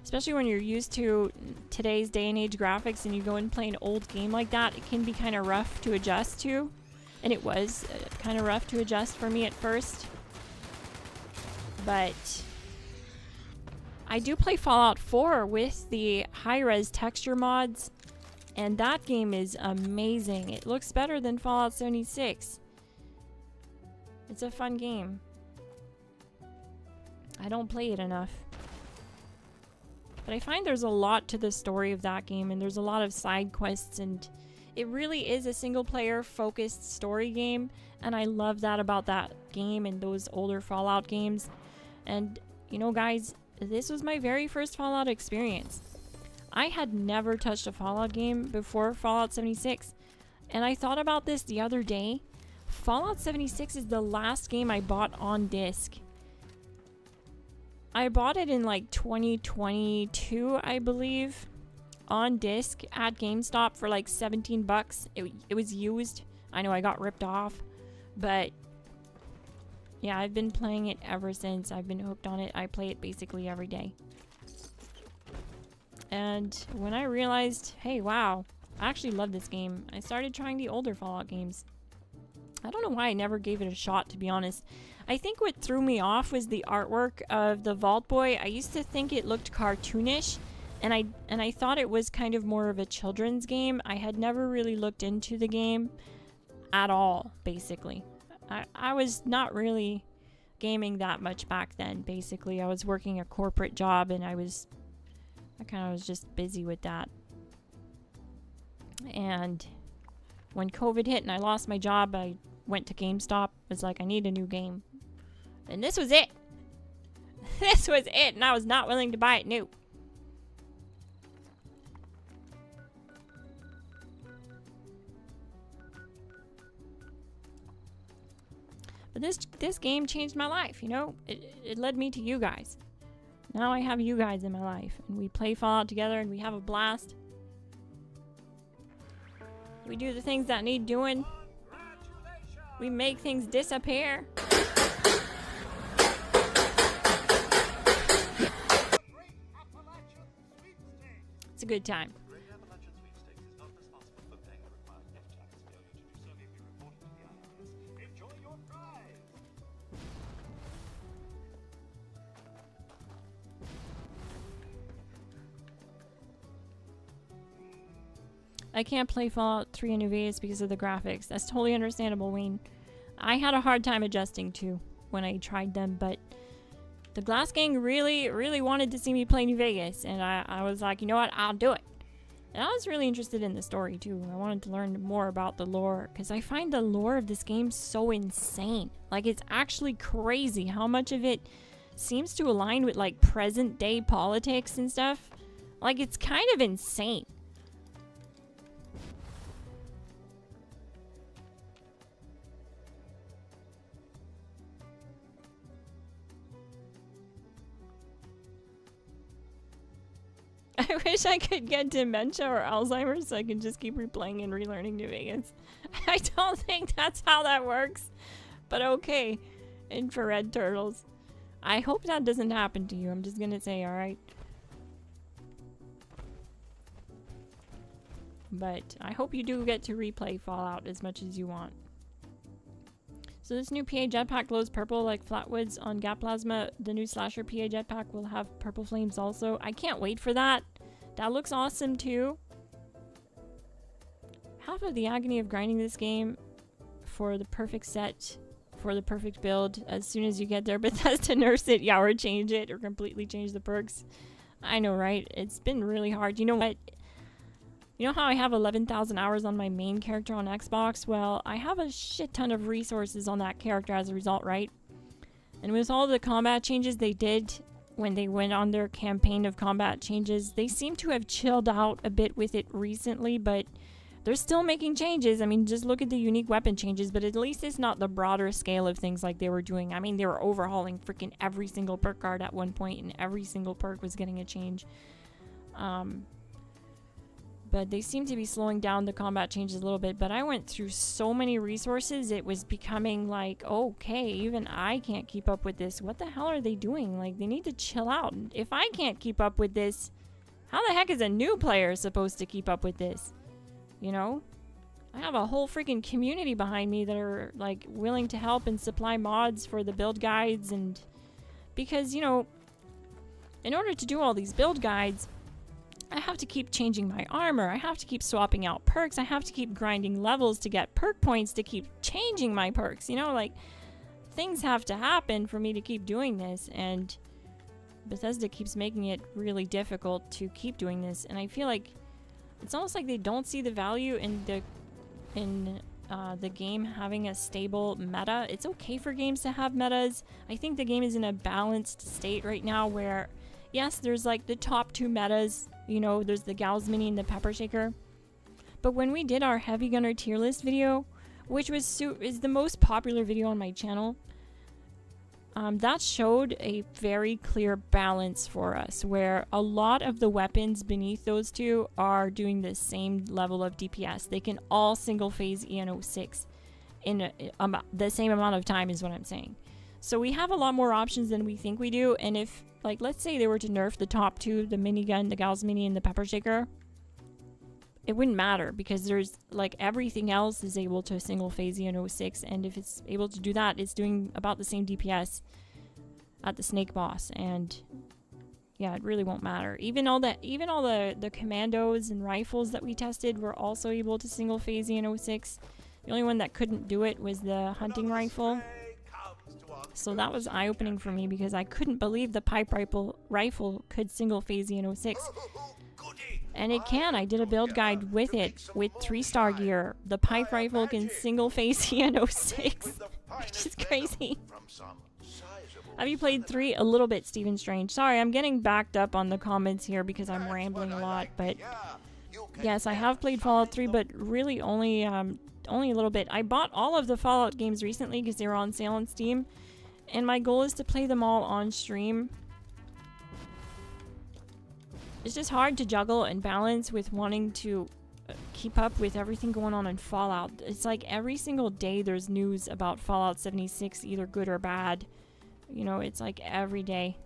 especially when you're used to today's day and age graphics and you go and play an old game like that. It can be kind of rough to adjust to, and it was kind of rough to adjust for me at first. But I do play Fallout 4 with the high-res texture mods, and that game is amazing. It looks better than Fallout 76. It's a fun game. I don't play it enough. But I find there's a lot to the story of that game, and there's a lot of side quests, and it really is a single-player focused story game, and I love that about that game and those older Fallout games. And, you know, guys, this was my very first Fallout experience. I had never touched a Fallout game before Fallout 76, and I thought about this the other day. Fallout 76 is the last game I bought on disc. I bought it in like 2022, I believe, on disc at GameStop for like 17 bucks. It was used. I know I got ripped off, but yeah, I've been playing it ever since. I've been hooked on it. I play it basically every day. And when I realized, hey, wow, I actually love this game, I started trying the older Fallout games. I don't know why I never gave it a shot, to be honest. I think what threw me off was the artwork of the Vault Boy. I used to think it looked cartoonish, and I thought it was kind of more of a children's game. I had never really looked into the game at all, basically. I was not really gaming that much back then, basically. I was working a corporate job, and I kind of was just busy with that. And when COVID hit and I lost my job, I went to GameStop. It's like, I need a new game. And this was it. This was it, and I was not willing to buy it new. But this game changed my life, you know? It led me to you guys. Now I have you guys in my life, and we play Fallout together, and we have a blast. We do the things that need doing. We make things disappear. It's a good time. I can't play Fallout 3 in New Vegas because of the graphics. That's totally understandable, Wayne. I had a hard time adjusting too when I tried them, but the Glass Gang really, really wanted to see me play New Vegas, and I was like, you know what, I'll do it. And I was really interested in the story too. I wanted to learn more about the lore, because I find the lore of this game so insane. Like, it's actually crazy how much of it seems to align with like present day politics and stuff. Like, it's kind of insane. I wish I could get dementia or Alzheimer's so I could just keep replaying and relearning New Vegas. I don't think that's how that works. But okay. Infrared turtles. I hope that doesn't happen to you. I'm just gonna say, alright? But I hope you do get to replay Fallout as much as you want. So this new PA jetpack glows purple like Flatwoods on Gap Plasma. The new Slasher PA jetpack will have purple flames also. I can't wait for that. That looks awesome too. Half of the agony of grinding this game for the perfect set, for the perfect build, as soon as you get there, Bethesda nerfs it, yeah, or change it, or completely change the perks. I know, right? It's been really hard. You know what? You know how I have 11,000 hours on my main character on Xbox? Well, I have a shit ton of resources on that character as a result, right? And with all the combat changes they did when they went on their campaign of combat changes, they seem to have chilled out a bit with it recently, but they're still making changes. I mean, just look at the unique weapon changes, but at least it's not the broader scale of things like they were doing. I mean, they were overhauling freaking every single perk card at one point, and every single perk was getting a change. But they seem to be slowing down the combat changes a little bit. But I went through so many resources, it was becoming like, okay, even I can't keep up with this. What the hell are they doing? Like, they need to chill out. If I can't keep up with this, how the heck is a new player supposed to keep up with this? You know? I have a whole freaking community behind me that are, like, willing to help and supply mods for the build guides. And because, you know, in order to do all these build guides, I have to keep changing my armor, I have to keep swapping out perks, I have to keep grinding levels to get perk points to keep changing my perks, you know, like, things have to happen for me to keep doing this, and Bethesda keeps making it really difficult to keep doing this, and I feel like it's almost like they don't see the value in the game having a stable meta. It's okay for games to have metas. I think the game is in a balanced state right now where, yes, there's like the top two metas. You know, there's the Gals Mini and the Pepper Shaker. But when we did our Heavy Gunner tier list video, which is the most popular video on my channel, that showed a very clear balance for us, where a lot of the weapons beneath those two are doing the same level of DPS. They can all single phase EN06 in the same amount of time is what I'm saying. So we have a lot more options than we think we do, and if, like, let's say they were to nerf the top two, the minigun, the Gals Mini, and the Pepper Shaker, it wouldn't matter, because there's, like, everything else is able to single phase EN06, and if it's able to do that, it's doing about the same DPS at the Snake Boss, and yeah, it really won't matter. Even all the commandos and rifles that we tested were also able to single phase EN06. The only one that couldn't do it was the hunting rifle. So that was eye-opening for me, because I couldn't believe the pipe rifle could single phase EN06. And it can. I did a build guide with it, with 3-star gear. The pipe rifle can single phase EN06, which is crazy. Have you played 3? A little bit, Stephen Strange. Sorry, I'm getting backed up on the comments here because I'm rambling a lot, but yes, I have played Fallout 3, but really only a little bit. I bought all of the Fallout games recently because they were on sale on Steam, and my goal is to play them all on stream. It's just hard to juggle and balance with wanting to keep up with everything going on in Fallout. It's like every single day there's news about Fallout 76, either good or bad. You know, it's like every day.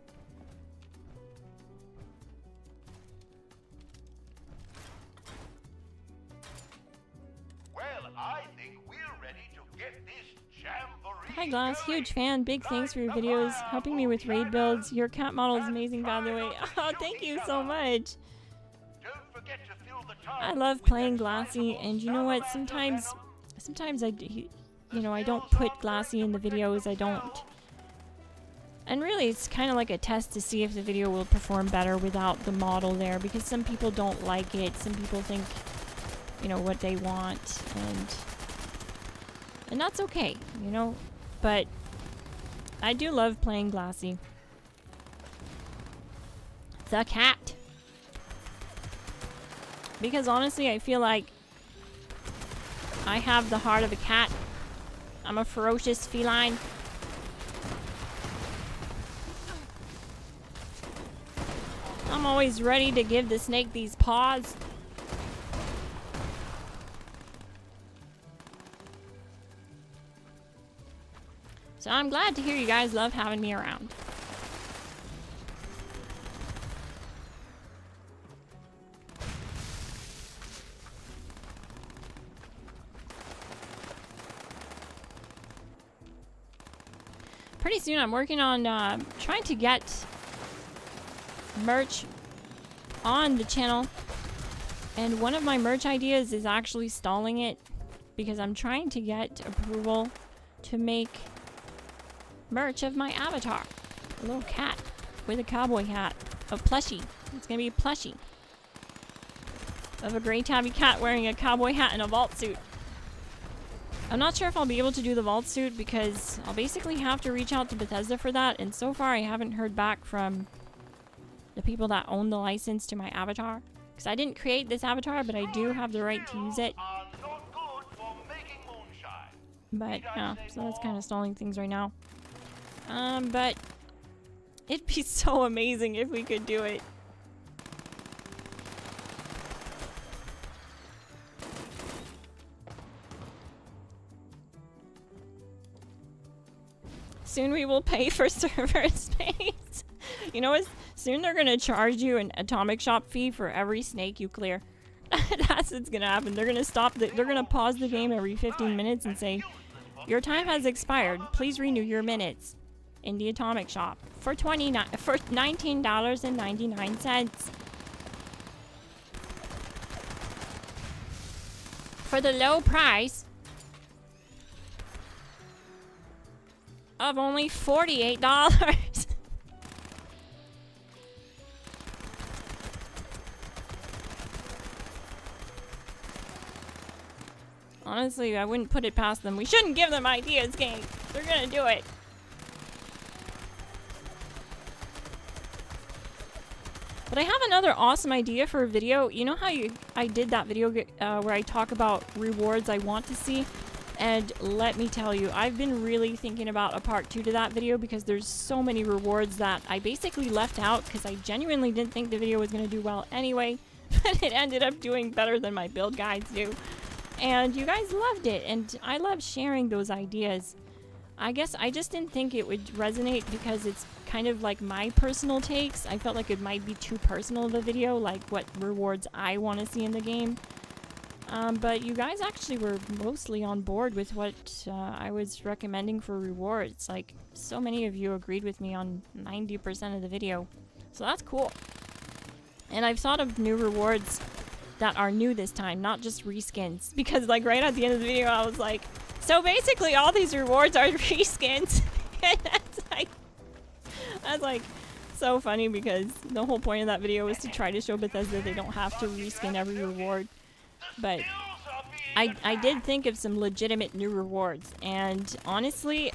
Well, I think we're ready to get this jamboree. Hi Glass, huge fan. Big thanks for your videos, helping me with raid builds. Your cat model is amazing, by the way. Oh, thank you so much. Don't forget to fill I love playing Glassy, and you know what? Sometimes I don't put Glassy in the videos. I don't. And really, it's kind of like a test to see if the video will perform better without the model there, because some people don't like it. Some people think, what they want, and that's okay, But I do love playing Glassy. The cat. Because honestly, I feel like I have the heart of a cat. I'm a ferocious feline. I'm always ready to give the snake these paws. So I'm glad to hear you guys love having me around. Pretty soon I'm working on trying to get merch on the channel, and one of my merch ideas is actually stalling it because I'm trying to get approval to make merch of my avatar, a little cat with a cowboy hat, a plushie. It's gonna be a plushie of a gray tabby cat wearing a cowboy hat and a vault suit. I'm not sure if I'll be able to do the vault suit because I'll basically have to reach out to Bethesda for that, and so far I haven't heard back from the people that own the license to my avatar. Because I didn't create this avatar, but I do have the right to use it. But yeah, so that's kind of stalling things right now. But it'd be so amazing if we could do it. Soon we will pay for server space. You know what? Soon they're gonna charge you an atomic shop fee for every snake you clear. That's what's gonna happen. They're gonna they're gonna pause the game every 15 minutes and say, "Your time has expired. Please renew your minutes in the atomic shop for $19.99 for the low price of only $48." Honestly, I wouldn't put it past them. We shouldn't give them ideas, gang. They're gonna do it. But I have another awesome idea for a video. You know how I did that video where I talk about rewards I want to see? And let me tell you, I've been really thinking about a part 2 to that video because there's so many rewards that I basically left out because I genuinely didn't think the video was going to do well anyway. But it ended up doing better than my build guides do. And you guys loved it, and I love sharing those ideas. I guess I just didn't think it would resonate because it's kind of like my personal takes. I felt like it might be too personal of a video, like what rewards I want to see in the game. But you guys actually were mostly on board with what I was recommending for rewards. Like, so many of you agreed with me on 90% of the video. So that's cool. And I've thought of new rewards that are new this time, not just reskins. Because, like, right at the end of the video, I was like, so basically all these rewards are reskins. And that's like so funny because the whole point of that video was to try to show Bethesda they don't have to reskin every reward. But I did think of some legitimate new rewards, and honestly,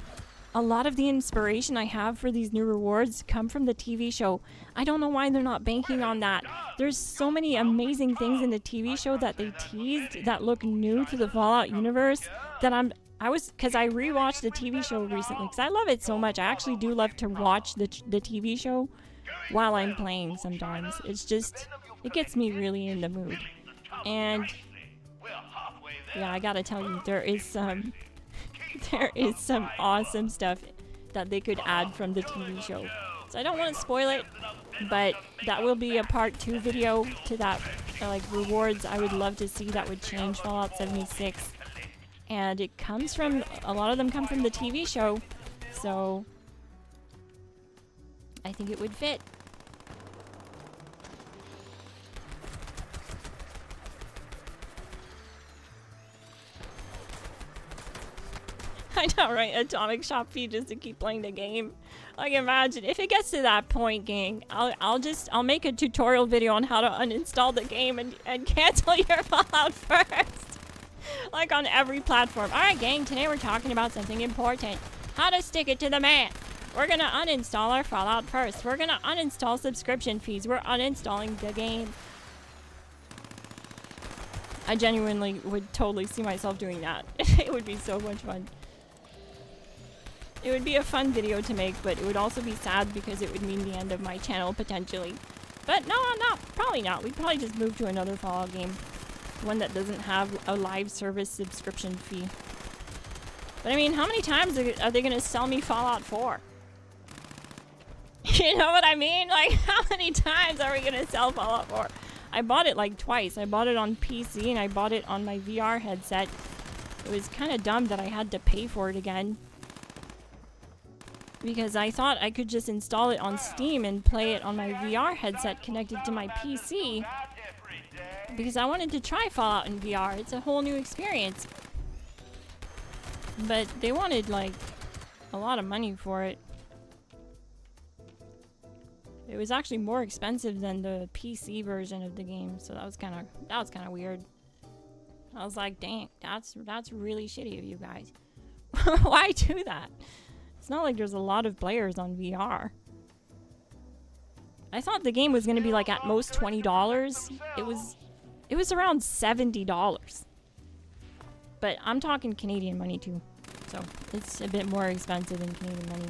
a lot of the inspiration I have for these new rewards come from the TV show. I don't know why they're not banking on that. There's so many amazing things in the TV show that they teased that look new to the Fallout universe that because I rewatched the TV show recently because I love it so much. I actually do love to watch the TV show while I'm playing sometimes. It's just, it gets me really in the mood. And yeah, I gotta tell you, there is some awesome stuff that they could add from the TV show. So I don't want to spoil it, but that will be a part 2 video to that, like, rewards I would love to see that would change Fallout 76. And it comes from, a lot of them come from the TV show, so I think it would fit. I know, right? Atomic shop fee just to keep playing the game. Like, imagine if it gets to that point, gang. I'll make a tutorial video on how to uninstall the game and cancel your Fallout first. Like on every platform. Alright, gang, today we're talking about something important. How to stick it to the man. We're gonna uninstall our Fallout first. We're gonna uninstall subscription fees. We're uninstalling the game. I genuinely would totally see myself doing that. It would be so much fun. It would be a fun video to make, but it would also be sad because it would mean the end of my channel potentially. But no, probably not. We'd probably just move to another Fallout game. One that doesn't have a live service subscription fee. But I mean, how many times are they gonna sell me Fallout 4? You know what I mean? Like, how many times are we gonna sell Fallout 4? I bought it like twice. I bought it on PC and I bought it on my VR headset. It was kind of dumb that I had to pay for it again. Because I thought I could just install it on Steam and play it on my VR headset connected to my PC. Because I wanted to try Fallout in VR. It's a whole new experience. But they wanted like a lot of money for it. It was actually more expensive than the PC version of the game, so that was kind of weird. I was like, dang, that's really shitty of you guys. Why do that? It's not like there's a lot of players on VR. I thought the game was gonna be like at most $20. It was around $70. But I'm talking Canadian money too, so it's a bit more expensive than Canadian money.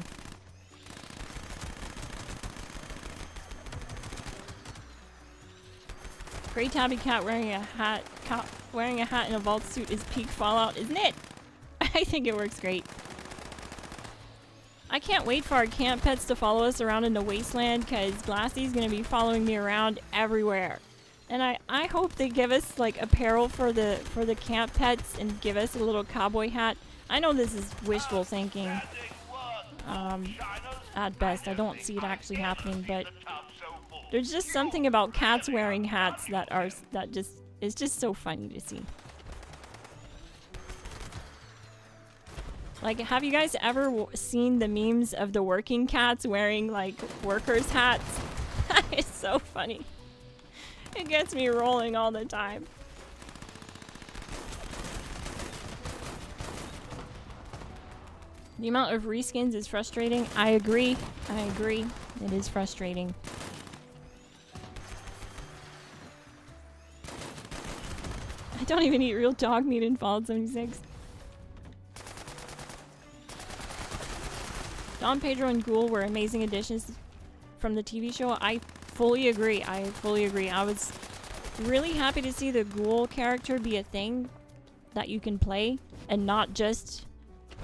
Gray tabby cat wearing a hat in a vault suit is peak Fallout, isn't it? I think it works great. I can't wait for our camp pets to follow us around in the wasteland because Glassy's gonna be following me around everywhere. And I hope they give us like apparel for the camp pets and give us a little cowboy hat. I know this is wishful thinking. At best, I don't see it actually happening, but there's just something about cats wearing hats that is just so funny to see. Like, have you guys ever seen the memes of the working cats wearing like workers' hats? It's so funny. It gets me rolling all the time. The amount of reskins is frustrating. I agree. It is frustrating. I don't even eat real dog meat in Fallout 76. Don Pedro and Ghoul were amazing additions from the TV show. I fully agree. I was really happy to see the Ghoul character be a thing that you can play and not just,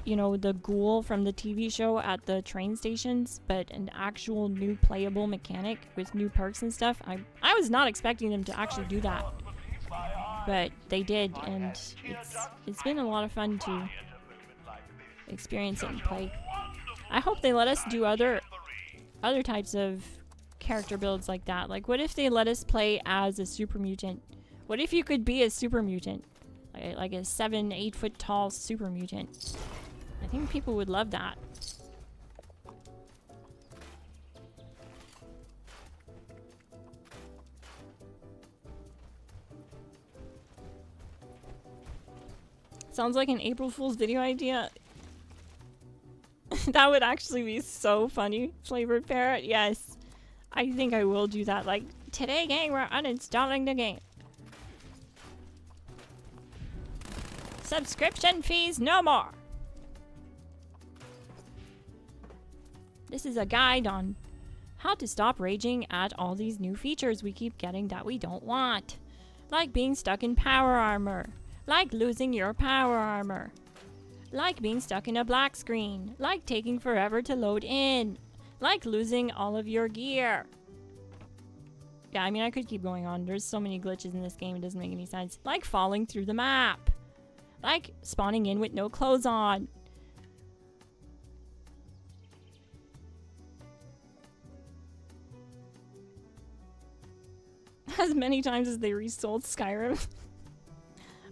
you know, the Ghoul from the TV show at the train stations, but an actual new playable mechanic with new perks and stuff. I was not expecting them to actually do that, but they did, and it's been a lot of fun to experience it and play. I hope they let us do other types of character builds like that. Like, what if they let us play as a super mutant? What if you could be a super mutant? Like a 7-8 foot tall super mutant. I think people would love that. Sounds like an April Fool's video idea. That would actually be so funny. Flavored parrot, yes. I think I will do that. Like, today, gang, we're uninstalling the game. Subscription fees no more. This is a guide on how to stop raging at all these new features we keep getting that we don't want. Like being stuck in power armor. Like losing your power armor. Like being stuck in a black screen. Like taking forever to load in. Like losing all of your gear. Yeah, I mean, I could keep going on. There's so many glitches in this game, it doesn't make any sense. Like falling through the map. Like spawning in with no clothes on. As many times as they resold Skyrim.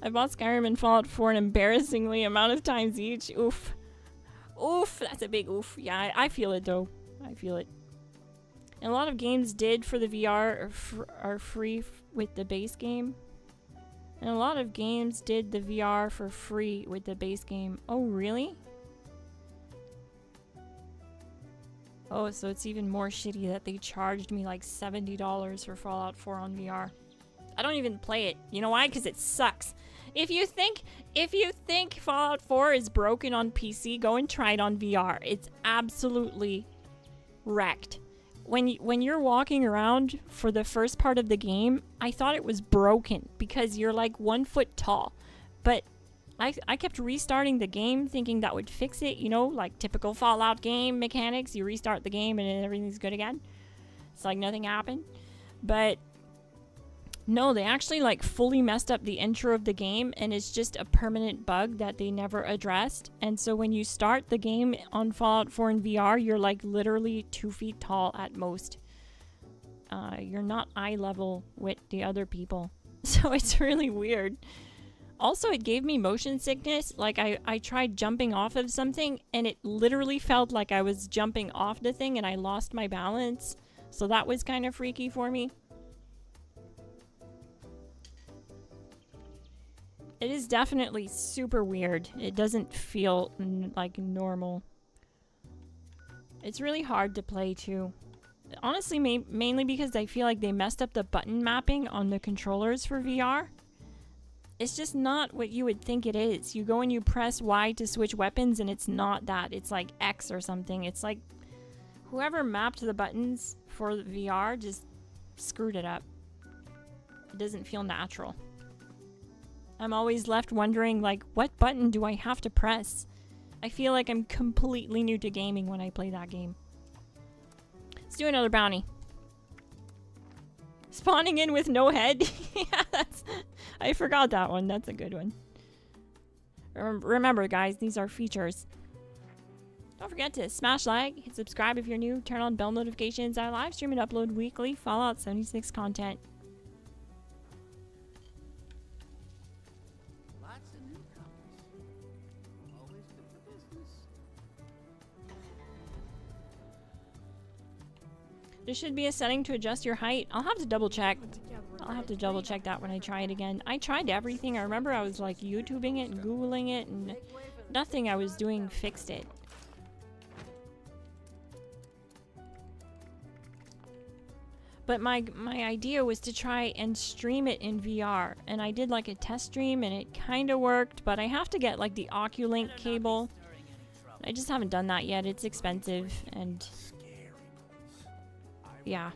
I bought Skyrim and Fallout 4 an embarrassingly amount of times each. Oof. Oof, that's a big oof. Yeah, I feel it though. I feel it. And a lot of games did for the VR are free with the base game. And a lot of games did the VR for free with the base game. Oh, really? Oh, so it's even more shitty that they charged me like $70 for Fallout 4 on VR. I don't even play it. You know why? Because it sucks. If you think Fallout 4 is broken on PC, go and try it on VR. It's absolutely wrecked. When you're walking around for the first part of the game, I thought it was broken because you're like 1 foot tall. But I kept restarting the game thinking that would fix it, you know, like typical Fallout game mechanics. You restart the game and everything's good again. It's like nothing happened. But no, they actually like fully messed up the intro of the game, and it's just a permanent bug that they never addressed. And so when you start the game on Fallout 4 in VR, you're like literally 2 feet tall at most. You're not eye level with the other people. So it's really weird. Also, it gave me motion sickness. Like I tried jumping off of something and it literally felt like I was jumping off the thing and I lost my balance. So that was kind of freaky for me. It is definitely super weird. It doesn't feel like normal. It's really hard to play too. Honestly, mainly because I feel like they messed up the button mapping on the controllers for VR. It's just not what you would think it is. You go and you press Y to switch weapons and it's not that. It's like X or something. It's like whoever mapped the buttons for the VR just screwed it up. It doesn't feel natural. I'm always left wondering, like, what button do I have to press? I feel like I'm completely new to gaming when I play that game. Let's do another bounty. Spawning in with no head? Yeah, I forgot that one. That's a good one. Remember, guys, these are features. Don't forget to smash like, hit subscribe if you're new, turn on bell notifications. I live stream and upload weekly Fallout 76 content. Lots of newcomers. Always good for business. There should be a setting to adjust your height. I'll have to double check. I'll have to double check that when I try it again. I tried everything. I remember I was like YouTubing it and Googling it, and nothing I was doing fixed it. But my idea was to try and stream it in VR, and I did like a test stream and it kind of worked, but I have to get like the Oculink cable. I just haven't done that yet. It's expensive, and yeah.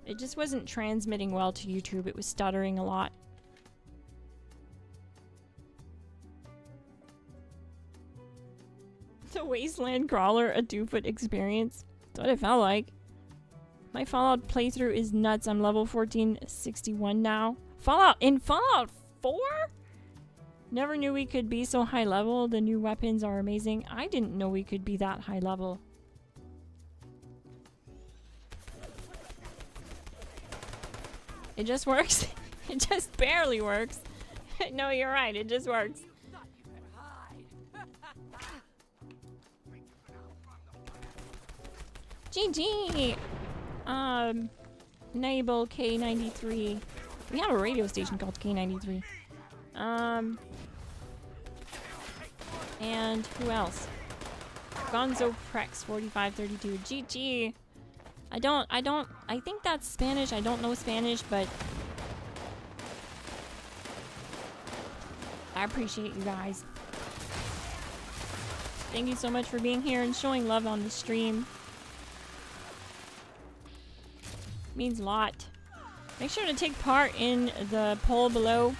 It just wasn't transmitting well to YouTube. It was stuttering a lot. The Wasteland Crawler, a 2-foot experience. That's what it felt like. My Fallout playthrough is nuts. I'm level 1461 now. In Fallout 4? Never knew we could be so high level. The new weapons are amazing. I didn't know we could be that high level. It just works. It just barely works. No, you're right. It just works. GG! Enable K93. We have a radio station called K93. And who else? Gonzo Prex 4532. GG! I think that's Spanish. I don't know Spanish, but I appreciate you guys. Thank you so much for being here and showing love on the stream. Means a lot. Make sure to take part in the poll below.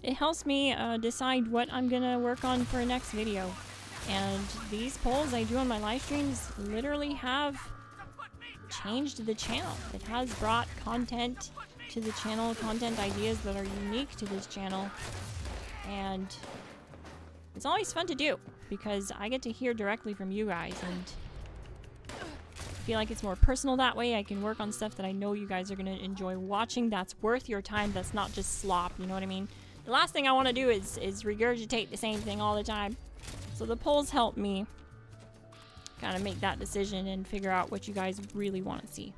It helps me decide what I'm gonna work on for next video. And these polls I do on my live streams literally have changed the channel. It has brought content to the channel, content ideas that are unique to this channel. And it's always fun to do because I get to hear directly from you guys, and I feel like it's more personal that way. I can work on stuff that I know you guys are going to enjoy watching, that's worth your time, that's not just slop, you know what I mean? The last thing I want to do is regurgitate the same thing all the time. So the polls help me kind of make that decision and figure out what you guys really want to see.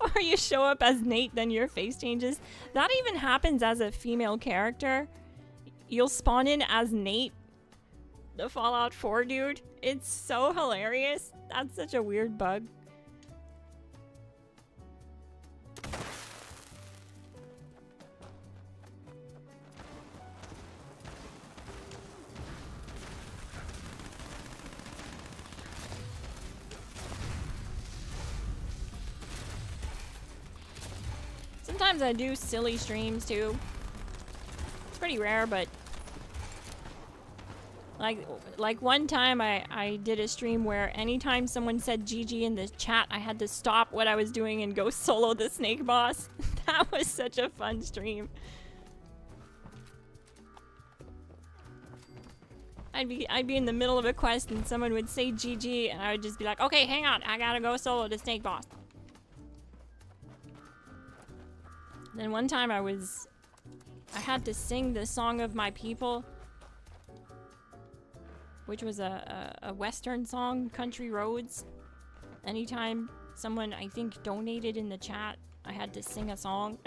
Or you show up as Nate, then your face changes. That even happens as a female character. You'll spawn in as Nate, the Fallout 4 dude. It's so hilarious. That's such a weird bug. Sometimes I do silly streams too. It's pretty rare, but like one time I did a stream where anytime someone said GG in the chat, I had to stop what I was doing and go solo the snake boss. That was such a fun stream. I'd be in the middle of a quest and someone would say GG and I would just be like, okay, hang on, I gotta go solo the snake boss. Then one time I had to sing the Song of My People, which was a Western song, Country Roads. Anytime someone, I think, donated in the chat, I had to sing a song.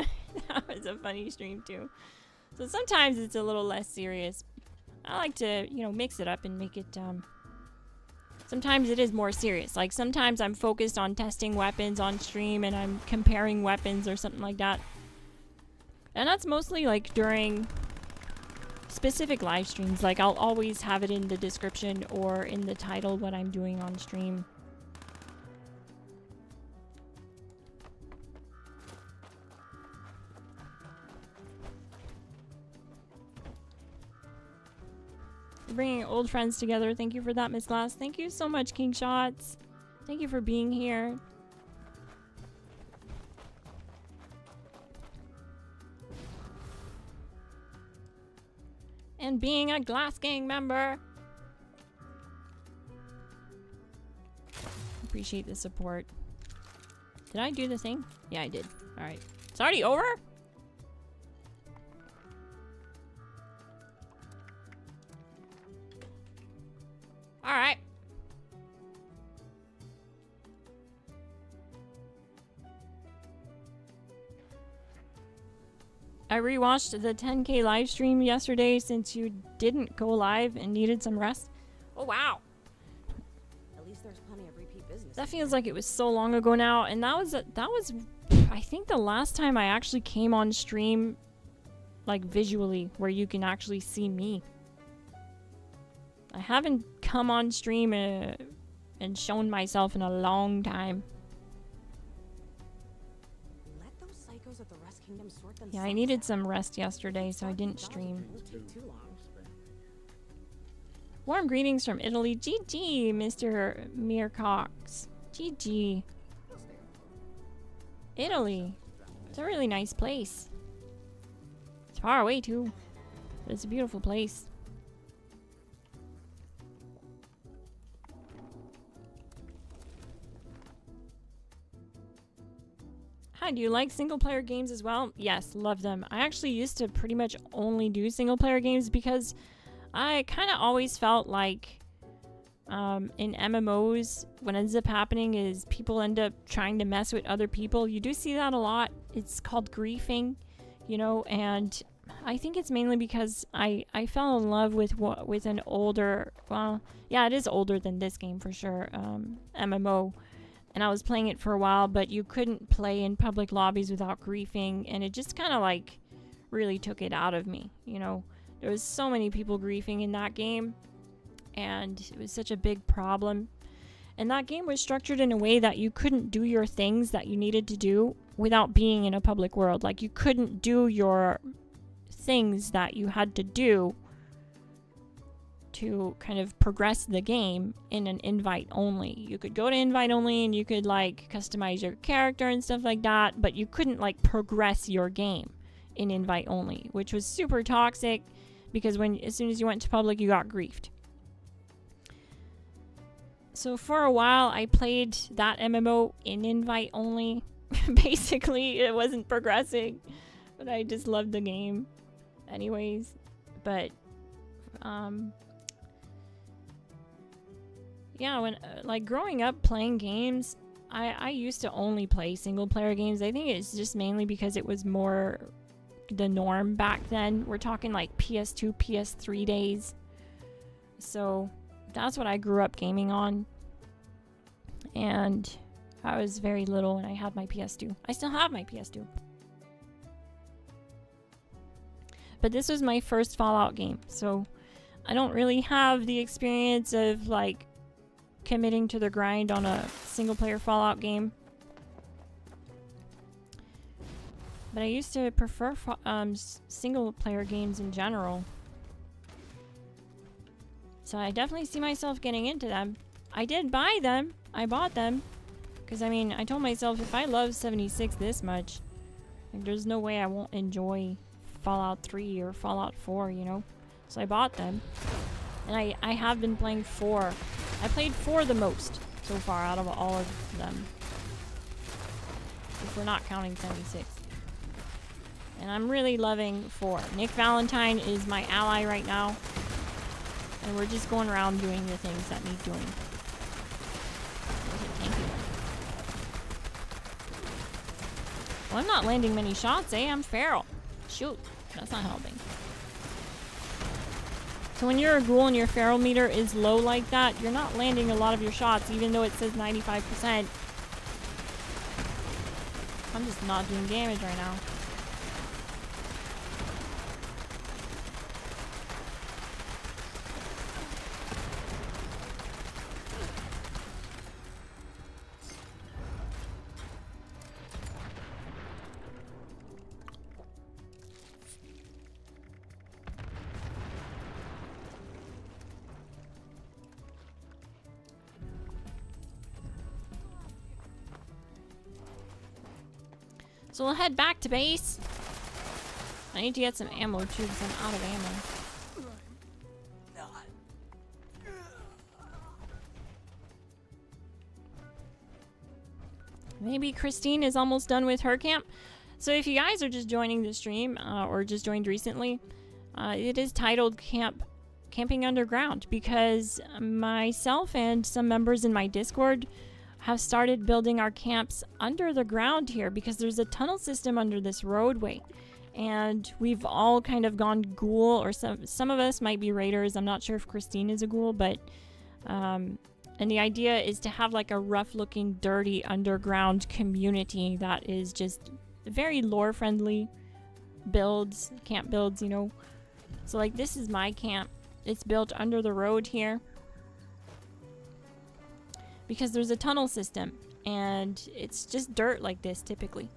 That was a funny stream too. So sometimes it's a little less serious. I like to, you know, mix it up and make it, sometimes it is more serious. Like sometimes I'm focused on testing weapons on stream and I'm comparing weapons or something like that. And that's mostly like during specific live streams. Like I'll always have it in the description or in the title what I'm doing on stream. Bringing old friends together. Thank you for that, Miss Glass. Thank you so much, King Shots. Thank you for being here. And being a Glass Gang member. Appreciate the support. Did I do the thing? Yeah, I did. Alright. It's already over? Alright. I rewatched the 10K live stream yesterday since you didn't go live and needed some rest. Oh wow. At least there's plenty of repeat business. That feels like it was so long ago now, and that was I think the last time I actually came on stream like visually where you can actually see me. I haven't come on stream and shown myself in a long time. Let those psychos at the Rest Kingdom sort themselves. Yeah, I needed some rest yesterday, so I didn't stream. Won't take too long. Warm greetings from Italy. GG, Mr. Mearcox. GG. Italy. It's a really nice place. It's far away too, but it's a beautiful place. Hi, do you like single player games as well? Yes, love them. I actually used to pretty much only do single player games because I kind of always felt like in MMOs, what ends up happening is people end up trying to mess with other people. You do see that a lot. It's called griefing, you know, and I think it's mainly because I fell in love with an older, well, yeah, it is older than this game for sure, MMO. And I was playing it for a while, but you couldn't play in public lobbies without griefing, and it just kind of like really took it out of me, you know. There was so many people griefing in that game, and it was such a big problem. And that game was structured in a way that you couldn't do your things that you needed to do without being in a public world. Like, you couldn't do your things that you had to do to kind of progress the game in an invite only. You could go to invite only and you could like customize your character and stuff like that, but you couldn't like progress your game in invite only, which was super toxic because as soon as you went to public, you got griefed. So for a while, I played that MMO in invite only. Basically, it wasn't progressing, but I just loved the game anyways. But yeah, when like growing up playing games, I used to only play single player games. I think it's just mainly because it was more the norm back then. We're talking like PS2, PS3 days. So that's what I grew up gaming on. And I was very little when I had my PS2. I still have my PS2. But this was my first Fallout game, so I don't really have the experience of like committing to the grind on a single player Fallout game. But I used to prefer single player games in general. So I definitely see myself getting into them. I did buy them. I bought them. Because I mean, I told myself if I love 76 this much, like, there's no way I won't enjoy Fallout 3 or Fallout 4, you know? So I bought them. And I have been playing 4. I played 4 the most so far out of all of them. If we're not counting 76. And I'm really loving 4. Nick Valentine is my ally right now. And we're just going around doing the things that need doing. Thank you. Well, I'm not landing many shots, eh? I'm feral. Shoot. That's not helping. So when you're a ghoul and your feral meter is low like that, you're not landing a lot of your shots, even though it says 95%. I'm just not doing damage right now. So we'll head back to base. I need to get some ammo too because I'm out of ammo. Maybe Christine is almost done with her camp. So if you guys are just joining the stream or just joined recently, it is titled Camping Underground because myself and some members in my Discord have started building our camps under the ground here because there's a tunnel system under this roadway. And we've all kind of gone ghoul, or some of us might be raiders. I'm not sure if Christine is a ghoul, but and the idea is to have like a rough looking, dirty underground community that is just very lore friendly builds, camp builds, you know. So like this is my camp. It's built under the road here because there's a tunnel system and it's just dirt like this typically.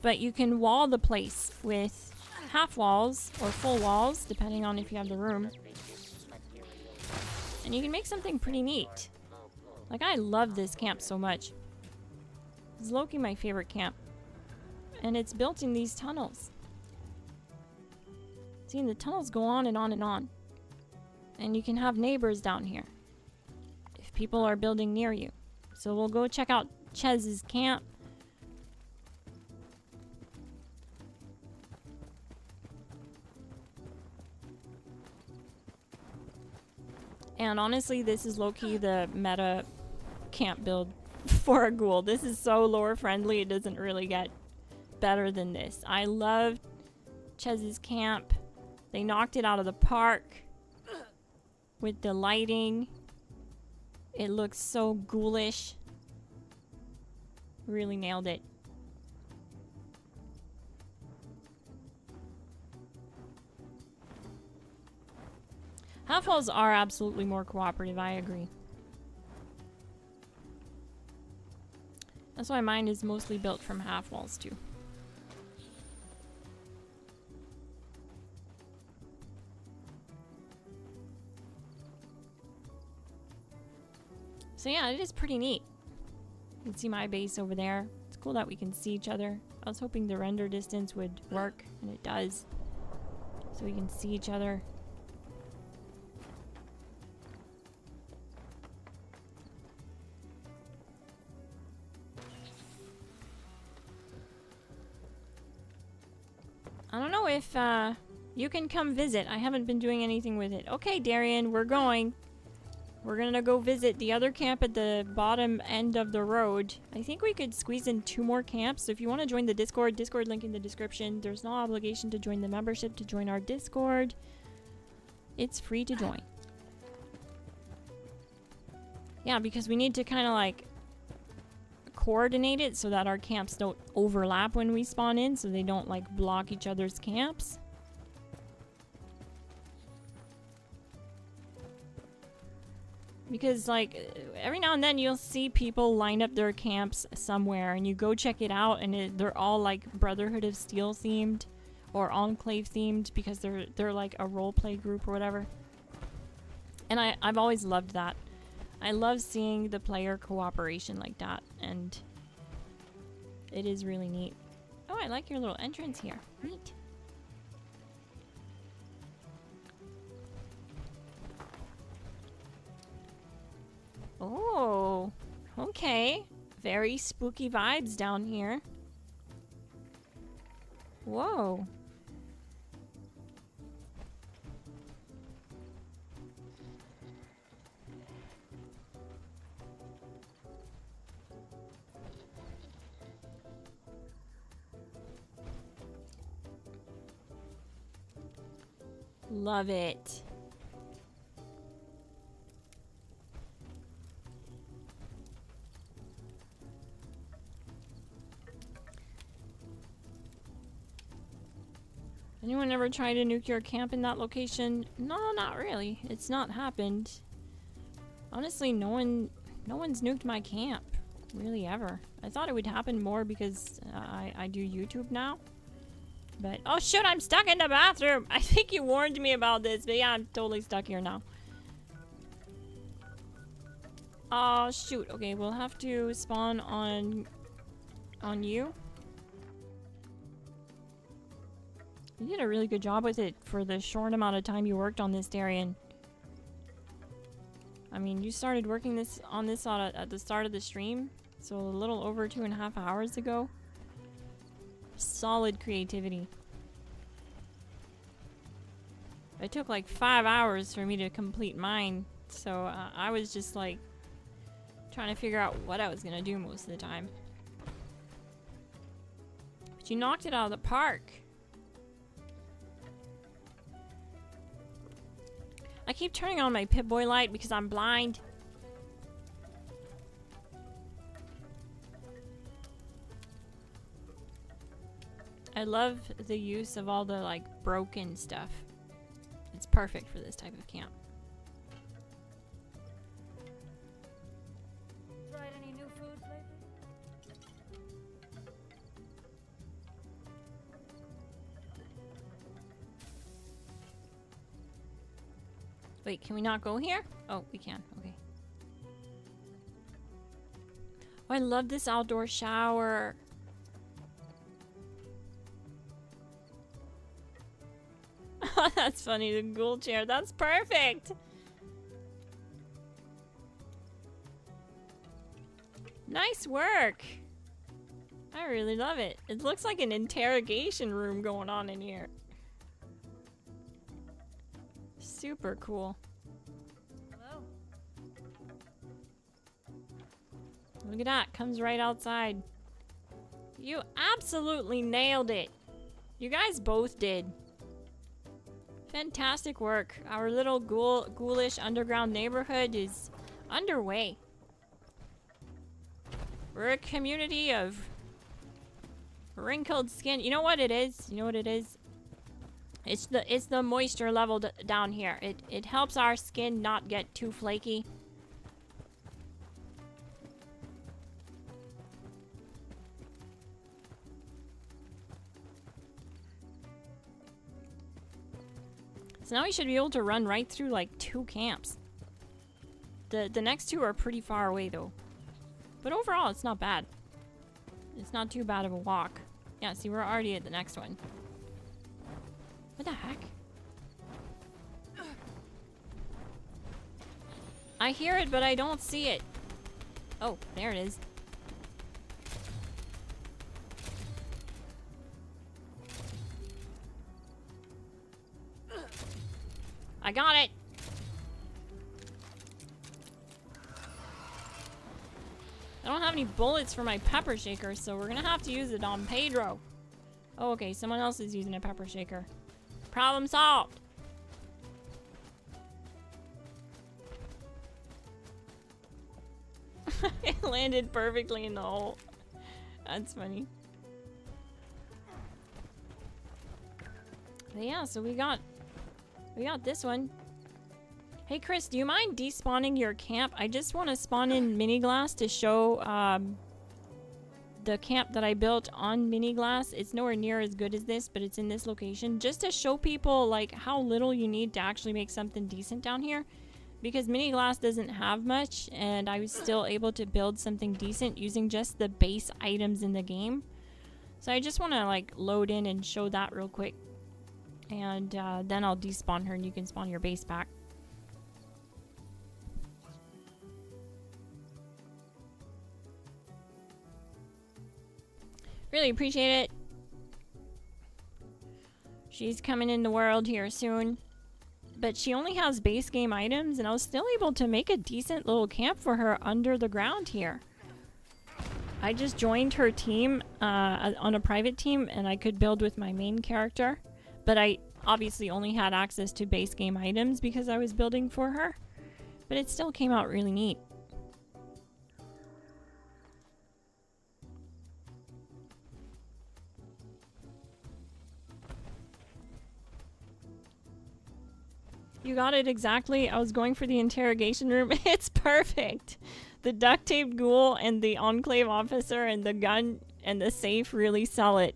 But you can wall the place with half walls or full walls, depending on if you have the room. And you can make something pretty neat. Like, I love this camp so much. It's low-key my favorite camp. And it's built in these tunnels. See, and the tunnels go on and on and on. And you can have neighbors down here if people are building near you. So we'll go check out Chez's camp. And honestly, this is low-key the meta camp build for a ghoul. This is so lore friendly, it doesn't really get better than this. I love Chez's camp. They knocked it out of the park with the lighting. It looks so ghoulish. Really nailed it. Half-walls are absolutely more cooperative, I agree. That's why mine is mostly built from half-walls too. So yeah, it is pretty neat. You can see my base over there. It's cool that we can see each other. I was hoping the render distance would work, and it does. So we can see each other. if you can come visit. I haven't been doing anything with it. Okay, Darian, we're going. We're gonna go visit the other camp at the bottom end of the road. I think we could squeeze in 2 more camps. So if you want to join the Discord link in the description. There's no obligation to join the membership to join our Discord. It's free to join. Yeah, because we need to kind of like coordinate it so that our camps don't overlap when we spawn in, so they don't like block each other's camps. Because like every now and then you'll see people line up their camps somewhere and you go check it out and they're all like Brotherhood of Steel themed or Enclave themed because they're like a roleplay group or whatever. And I've always loved that. I love seeing the player cooperation like that, and it is really neat. Oh, I like your little entrance here. Neat. Oh, okay. Very spooky vibes down here. Whoa. Love it. Anyone ever tried to nuke your camp in that location? No, not really. It's not happened. Honestly, no one's nuked my camp. Really, ever. I thought it would happen more because I do YouTube now. But, oh shoot, I'm stuck in the bathroom! I think you warned me about this, but yeah, I'm totally stuck here now. Oh shoot, okay, we'll have to spawn on you. You did a really good job with it for the short amount of time you worked on this, Darian. I mean, you started working on this at the start of the stream, so a little over 2.5 hours ago. Solid creativity. It took like 5 hours for me to complete mine, so I was just like trying to figure out what I was gonna do most of the time. But you knocked it out of the park. I keep turning on my Pip-Boy light because I'm blind. I love the use of all the like broken stuff. It's perfect for this type of camp. Tried any new foods lately? Wait, can we not go here? Oh, we can. Okay. Oh, I love this outdoor shower. That's funny, the ghoul chair. That's perfect. Nice work. I really love it. It looks like an interrogation room going on in here. Super cool. Hello? Look at that. Comes right outside. You absolutely nailed it. You guys both did. Fantastic work. Our little ghoulish underground neighborhood is underway. We're a community of wrinkled skin. You know what it is? You know what it is? It's the moisture level down here. It helps our skin not get too flaky. So now we should be able to run right through like 2 camps. The next 2 are pretty far away though. But overall, it's not bad. It's not too bad of a walk. Yeah, see, we're already at the next one. What the heck? I hear it, but I don't see it. Oh, there it is. I got it! I don't have any bullets for my pepper shaker, so we're gonna have to use it on Pedro. Oh, okay, someone else is using a pepper shaker. Problem solved! It landed perfectly in the hole. That's funny. But yeah, so we got this one. Hey Chris, do you mind despawning your camp? I just want to spawn in mini glass to show the camp that I built on mini glass. It's nowhere near as good as this, but it's in this location just to show people like how little you need to actually make something decent down here. Because mini glass doesn't have much, and I was still able to build something decent using just the base items in the game. So I just want to like load in and show that real quick. And then I'll despawn her and you can spawn your base back. Really appreciate it. She's coming in the world here soon. But she only has base game items, and I was still able to make a decent little camp for her under the ground here. I just joined her team on a private team, and I could build with my main character. But I obviously only had access to base game items because I was building for her. But it still came out really neat. You got it exactly. I was going for the interrogation room. It's perfect. The duct tape ghoul and the enclave officer and the gun and the safe really sell it.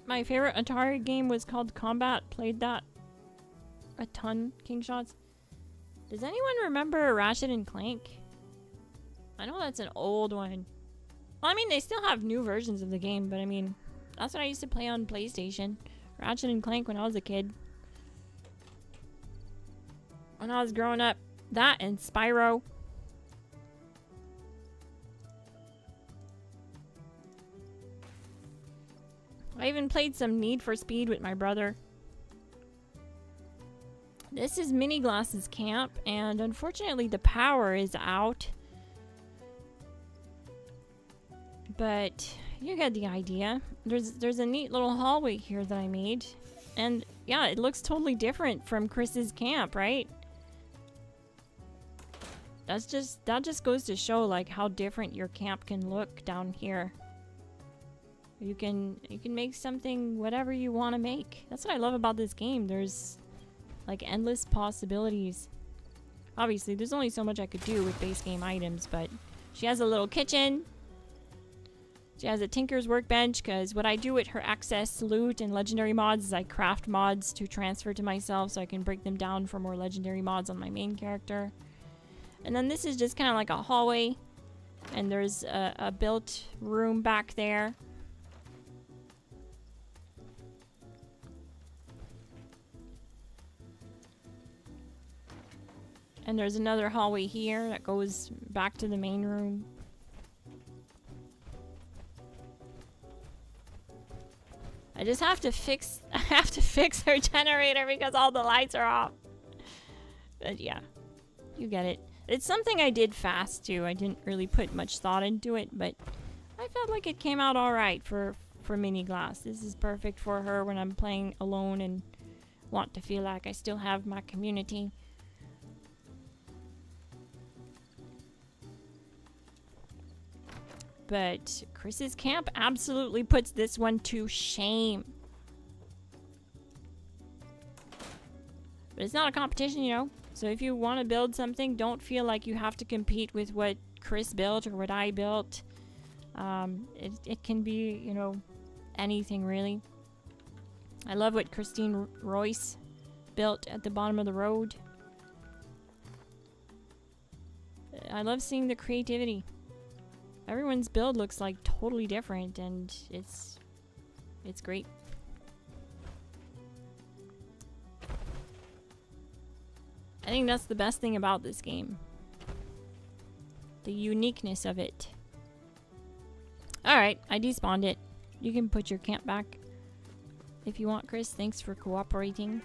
My favorite Atari game was called Combat. Played that a ton. King Shots. Does anyone remember Ratchet and Clank? I know that's an old one. Well, I mean, they still have new versions of the game, but I mean, that's what I used to play on PlayStation. Ratchet and Clank when I was a kid. When I was growing up. That and Spyro. I even played some Need for Speed with my brother. This is Mini Glass's camp, and unfortunately the power is out. But you get the idea. There's a neat little hallway here that I made. And yeah, it looks totally different from Chris's camp, right? That just goes to show like how different your camp can look down here. You can make something whatever you want to make. That's what I love about this game. There's like endless possibilities. Obviously, there's only so much I could do with base game items, but she has a little kitchen. She has a Tinker's workbench, because what I do with her access, loot, and legendary mods is I craft mods to transfer to myself so I can break them down for more legendary mods on my main character. And then this is just kind of like a hallway, and there's a built room back there. And there's another hallway here that goes back to the main room. I just have to fix her generator because all the lights are off. But yeah, you get it. It's something I did fast too. I didn't really put much thought into it, but I felt like it came out alright for Mini Glass. This is perfect for her when I'm playing alone and want to feel like I still have my community. But Chris's camp absolutely puts this one to shame. But it's not a competition, you know. So if you want to build something, don't feel like you have to compete with what Chris built or what I built. It can be, you know, anything really. I love what Christine Royce built at the bottom of the road. I love seeing the creativity. Everyone's build looks like totally different, and it's great. I think that's the best thing about this game. The uniqueness of it. Alright, I despawned it. You can put your camp back if you want, Chris. Thanks for cooperating.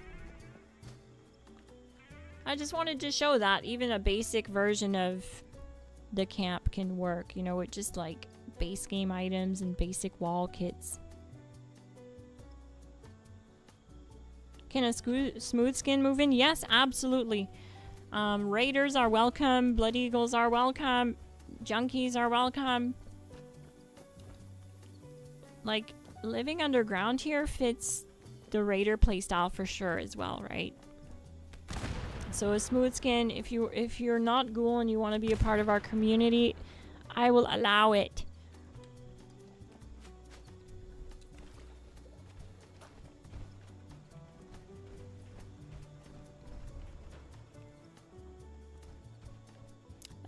I just wanted to show that even a basic version of the camp can work, you know, with just like base game items and basic wall kits. Can a smooth skin move in? Yes, absolutely. Raiders are welcome. Blood Eagles are welcome. Junkies are welcome. Like, living underground here fits the Raider playstyle for sure as well, right? So a smooth skin, if you're not Ghoul and you want to be a part of our community, I will allow it.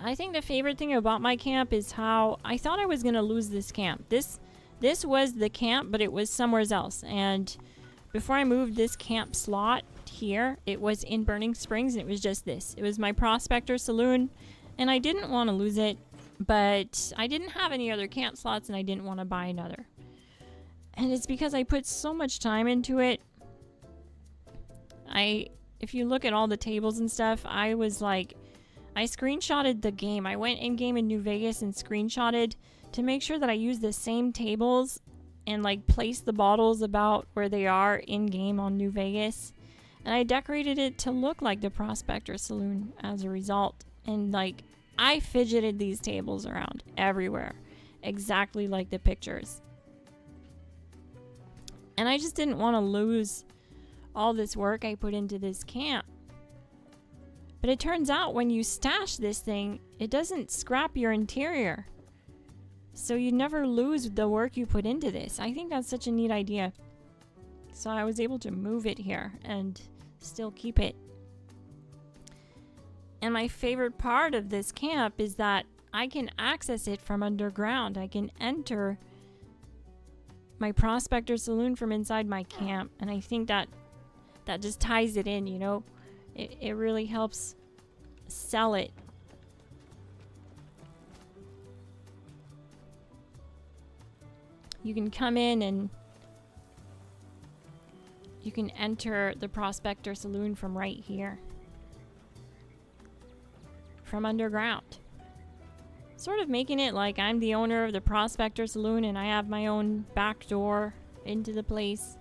I think the favorite thing about my camp is how I thought I was going to lose this camp. This was the camp, but it was somewhere else. And before I moved this camp slot here, it was in Burning Springs, and it was just this. It was my Prospector Saloon, and I didn't want to lose it, but I didn't have any other camp slots, and I didn't want to buy another. And it's because I put so much time into it. If you look at all the tables and stuff, I was like, I screenshotted the game. I went in-game in New Vegas and screenshotted to make sure that I used the same tables and like placed the bottles about where they are in-game on New Vegas. And I decorated it to look like the Prospector Saloon as a result. And like, I fidgeted these tables around everywhere, exactly like the pictures. And I just didn't want to lose all this work I put into this camp. But it turns out when you stash this thing, it doesn't scrap your interior. So you never lose the work you put into this. I think that's such a neat idea. So I was able to move it here and still keep it. And my favorite part of this camp is that I can access it from underground. I can enter my Prospector Saloon from inside my camp. And I think that just ties it in, you know. It really helps sell it. You can come in and you can enter the Prospector Saloon from right here. From underground. Sort of making it like I'm the owner of the Prospector Saloon and I have my own back door into the place.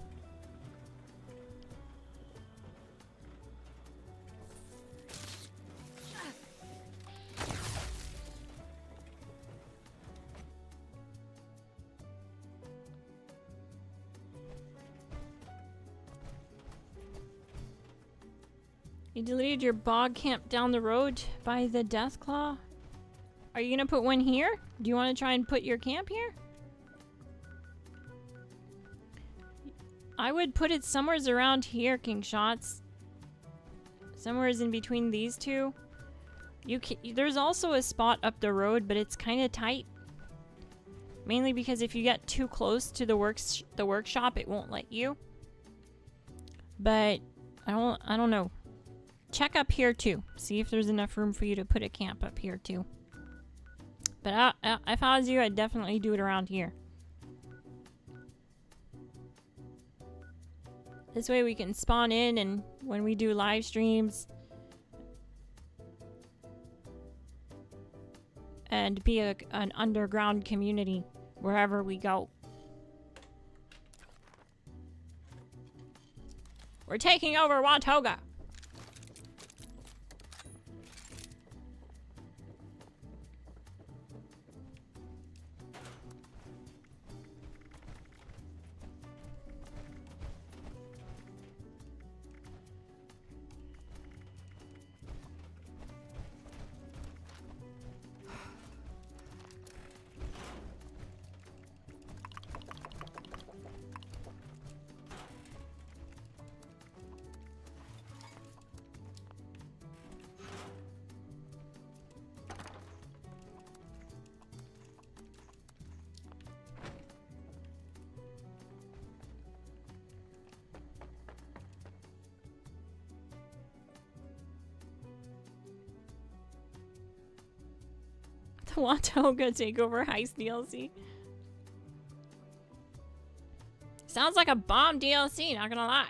You deleted your bog camp down the road by the Deathclaw? Are you gonna put one here? Do you want to try and put your camp here? I would put it somewhere around here, King Shots. Somewhere in between these two. There's also a spot up the road, but it's kind of tight. Mainly because if you get too close to the workshop, it won't let you. But I don't know. Check up here too. See if there's enough room for you to put a camp up here too. But if I was you, I'd definitely do it around here. This way we can spawn in, and when we do live streams and be an underground community wherever we go. We're taking over Watoga. The Watoga Takeover Heist DLC. Sounds like a bomb DLC, not gonna lie.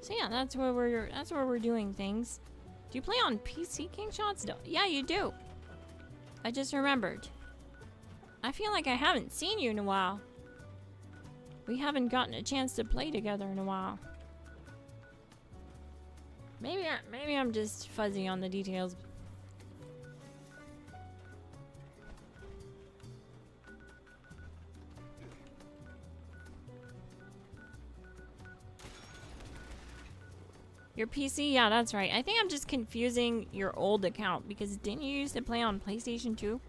So yeah, that's where we're doing things. Do you play on PC, King Shots? No. Yeah, you do. I just remembered. I feel like I haven't seen you in a while. We haven't gotten a chance to play together in a while. Maybe I'm just fuzzy on the details. Your PC? Yeah, that's right. I think I'm just confusing your old account because didn't you used to play on PlayStation 2?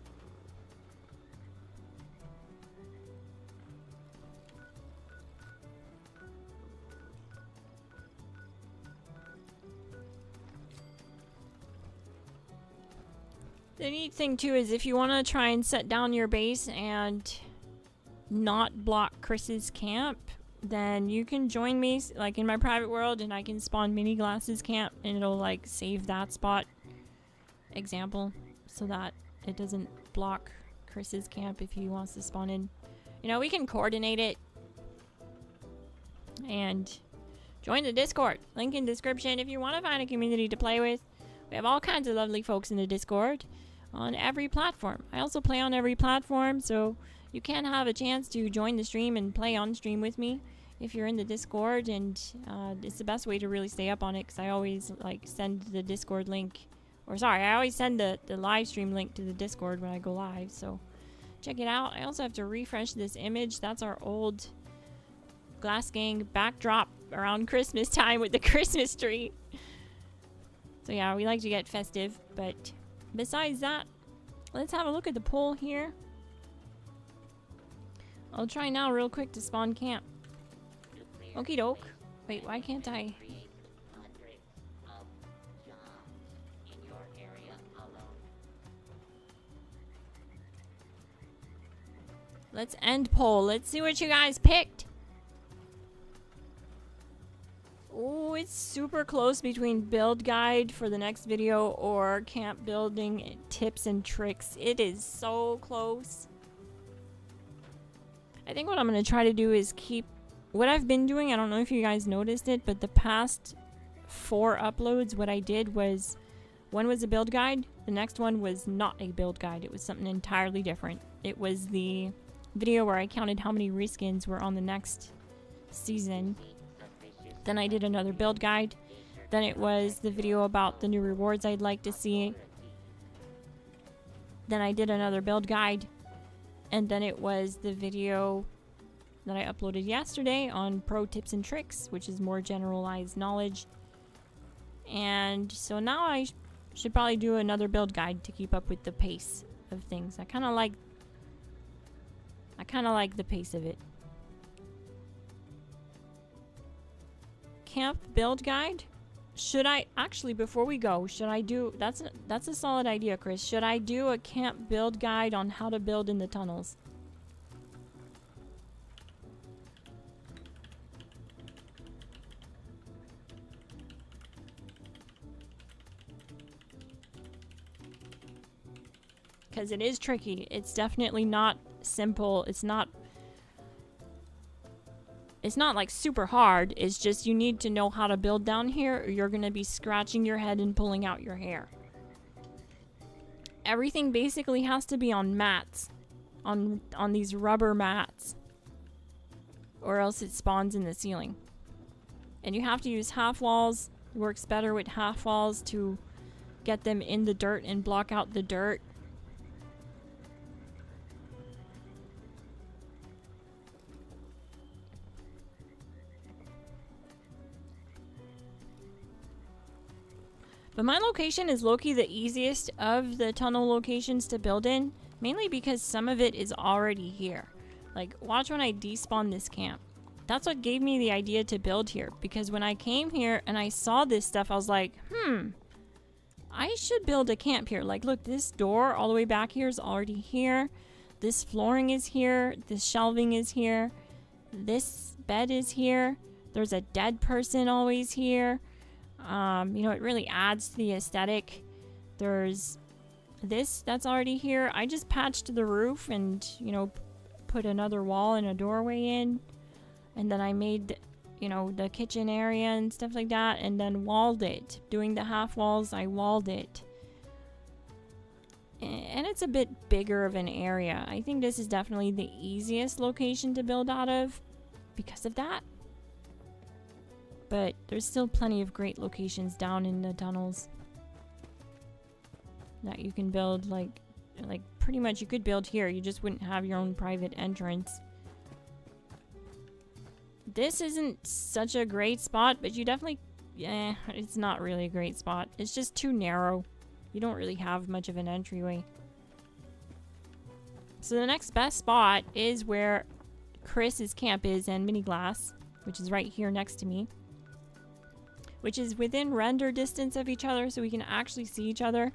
The neat thing too is if you want to try and set down your base and not block Chris's camp, then you can join me like in my private world and I can spawn mini glasses camp and it'll like save that spot example so that it doesn't block Chris's camp if he wants to spawn in. You know, we can coordinate it. And join the Discord. Link in description if you want to find a community to play with. We have all kinds of lovely folks in the Discord on every platform. I also play on every platform, so you can have a chance to join the stream and play on stream with me if you're in the Discord, and it's the best way to really stay up on it because I always like send the Discord link, or sorry, I always send the live stream link to the Discord when I go live, so check it out. I also have to refresh this image. That's our old Glass Gang backdrop around Christmas time with the Christmas tree. So yeah, we like to get festive, but besides that, let's have a look at the poll here. I'll try now real quick to spawn camp. Okie doke. Wait, why can't I? Create hundreds of jobs in your area alone. Let's end poll. Let's see what you guys picked. Oh, it's super close between build guide for the next video or camp building tips and tricks. It is so close. I think what I'm going to try to do is keep what I've been doing. I don't know if you guys noticed it, but the past 4 uploads, what I did was one was a build guide. The next one was not a build guide. It was something entirely different. It was the video where I counted how many reskins were on the next season. Then I did another build guide. Then it was the video about the new rewards I'd like to see. Then I did another build guide. And then it was the video that I uploaded yesterday on pro tips and tricks, which is more generalized knowledge. And so now I should probably do another build guide to keep up with the pace of things. I kind of like the pace of it. Camp build guide? Should I actually, before we go, should I do that's a solid idea, Chris. Should I do a camp build guide on how to build in the tunnels? Because it is tricky. It's definitely not simple. It's not like super hard. It's just you need to know how to build down here or you're gonna be scratching your head and pulling out your hair. Everything basically has to be on mats, on these rubber mats, or else it spawns in the ceiling. And you have to use half walls. It works better with half walls to get them in the dirt and block out the dirt. But my location is low-key the easiest of the tunnel locations to build in, mainly because some of it is already here. Like, watch when I despawn this camp. That's what gave me the idea to build here, because when I came here and I saw this stuff, I was like, I should build a camp here. Like, look, this door all the way back here is already here. This flooring is here. This shelving is here. This bed is here. There's a dead person always here. You know, it really adds to the aesthetic. There's this that's already here. I just patched the roof and, you know, put another wall and a doorway in. And then I made, you know, the kitchen area and stuff like that, and then walled it. Doing the half walls, I walled it. And it's a bit bigger of an area. I think this is definitely the easiest location to build out of because of that. But there's still plenty of great locations down in the tunnels that you can build. Like pretty much you could build here. You just wouldn't have your own private entrance. This isn't such a great spot, but you definitely... it's not really a great spot. It's just too narrow. You don't really have much of an entryway. So the next best spot is where Chris's camp is and Mini Glass, which is right here next to me. Which is within render distance of each other, so we can actually see each other.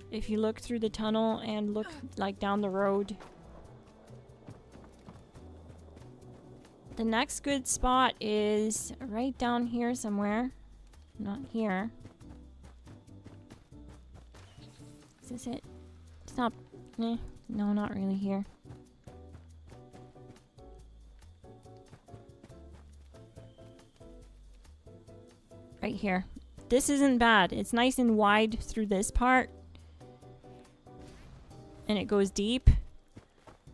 If you look through the tunnel and look like down the road. The next good spot is right down here somewhere. Not here. Is this it? Stop. No, not really here. Right here. This isn't bad. It's nice and wide through this part. And it goes deep.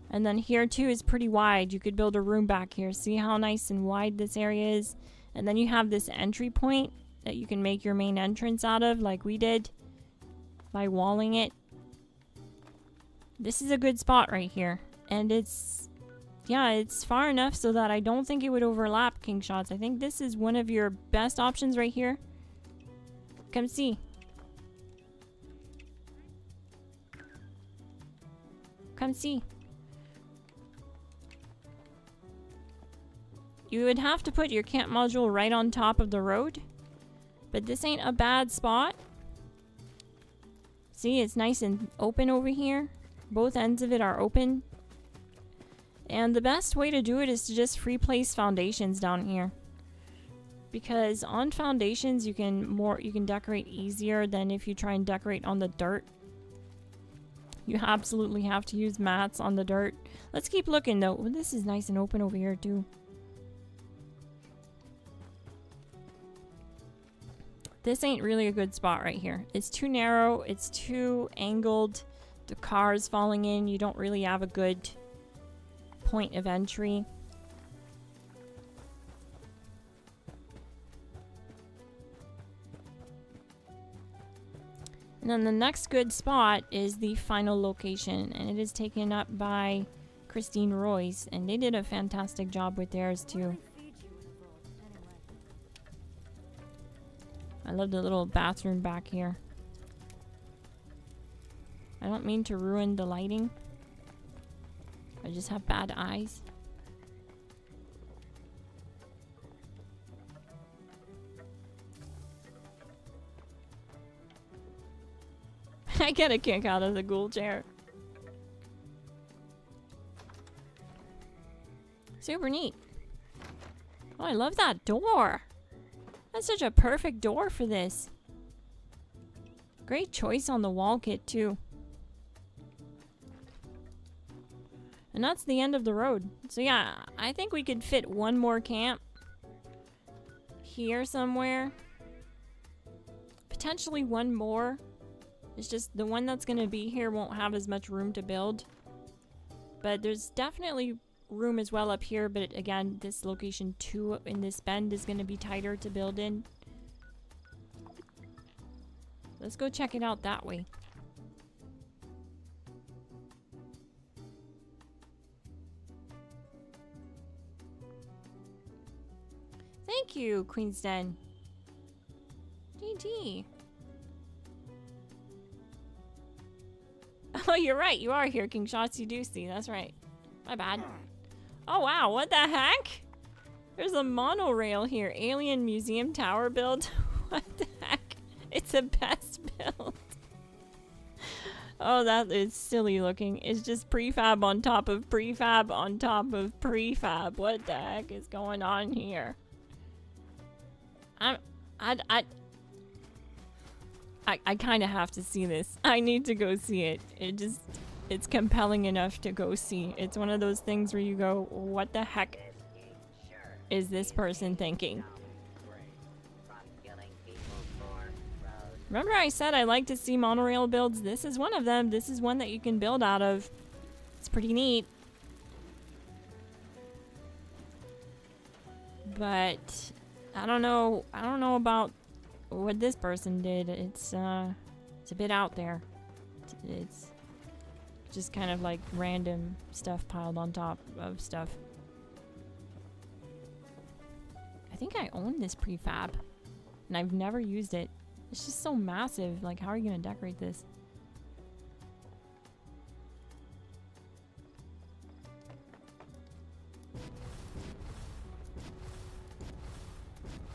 And then here too is pretty wide. You could build a room back here. See how nice and wide this area is? And then you have this entry point that you can make your main entrance out of, like we did by walling it. This is a good spot right here. And it's, yeah, it's far enough so that I don't think it would overlap King Shots. I think this is one of your best options right here. Come see. Come see. You would have to put your camp module right on top of the road. But this ain't a bad spot. See, it's nice and open over here. Both ends of it are open. And the best way to do it is to just free place foundations down here. Because on foundations you can decorate easier than if you try and decorate on the dirt. You absolutely have to use mats on the dirt. Let's keep looking though. Well, this is nice and open over here too. This ain't really a good spot right here. It's too narrow. It's too angled. The car's falling in. You don't really have a good point of entry. And then the next good spot is the final location, and it is taken up by Christine Royce, and they did a fantastic job with theirs too. I love the little bathroom back here. I don't mean to ruin the lighting. I just have bad eyes. I get a kick out of the ghoul chair. Super neat. Oh, I love that door. That's such a perfect door for this. Great choice on the wall kit too. And that's the end of the road. So yeah, I think we could fit one more camp here somewhere. Potentially one more. It's just the one that's gonna be here won't have as much room to build. But there's definitely room as well up here, but again, this location 2 in this bend is gonna be tighter to build in. Let's go check it out that way. Thank you, Queen's Den. GG. Oh, you're right. You are here, King Shots. You do see. That's right. My bad. Oh, wow. What the heck? There's a monorail here. Alien Museum Tower build. What the heck? It's a best build. Oh, that is silly looking. It's just prefab on top of prefab on top of prefab. What the heck is going on here? I kind of have to see this. I need to go see it. It's compelling enough to go see. It's one of those things where you go, what the heck is this person thinking? Remember I said I like to see monorail builds? This is one of them. This is one that you can build out of. It's pretty neat. But I don't know about what this person did. It's a bit out there. It's just kind of like random stuff piled on top of stuff. I think I own this prefab and I've never used it. It's just so massive. Like, how are you gonna decorate this?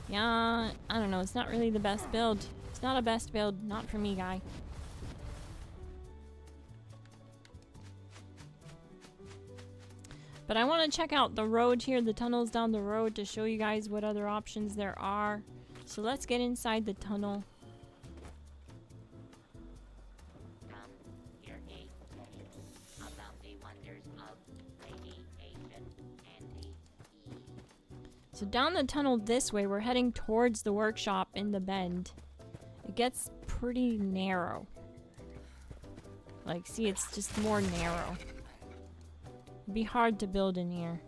Yeah, I don't know. It's not really the best build. It's not a best build. Not for me, guy. But I want to check out the road here, the tunnels down the road, to show you guys what other options there are. So let's get inside the tunnel. So down the tunnel this way, we're heading towards the workshop in the bend. It gets pretty narrow. Like, see, it's just more narrow. It'd be hard to build in here.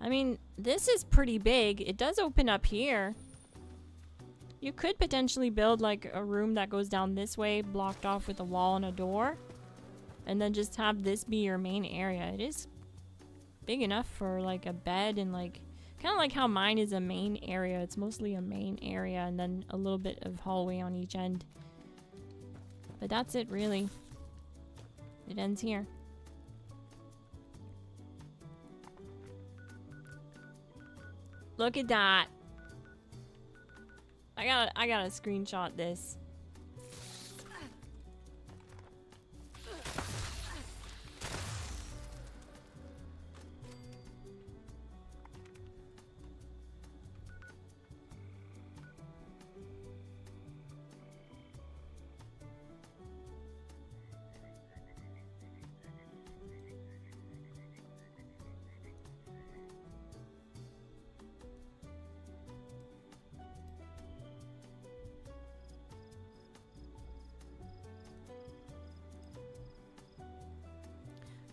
I mean, this is pretty big. It does open up here. You could potentially build like a room that goes down this way, blocked off with a wall and a door. And then just have this be your main area. It is big enough for like a bed and like, kind of like how mine is a main area. It's mostly a main area and then a little bit of hallway on each end. But that's it really. It ends here. Look at that. I gotta screenshot this.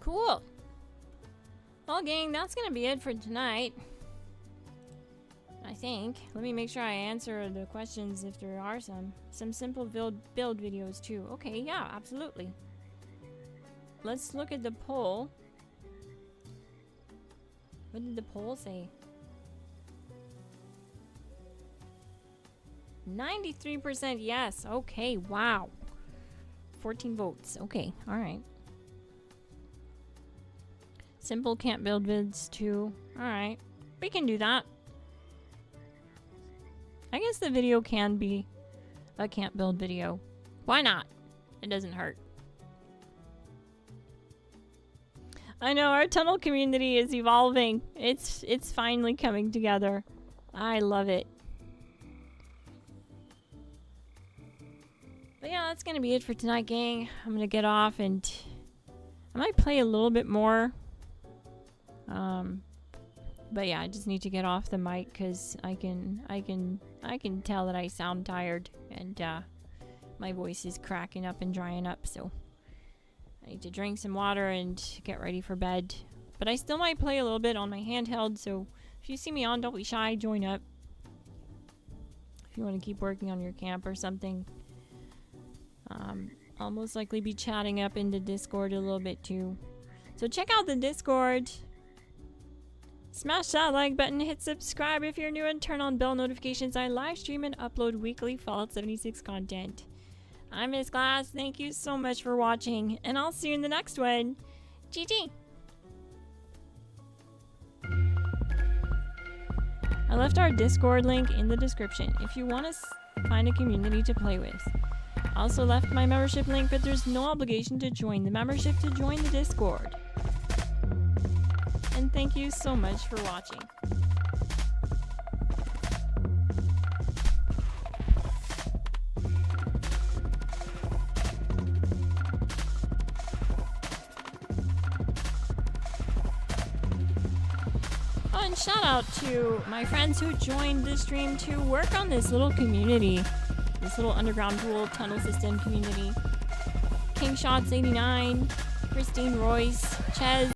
Cool. Well, gang, that's gonna be it for tonight. I think. Let me make sure I answer the questions if there are some. Some simple build videos too. Okay, yeah, absolutely. Let's look at the poll. What did the poll say? 93% yes. Okay, wow. 14 votes. Okay, alright. Simple can't build vids too. Alright. We can do that. I guess the video can be a can't build video. Why not? It doesn't hurt. I know, our tunnel community is evolving. It's finally coming together. I love it. But yeah, that's gonna be it for tonight, gang. I'm gonna get off and I might play a little bit more. But yeah, I just need to get off the mic because I can tell that I sound tired and my voice is cracking up and drying up, so I need to drink some water and get ready for bed. But I still might play a little bit on my handheld, so if you see me on, don't be shy, join up. If you want to keep working on your camp or something. I'll most likely be chatting up into Discord a little bit too. So check out the Discord. Smash that like button, hit subscribe if you're new, and turn on bell notifications. I live stream and upload weekly Fallout 76 content. I'm Miss Glass. Thank you so much for watching, and I'll see you in the next one. GG! I left our Discord link in the description if you want to find a community to play with. I also left my membership link, but there's no obligation to join the membership to join the Discord. And thank you so much for watching. Oh, and shout out to my friends who joined the stream to work on this little community. This little underground pool tunnel system community. Kingshots89, Christine Royce, Ches,